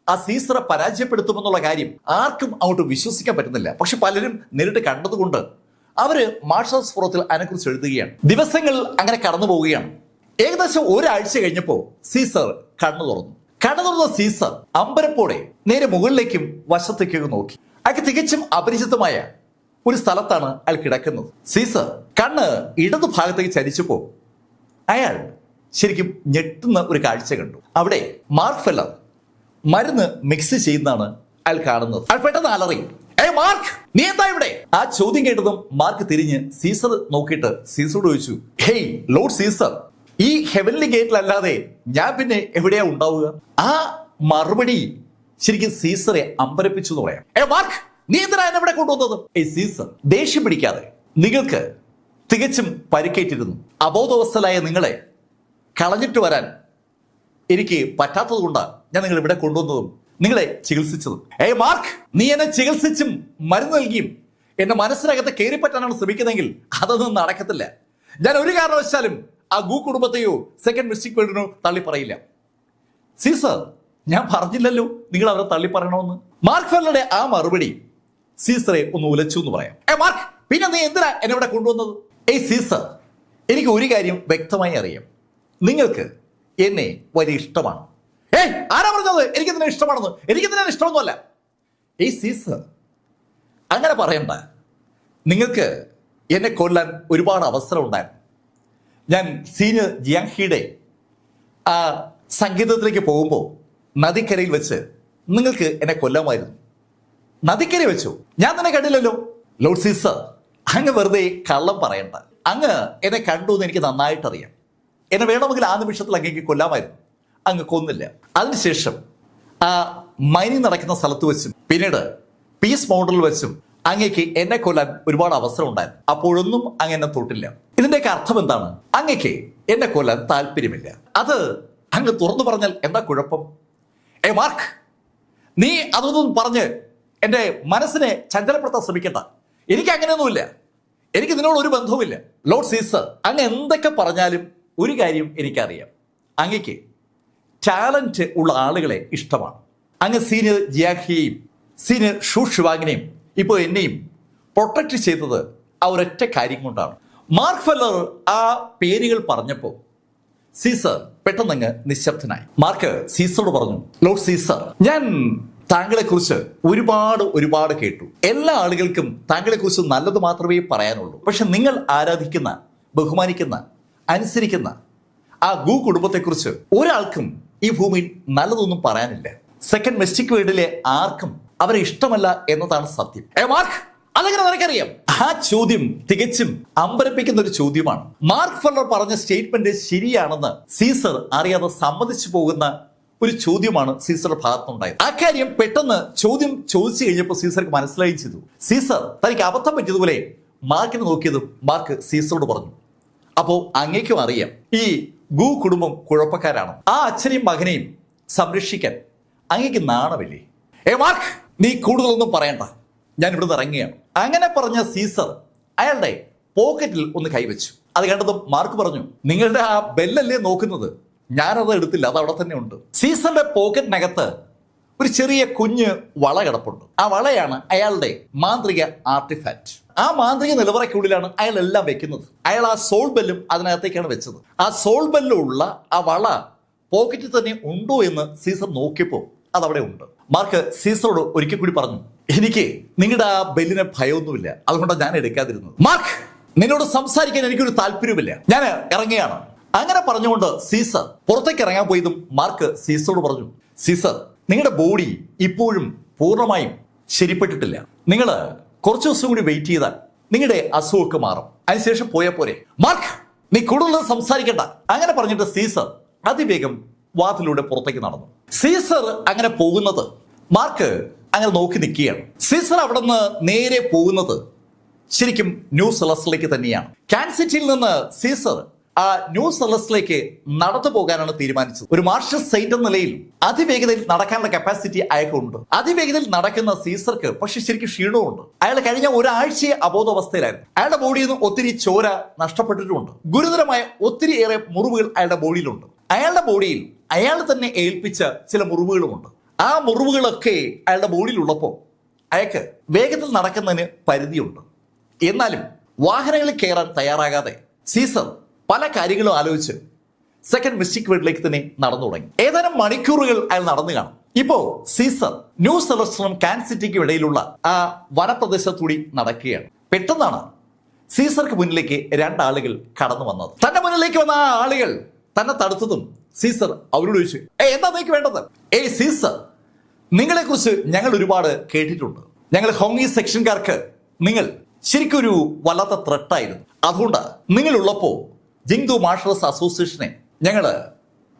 ആ സീസറെ പരാജയപ്പെടുത്തുമെന്നുള്ള കാര്യം ആർക്കും അങ്ങോട്ട് വിശ്വസിക്കാൻ പറ്റുന്നില്ല. പക്ഷെ പലരും നേരിട്ട് കണ്ടതുകൊണ്ട് അവര് മാർഷൽ ആർട്സ് ഫോറത്തിൽ അതിനെക്കുറിച്ച് എഴുതുകയാണ്. ദിവസങ്ങൾ അങ്ങനെ കടന്നു പോവുകയാണ്. ഏകദേശം ഒരാഴ്ച കഴിഞ്ഞപ്പോൾ സീസർ കണ്ണു തുറന്ന സീസർ അമ്പരപ്പോടെ നേരെ മുകളിലേക്കും വശത്തേക്കും നോക്കി. അയാൾക്ക് തികച്ചും അപരിചിതമായ ഒരു സ്ഥലത്താണ് അയാൾ കിടക്കുന്നത്. സീസർ കണ്ണ് ഇടതു ഭാഗത്തേക്ക് ചരിച്ചപ്പോ അയാൾ ശരിക്കും ഞെട്ടുന്ന ഒരു കാഴ്ച കണ്ടു. അവിടെ മാർക്ക് ഫെല്ലർ മരുന്ന് മിക്സ് ചെയ്യുന്നതാണ് അയാൾ കാണുന്നത്. അയാൾ പെട്ടെന്ന് അലറി, ഏയ് മാർക്ക്, നീ എന്താ ഇവിടെ? ആ ചോദ്യം കേട്ടതും മാർക്ക് തിരിഞ്ഞ് സീസർ നോക്കിയിട്ട് സീസറോട് ചോദിച്ചു, ഹേയ് ലോർഡ് സീസർ, ഈ ഹെവൻലി ഗേറ്റിലല്ലാതെ ഞാൻ പിന്നെ എവിടെയാ ഉണ്ടാവുക? ആ മറുപടി ശരിക്കും സീസറെ അമ്പരപ്പിച്ചു എന്ന് പറയാം. മാർക്ക്, നീ എന്തിനാ എന്നെ ഇവിടെ കൊണ്ടുവന്നത്? സീസർ, ദേഷ്യം പിടിക്കാതെ, നിങ്ങൾക്ക് തികച്ചും പരിക്കേറ്റിരുന്നു. അബോധാവസ്ഥയിലായ നിങ്ങളെ കളഞ്ഞിട്ട് വരാൻ എനിക്ക് പറ്റാത്തത് കൊണ്ടാണ് ഞാൻ നിങ്ങൾ ഇവിടെ കൊണ്ടുവന്നതും നിങ്ങളെ ചികിത്സിച്ചതും. മാർക്ക്, നീ എന്നെ ചികിത്സിച്ചും മരുന്ന് നൽകിയും എന്റെ മനസ്സിനകത്ത് കയറിപ്പറ്റാനാണ് ശ്രമിക്കുന്നതെങ്കിൽ അതൊന്നും നടക്കത്തില്ല. ഞാൻ ഒരു കാരണവശാലും ആ ഗൂ കുടുംബത്തെയോ സെക്കൻഡ് മിസ്റ്റിക് വേൾഡിനോ തള്ളി പറയില്ല. സീസർ, ഞാൻ പറഞ്ഞില്ലല്ലോ നിങ്ങൾ അവരെ തള്ളി പറയണമെന്ന്. മാർക്ക് ഫെല്ലറുടെ ആ മറുപടി സീസറെ ഒന്ന് ഉലച്ചു എന്ന് പറയാം. മാർക്ക്, പിന്നെ നീ എന്തിനാ എന്നെ ഇവിടെ കൊണ്ടുവന്നത്? സീസർ, എനിക്ക് ഒരു കാര്യം വ്യക്തമായി അറിയാം, നിങ്ങൾക്ക് എന്നെ വലിയ ഇഷ്ടമാണ്. ആരാ പറഞ്ഞത് എനിക്കെന്തിനാ ഇഷ്ടമാണെന്ന്? എനിക്കെന്തിനാ ഇഷ്ടമൊന്നുമല്ല. സീസർ, അങ്ങനെ പറയണ്ട. നിങ്ങൾക്ക് എന്നെ കൊല്ലാൻ ഒരുപാട് അവസരം ഉണ്ടായിരുന്നു. ഞാൻ സീനിയർ ജിയാങ് ഹീയുടെ ആ സംഗീതത്തിലേക്ക് പോകുമ്പോൾ നദിക്കരയിൽ വെച്ച് നിങ്ങൾക്ക് എന്നെ കൊല്ലാമായിരുന്നു. നദിക്കര വെച്ചു, ഞാൻ തന്നെ കണ്ടില്ലല്ലോ. ലോർഡ് സീസർ, അങ്ങ് വെറുതെ കള്ളം പറയണ്ട. അങ്ങ് എന്നെ കണ്ടു എന്ന് എനിക്ക് നന്നായിട്ടറിയാം. എന്നെ വേണമെങ്കിൽ ആ നിമിഷത്തിൽ അങ്ങേക്ക് കൊല്ലാമായിരുന്നു. അങ്ങ് കൊന്നില്ല. അതിനുശേഷം ആ മൈനിങ് നടക്കുന്ന സ്ഥലത്ത് വെച്ചും പിന്നീട് പീസ് മൗണ്ടനിൽ വെച്ചും അങ്ങേക്ക് എന്നെ കൊല്ലാൻ ഒരുപാട് അവസരം ഉണ്ടായിരുന്നു. അപ്പോഴൊന്നും അങ്ങ് എന്നെ തൊട്ടില്ല. ഇതിന്റെയൊക്കെ അർത്ഥം എന്താണ്? അങ്ങേക്ക് എന്നെ കൊല്ലാൻ താല്പര്യമില്ല. അത് അങ്ങ് തുറന്നു പറഞ്ഞാൽ എന്താ കുഴപ്പം? മാർക്ക്, നീ അതൊന്നും പറഞ്ഞ് എന്റെ മനസ്സിനെ ചഞ്ചലപ്പെടുത്താൻ ശ്രമിക്കണ്ട. എനിക്ക് അങ്ങനെയൊന്നുമില്ല. എനിക്ക് ഇതിനോട് ഒരു ബന്ധവുമില്ല. ലോർഡ് സീസർ, അങ്ങ് എന്തൊക്കെ പറഞ്ഞാലും ഒരു കാര്യം എനിക്കറിയാം, അങ്ങക്ക് ടാലന്റ് ഉള്ള ആളുകളെ ഇഷ്ടമാണ്. അങ്ങ് സീനിയർ ജിയാങ് ഹീയെയും സീനിയർ ഷു ഷിവാങ്ങിനെയും ഇപ്പോൾ എന്നെയും പ്രൊട്ടക്ട് ചെയ്തത് ആ ഒരൊറ്റ കാര്യം കൊണ്ടാണ്. മാർക്ക് ഫെല്ലർ ആ പേരുകൾ പറഞ്ഞപ്പോൾ സീസർ പെട്ടെന്നങ്ങ് നിശബ്ദനായി. മാർക്ക് സീസറോട് പറഞ്ഞു, ലോർഡ് സീസർ, ഞാൻ താങ്കളെക്കുറിച്ച് ഒരുപാട് കേട്ടു. എല്ലാ ആളുകൾക്കും താങ്കളെക്കുറിച്ച് നല്ലത് മാത്രമേ പറയാനുള്ളൂ. പക്ഷെ നിങ്ങൾ ആരാധിക്കുന്ന, ബഹുമാനിക്കുന്ന, അനുസരിക്കുന്ന ആ ഗു കുടുംബത്തെക്കുറിച്ച് ഒരാൾക്കും ഈ ഭൂമിയിൽ നല്ലതൊന്നും പറയാനില്ല. സെക്കൻഡ് മിസ്റ്റിക് വേൾഡിലെ ആർക്കും അവരെ ഇഷ്ടമല്ല എന്നതാണ് സത്യം. മാർക്ക്, അതെങ്ങനെ നിനക്കറിയാം? ആ ചോദ്യം തികച്ചും അമ്പരപ്പിക്കുന്ന ഒരു ചോദ്യമാണ്. മാർക്ക് ഫെല്ലർ പറഞ്ഞ സ്റ്റേറ്റ്മെന്റ് ശരിയാണെന്ന് സീസർ അറിയാതെ സമ്മതിച്ചു പോകുന്ന ഒരു ചോദ്യമാണ് സീസറുടെ ഭാഗത്തുനിന്നുണ്ടായത്. ആ കാര്യം പെട്ടെന്ന് ചോദ്യം ചോദിച്ചു കഴിഞ്ഞപ്പോൾ സീസർക്ക് മനസ്സിലായും ചെയ്തു. സീസർ തനിക്ക് അബദ്ധം പറ്റിയതുപോലെ മാർക്കിനെ നോക്കിയതും മാർക്ക് സീസറോട് പറഞ്ഞു, അപ്പോ അങ്ങേക്കും അറിയാം ഈ ഗു കുടുംബം കുഴപ്പക്കാരാണ്. ആ അച്ഛനെയും മകനെയും സംരക്ഷിക്കാൻ അങ്ങേക്ക് നാണമില്ലേ? മാർക്ക്, നീ കൂടുതലൊന്നും പറയണ്ട, ഞാൻ ഇവിടുന്ന് ഇറങ്ങുകയാണ്. അങ്ങനെ പറഞ്ഞ സീസർ അയാളുടെ പോക്കറ്റിൽ ഒന്ന് കൈവച്ചു. അത് കണ്ടതും മാർക്ക് പറഞ്ഞു, നിങ്ങളുടെ ആ ബെല്ലല്ലേ നോക്കുന്നത്? ഞാനത് എടുത്തില്ല, അത് അവിടെ തന്നെ ഉണ്ട്. സീസറിന്റെ പോക്കറ്റിനകത്ത് ഒരു ചെറിയ കുഞ്ഞ് വള കിടപ്പുണ്ട്. ആ വളയാണ് അയാളുടെ മാന്ത്രിക ആർട്ടിഫാക്റ്റ്. ആ മാന്ത്രിക നിലവറയ്ക്കുള്ളിലാണ് അയാൾ എല്ലാം വെക്കുന്നത്. അയാൾ ആ സോൾ ബെല്ലും അതിനകത്തേക്കാണ് വെച്ചത്. ആ സോൾ ബെല്ലുള്ള ആ വള പോക്കറ്റിൽ തന്നെ ഉണ്ടോ എന്ന് സീസർ നോക്കിയപ്പോൾ അതവിടെ ഉണ്ട്. മാർക്ക് സീസറോട് ഒരിക്കൽ കൂടി പറഞ്ഞു, എനിക്ക് നിങ്ങളുടെ ആ ബെല്ലിനെ ഭയമൊന്നുമില്ല, അതുകൊണ്ടാണ് ഞാൻ എടുക്കാതിരുന്നത്. മാർക്ക്, നിന്നോട് സംസാരിക്കാൻ എനിക്കൊരു താല്പര്യമില്ല, ഞാൻ ഇറങ്ങുകയാണ്. അങ്ങനെ പറഞ്ഞുകൊണ്ട് സീസർ പുറത്തേക്ക് ഇറങ്ങാൻ പോയതും മാർക്ക് സീസറോട് പറഞ്ഞു, സീസർ, നിങ്ങളുടെ ബോഡി ഇപ്പോഴും പൂർണ്ണമായും ശരിപ്പെട്ടിട്ടില്ല. നിങ്ങൾ കുറച്ച് ദിവസം കൂടി വെയിറ്റ് ചെയ്താൽ നിങ്ങളുടെ അസുഖമൊക്കെ മാറും. അതിനുശേഷം പോയാൽ പോരെ. മാർക്ക്, നീ കൂടുതൽ സംസാരിക്കണ്ട. അങ്ങനെ പറഞ്ഞിട്ട് സീസർ അതിവേഗം വാതിലൂടെ പുറത്തേക്ക് നടന്നു. സീസർ അങ്ങനെ പോകുന്നത് മാർക്ക് അങ്ങനെ നോക്കി നിൽക്കുകയാണ്. സീസർ അവിടെ നിന്ന് നേരെ പോകുന്നത് ശരിക്കും ന്യൂ സെലസ്റ്റിലേക്ക് തന്നെയാണ്. കാൻസസ് സിറ്റിയിൽ നിന്ന് സീസർ ആ ന്യൂ സെലസ്റ്റിലേക്ക് നടന്നു പോകാനാണ് തീരുമാനിച്ചത്. ഒരു മാർഷൽ സെയിന്റ് എന്ന നിലയിൽ അതിവേഗതയിൽ നടക്കാനുള്ള കപ്പാസിറ്റി അയാൾക്കുണ്ട്. അതിവേഗതയിൽ നടക്കുന്ന സീസർക്ക് പക്ഷെ ശരിക്കും ക്ഷീണവുമുണ്ട്. അയാൾ കഴിഞ്ഞ ഒരാഴ്ചയെ അബോധാവസ്ഥയിലായിരുന്നു. അയാളുടെ ബോഡിയിൽ നിന്ന് ഒത്തിരി ചോര നഷ്ടപ്പെട്ടിട്ടുമുണ്ട്. ഗുരുതരമായ ഒത്തിരിയേറെ മുറിവുകൾ അയാളുടെ ബോഡിയിലുണ്ട്. അയാളുടെ ബോഡിയിൽ അയാൾ തന്നെ ഏൽപ്പിച്ച ചില മുറിവുകളുമുണ്ട്. ആ മുറിവുകളൊക്കെ അയാളുടെ ബോഡിയിലുള്ളപ്പോൾ അയാൾക്ക് വേഗത്തിൽ നടക്കുന്നതിന് പരിധിയുണ്ട്. എന്നാലും വാഹനങ്ങളിൽ കയറാൻ തയ്യാറാകാതെ സീസർ പല കാര്യങ്ങളും ആലോചിച്ച് സെക്കൻഡ് മിസ്റ്റിക് വേൾഡിലേക്ക് തന്നെ നടന്നു തുടങ്ങി. ഏതാനും മണിക്കൂറുകൾ അയാൾ നടന്നു കാണും. ഇപ്പോ സീസർ ന്യൂ സെലസ്റ്റിനും കാൻസസ് സിറ്റിക്കും ഇടയിലുള്ള ആ വനപ്രദേശത്തൂടി നടക്കുകയാണ്. പെട്ടെന്നാണ് സീസർക്ക് മുന്നിലേക്ക് രണ്ടാളുകൾ കടന്നു വന്നത്. തന്റെ മുന്നിലേക്ക് വന്ന ആ ആളുകൾ തന്നെ തടുത്തതും സീസർ അവരോട് ചോദിച്ചു, എന്താ നിങ്ങൾക്ക് വേണ്ടത്? സീസർ, നിങ്ങളെ കുറിച്ച് ഞങ്ങൾ ഒരുപാട് കേട്ടിട്ടുണ്ട്. ഞങ്ങൾ ഹോങ്ങി സെക്ഷൻകാർക്ക് നിങ്ങൾ ശരിക്കും ഒരു വല്ലാത്ത ത്രെട്ടായിരുന്നു. അതുകൊണ്ട് നിങ്ങളുള്ളപ്പോ ജിങ്ദു മാർഷൽസ് അസോസിയേഷനെ ഞങ്ങള്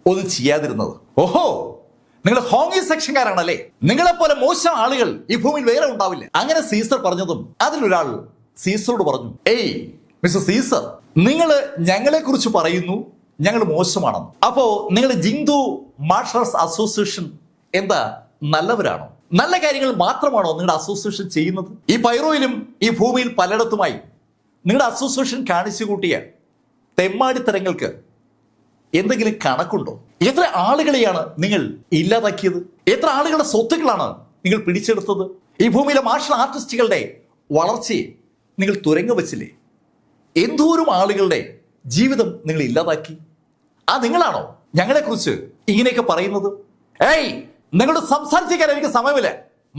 ഒന്നും ചെയ്യാതിരുന്നത്. ഓഹോ, നിങ്ങൾ ഹോങ്ങി സെക്ഷൻകാരാണല്ലേ? നിങ്ങളെപ്പോലെ മോശം ആളുകൾ ഈ ഭൂമിയിൽ വേറെ ഉണ്ടാവില്ല. അങ്ങനെ സീസർ പറഞ്ഞതും അതിലൊരാൾ സീസറോട് പറഞ്ഞു, മിസ്റ്റർ സീസർ, നിങ്ങൾ ഞങ്ങളെ കുറിച്ച് പറയുന്നു ഞങ്ങൾ മോശമാണെന്ന്. അപ്പോ നിങ്ങൾ ജിങ്ദു മാർഷൽസ് അസോസിയേഷൻ എന്താ നല്ലവരാണോ? നല്ല കാര്യങ്ങൾ മാത്രമാണോ നിങ്ങളുടെ അസോസിയേഷൻ ചെയ്യുന്നത്? ഈ പൈറോയിലും ഈ ഭൂമിയിൽ പലയിടത്തുമായി നിങ്ങളുടെ അസോസിയേഷൻ കാണിച്ചു കൂട്ടിയ തെമ്മാടിത്തരങ്ങൾക്ക് എന്തെങ്കിലും കണക്കുണ്ടോ? എത്ര ആളുകളെയാണ് നിങ്ങൾ ഇല്ലാതാക്കിയത്? എത്ര ആളുകളുടെ സ്വത്തുക്കളാണ് നിങ്ങൾ പിടിച്ചെടുത്തത്? ഈ ഭൂമിയിലെ മാർഷൽ ആർട്ടിസ്റ്റുകളുടെ വളർച്ചയെ നിങ്ങൾ തുരങ്ക വെച്ചില്ലേ? എന്തോരം ആളുകളുടെ ജീവിതം നിങ്ങൾ ഇല്ലാതാക്കി. ആ നിങ്ങളാണോ ഞങ്ങളെ കുറിച്ച് ഇങ്ങനെയൊക്കെ പറയുന്നത്? നിങ്ങളോട് സംസാരിക്കാൻ എനിക്ക് സമയമില്ല,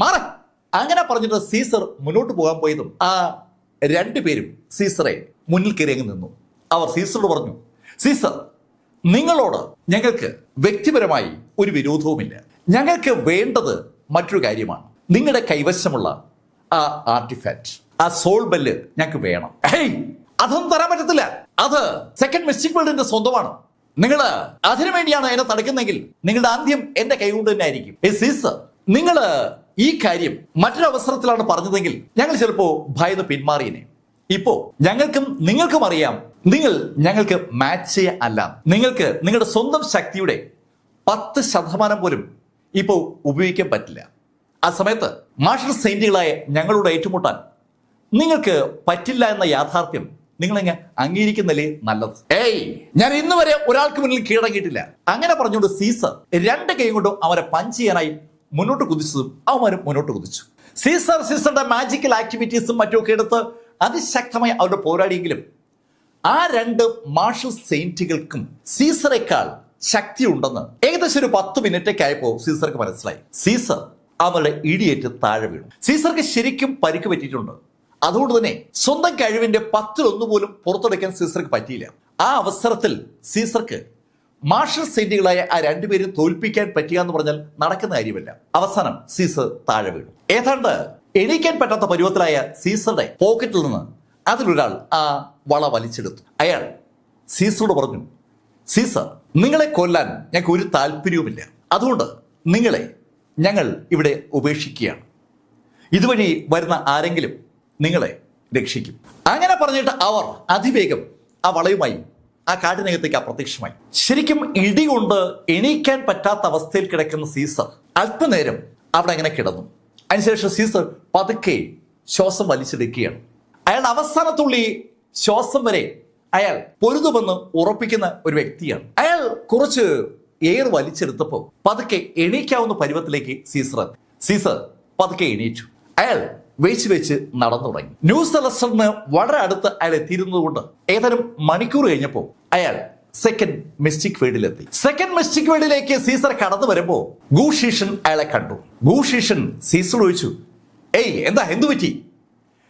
മാറ. അങ്ങനെ പറഞ്ഞിട്ട് സീസർ മുന്നോട്ട് പോകാൻ പോയതും ആ രണ്ടുപേരും സീസറെ മുന്നിൽ കയറി അങ്ങ് നിന്നു. അവർ സീസറോട് പറഞ്ഞു, സീസർ, നിങ്ങളോട് ഞങ്ങൾക്ക് വ്യക്തിപരമായി ഒരു വിരോധവുമില്ല. ഞങ്ങൾക്ക് വേണ്ടത് മറ്റൊരു കാര്യമാണ്. നിങ്ങളുടെ കൈവശമുള്ള ആ ആർട്ടിഫാക്റ്റ്, ആ സോൾ ബെല്ല് ഞങ്ങൾക്ക് വേണം. അതൊന്നും തരാൻ പറ്റത്തില്ല. അത് സെക്കൻഡ് മിസ്റ്റിക് വേൾഡിന്റെ സ്വന്തമാണ്. നിങ്ങൾ അതിനു വേണ്ടിയാണ് എന്നെ തടുക്കുന്നെങ്കിൽ നിങ്ങളുടെ അന്ത്യം എന്റെ കൈകൊണ്ട് തന്നെ ആയിരിക്കും. സീസർ, നിങ്ങൾ ഈ കാര്യം മറ്റൊരു അവസരത്തിലാണ് പറഞ്ഞതെങ്കിൽ ഞങ്ങൾ ചിലപ്പോ ഭയന്ന് പിന്മാറിയനെ. ഇപ്പോ ഞങ്ങൾക്കും നിങ്ങൾക്കും അറിയാം നിങ്ങൾ ഞങ്ങൾക്ക് മാച്ച് അല്ല. നിങ്ങൾക്ക് നിങ്ങളുടെ സ്വന്തം ശക്തിയുടെ 10% പോലും ഇപ്പോ ഉപയോഗിക്കാൻ പറ്റില്ല. ആ സമയത്ത് മാർഷൽ സെയിന്റുകളായ ഞങ്ങളോട് ഏറ്റുമുട്ടാൻ നിങ്ങൾക്ക് പറ്റില്ല എന്ന യാഥാർത്ഥ്യം നിങ്ങളെങ്ങനെ അംഗീകരിക്കുന്നല്ലേ നല്ലത്. ഞാൻ ഇന്ന് വരെ ഒരാൾക്ക് മുന്നിൽ കീഴടങ്ങിയിട്ടില്ല. അങ്ങനെ പറഞ്ഞുകൊണ്ട് സീസർ രണ്ട് കൈ കൊണ്ടും അവരെ പഞ്ച് ചെയ്യാനായി മുന്നോട്ട് കുതിച്ചതും അവന്മാരും മുന്നോട്ട് കുതിച്ചു. സീസറുടെ മാജിക്കൽ ആക്ടിവിറ്റീസും മറ്റുമൊക്കെ എടുത്ത് അതിശക്തമായി അവരുടെ പോരാടിയെങ്കിലും ആ രണ്ട് മാർഷൽ സെയിന്റുകൾക്കും സീസറേക്കാൾ ശക്തി ഉണ്ടെന്ന് ഏകദേശം ഒരു 10 മിനിറ്റൊക്കെ ആയപ്പോൾ സീസർക്ക് മനസ്സിലായി. സീസർ അവരുടെ ഇടിയേറ്റ് താഴെ വീണു. സീസർക്ക് ശരിക്കും പരിക്ക് പറ്റിയിട്ടുണ്ട്. അതുകൊണ്ട് തന്നെ സ്വന്തം കഴിവിന്റെ 10-1 പോലും പുറത്തെടുക്കാൻ സീസർക്ക് പറ്റിയില്ല. ആ അവസരത്തിൽ സീസർക്ക് മാർഷൽ സെയിന്റുകളായ ആ രണ്ടുപേരും തോൽപ്പിക്കാൻ പറ്റുക എന്ന് പറഞ്ഞാൽ നടക്കുന്ന കാര്യമല്ല. അവസാനം സീസർ താഴെ വീണു. ഏതാണ്ട് എണീക്കാൻ പറ്റാത്ത പരുവത്തിലായ സീസറുടെ പോക്കറ്റിൽ നിന്ന് അതിലൊരാൾ ആ വള വലിച്ചെടുത്തു. അയാൾ സീസറോട് പറഞ്ഞു, സീസർ, നിങ്ങളെ കൊല്ലാൻ ഞങ്ങൾക്ക് ഒരു താല്പര്യവുമില്ല. അതുകൊണ്ട് നിങ്ങളെ ഞങ്ങൾ ഇവിടെ ഉപേക്ഷിക്കുകയാണ്. ഇതുവഴി വരുന്ന ആരെങ്കിലും നിങ്ങളെ രക്ഷിക്കും. അങ്ങനെ പറഞ്ഞിട്ട് അവർ അതിവേഗം ആ വളയുമായി ആ കാട്ടിനകത്തേക്ക് അപ്രത്യക്ഷമായി. ശരിക്കും ഇടികൊണ്ട് എണീക്കാൻ പറ്റാത്ത അവസ്ഥയിൽ കിടക്കുന്ന സീസർ അല്പനേരം അവിടെ അങ്ങനെ കിടന്നു. അതിനുശേഷം സീസർ പതുക്കെ ശ്വാസം വലിച്ചെടുക്കുകയാണ്. അയാളുടെ അവസാനത്തുള്ളി ശ്വാസം വരെ അയാൾ പൊരുതുമെന്ന് ഉറപ്പിക്കുന്ന ഒരു വ്യക്തിയാണ്. അയാൾ കുറച്ച് എയർ വലിച്ചെടുത്തപ്പോൾ പതുക്കെ എണീക്കാവുന്ന പരുവത്തിലേക്ക് സീസർ പതുക്കെ എണീറ്റു. അയാൾ വെച്ച് നടന്നു തുടങ്ങി. ന്യൂസ് സെലസ്റ്ററിന് വളരെ അടുത്ത് അയാൾ എത്തിയിരുന്നതുകൊണ്ട് ഏതാനും മണിക്കൂർ കഴിഞ്ഞപ്പോൾ അയാൾ സെക്കൻഡ് മിസ്റ്റിക് വേൾഡിലെത്തി. സെക്കൻഡ് മിസ്റ്റിക് വേൾഡിലേക്ക് സീസർ കടന്നു വരുമ്പോൾ ഗു ഷീഷൻ അയാളെ കണ്ടു. ഗു ഷീഷൻ സീസർ ചോദിച്ചു, ഏയ് എന്താ, എന്തു പറ്റി?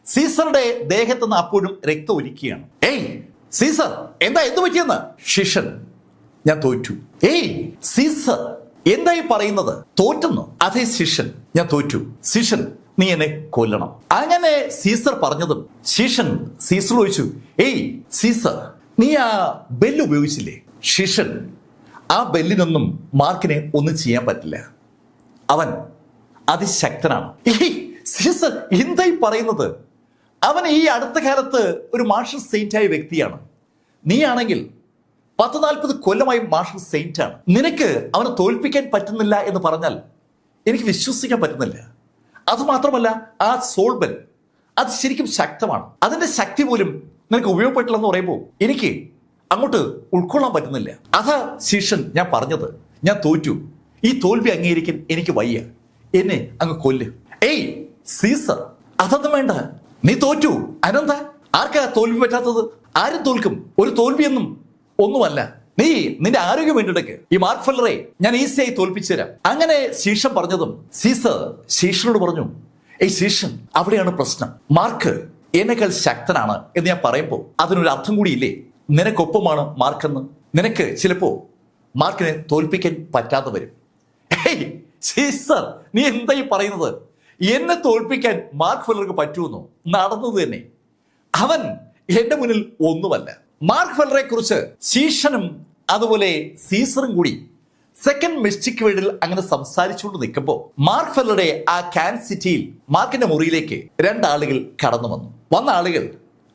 സീസറുടെ ദേഹത്ത് നിന്ന് അപ്പോഴും രക്തം ഒലിക്കുകയാണ്. ഏയ് സീസർ, എന്താ, എന്തു പറ്റിയെന്ന്? ഷീഷൻ, ഞാൻ തോറ്റു. ഏയ് സീസർ, എന്തായി പറയുന്നത്? തോറ്റെന്നോ? അതെ ശിഷൻ, ഞാൻ തോറ്റു. ശിഷൻ, നീ എന്നെ കൊല്ലണം. അങ്ങനെ സീസർ പറഞ്ഞതും ശിഷൻ സീസർ ചോദിച്ചു, ഏയ് സീസർ, നീ ആ ബെല്ല് ഉപയോഗിച്ചില്ലേ? ശിഷൻ, ആ ബെല്ലിനൊന്നും മാർക്കിനെ ഒന്നും ചെയ്യാൻ പറ്റില്ല. അവൻ അതിശക്തനാണ്. ഏയ് സീസർ, എന്തായി പറയുന്നത്? അവൻ ഈ അടുത്ത കാലത്ത് ഒരു മാർഷൽ സെയിന്റായ വ്യക്തിയാണ്. നീയാണെങ്കിൽ 10-40 കൊല്ലമായി മാർഷൽ സെയിന്റ് ആണ്. നിനക്ക് അവനെ തോൽപ്പിക്കാൻ പറ്റുന്നില്ല എന്ന് പറഞ്ഞാൽ എനിക്ക് വിശ്വസിക്കാൻ പറ്റുന്നില്ല. അതുമാത്രമല്ല, ആ സോൾ ബെൽ അത് ശരിക്കും ശക്തമാണ്. അതിന്റെ ശക്തി പോലും നിനക്ക് ഉപയോഗപ്പെട്ടില്ലെന്ന് പറയുമ്പോൾ എനിക്ക് അങ്ങോട്ട് ഉൾക്കൊള്ളാൻ പറ്റുന്നില്ല. അതാ ശിഷൻ ഞാൻ പറഞ്ഞത്, ഞാൻ തോറ്റു. ഈ തോൽവി അംഗീകരിക്കാൻ എനിക്ക് വയ്യ. എന്നെ അങ്ങ് കൊല്ല്. ഏയ് സീസർ, അതൊന്നും വേണ്ട. നീ തോറ്റു. അനന്ത, ആർക്കാ തോൽവി പറ്റാത്തത്? ആരും തോൽക്കും. ഒരു തോൽവിയൊന്നും ഒന്നുമല്ല. നീ നിന്റെ ആരോഗ്യം വേണ്ടിടക്ക് ഈ മാർക്ക് ഫെല്ലറെ ഞാൻ ഈസിയായി തോൽപ്പിച്ചു തരാം. അങ്ങനെ ശീഷൻ പറഞ്ഞതും സീസർ ശീഷനോട് പറഞ്ഞു, ഏയ് ശീഷൻ, അവിടെയാണ് പ്രശ്നം. മാർക്ക് എന്നെക്കാൾ ശക്തനാണ് എന്ന് ഞാൻ പറയുമ്പോൾ അതിനൊരു അർത്ഥം കൂടിയില്ലേ? നിനക്കൊപ്പമാണ് മാർക്കെന്ന്. നിനക്ക് ചിലപ്പോ മാർക്കിനെ തോൽപ്പിക്കാൻ പറ്റാതെ വരും. ഏയ് സീസർ, നീ എന്തായി പറയുന്നത്? എന്നെ തോൽപ്പിക്കാൻ മാർക്ക് ഫെല്ലർക്ക് പറ്റുമെന്നോ? നടന്നത് തന്നെ. അവൻ എന്റെ മുന്നിൽ ഒന്നുമല്ല. മാർക്ക് ഫെല്ലറെ കുറിച്ച് ശീഷനും അതുപോലെ സീസറും കൂടി സെക്കൻഡ് മിസ്റ്റിക് വേൾഡിൽ അങ്ങനെ സംസാരിച്ചുകൊണ്ട് നിൽക്കുമ്പോൾ മാർക്ക് ഫെല്ലറുടെ ആ കാൻ സിറ്റിയിൽ മാർക്കിന്റെ മുറിയിലേക്ക് 2 ആളുകൾ കടന്നു വന്നു. വന്ന ആളുകൾ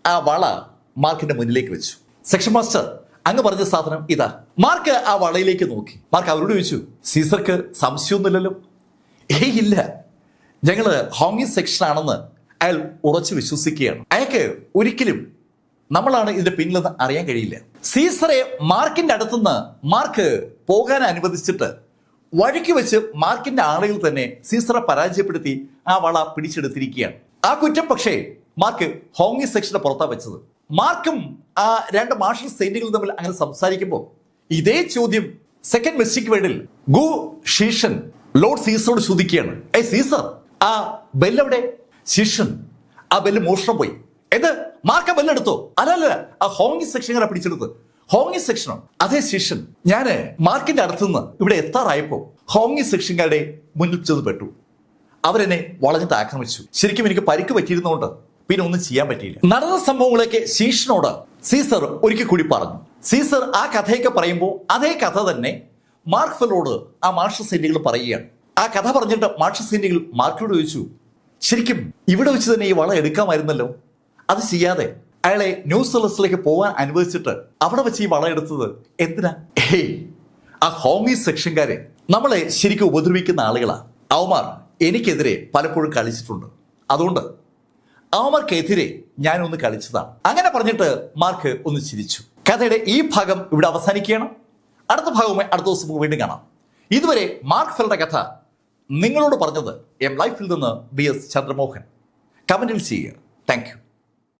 ആ വള മാർക്കിന്റെ മുന്നിലേക്ക് വെച്ചു. സെക്ഷൻ മാസ്റ്റർ, അങ്ങ് പറഞ്ഞ സാധനം ഇതാ. മാർക്ക് ആ വളയിലേക്ക് നോക്കി. മാർക്ക് അവരോട് ചോദിച്ചു, സീസർക്ക് സംശയമൊന്നുമില്ലല്ലോ? ഏയ് ഇല്ല, ഞങ്ങള് ഹോങ്ങി സെക്ഷൻ ആണെന്ന് അയാൾ ഉറച്ചു വിശ്വസിക്കുകയാണ്. അയാൾക്ക് ഒരിക്കലും നമ്മളാണ് ഇതിന്റെ പിന്നിലെന്ന് അറിയാൻ കഴിയില്ല. സീസറെ മാർക്കിന്റെ അടുത്തുനിന്ന് മാർക്ക് പോകാൻ അനുവദിച്ചിട്ട് വഴിക്ക് വെച്ച് മാർക്കിന്റെ ആളുകൾ തന്നെ സീസറെ പരാജയപ്പെടുത്തി ആ വള പിടിച്ചെടുത്തിരിക്കുകയാണ്. ആ കുറ്റം പക്ഷേ മാർക്ക് ഹോങ്ങി സെക്ഷന്റെ പുറത്താ വെച്ചത്. മാർക്കും ആ 2 മാർഷൽ സെയിന്റുകൾ തമ്മിൽ അങ്ങനെ സംസാരിക്കുമ്പോൾ ഇതേ ചോദ്യം സെക്കൻഡ് മിസ്റ്റിക് വേൾഡിൽ ഗു ഷീഷൻ ലോർഡ് സീസറോട് ചോദിക്കുകയാണ്. ഏയ് സീസർ, ആ ബെല്ലെവിടെ? ശിഷൻ, ആ ബെല്ല് മോഷണം പോയി. എന്ത്? മാർക്ക് ആ ബെല്ലെടുത്തോ? അല്ലല്ല, ആ ഹോങ്ങി സെക്ഷനെ പിടിച്ചെടുത്ത്. ഹോങ്ങി സെക്ഷനോ? അതേ ശിഷൻ, ഞാന് മാർക്കിന്റെ അടുത്തുനിന്ന് ഇവിടെ എത്താറായപ്പോ ഹോങ്ങി സെക്ഷൻകാരുടെ മുന്നിൽ ചെന്ന് പെട്ടു. അവരെന്നെ വളഞ്ഞിട്ട് ആക്രമിച്ചു. ശരിക്കും എനിക്ക് പരിക്ക് പറ്റിയിരുന്നതുകൊണ്ട് പിന്നെ ഒന്നും ചെയ്യാൻ പറ്റിയില്ല. നടന്ന സംഭവങ്ങളൊക്കെ ശീഷനോട് സീസർ ഒരിക്കൽ കൂടി പറഞ്ഞു. സീസർ ആ കഥയൊക്കെ പറയുമ്പോൾ അതേ കഥ തന്നെ മാർക്ക് ഫെല്ലറോട് ആ മാർഷൽ സെയിന്റുകൾ പറയുകയാണ്. ആ കഥ പറഞ്ഞിട്ട് മാർഷൽ സെയിന്റുകൾ മാർക്കിനോട് ചോദിച്ചു, ശരിക്കും ഇവിടെ വെച്ച് തന്നെ ഈ വള എടുക്കാമായിരുന്നല്ലോ, അത് ചെയ്യാതെ അയാളെ ന്യൂസ് സെലസിലേക്ക് പോകാൻ അനുവദിച്ചിട്ട് അവിടെ വെച്ച് ഈ വള എടുത്തത് എന്തിനാ? ഏയ് ആ ഹോങ്ങി സെക്ഷൻകാരെ നമ്മളെ ശരിക്കും ഉപദ്രവിക്കുന്ന ആളുകളാ. അവന്മാർ എനിക്കെതിരെ പലപ്പോഴും കളിച്ചിട്ടുണ്ട്. അതുകൊണ്ട് അവന്മാർക്കെതിരെ ഞാനൊന്ന് കളിച്ചതാണ്. അങ്ങനെ പറഞ്ഞിട്ട് മാർക്ക് ഒന്ന് ചിരിച്ചു. കഥയുടെ ഈ ഭാഗം ഇവിടെ അവസാനിക്കുകയാണ്. അടുത്ത ഭാഗവുമായി അടുത്ത ദിവസം വീണ്ടും കാണാം. ഇതുവരെ മാർക്ക് ഫെല്ലറുടെ കഥ നിങ്ങളോട് പറഞ്ഞത് എം ലൈഫിൽ നിന്ന് BS ചന്ദ്രമോഹൻ. കമന്റിൽ ചെയ്യുക. Thank you.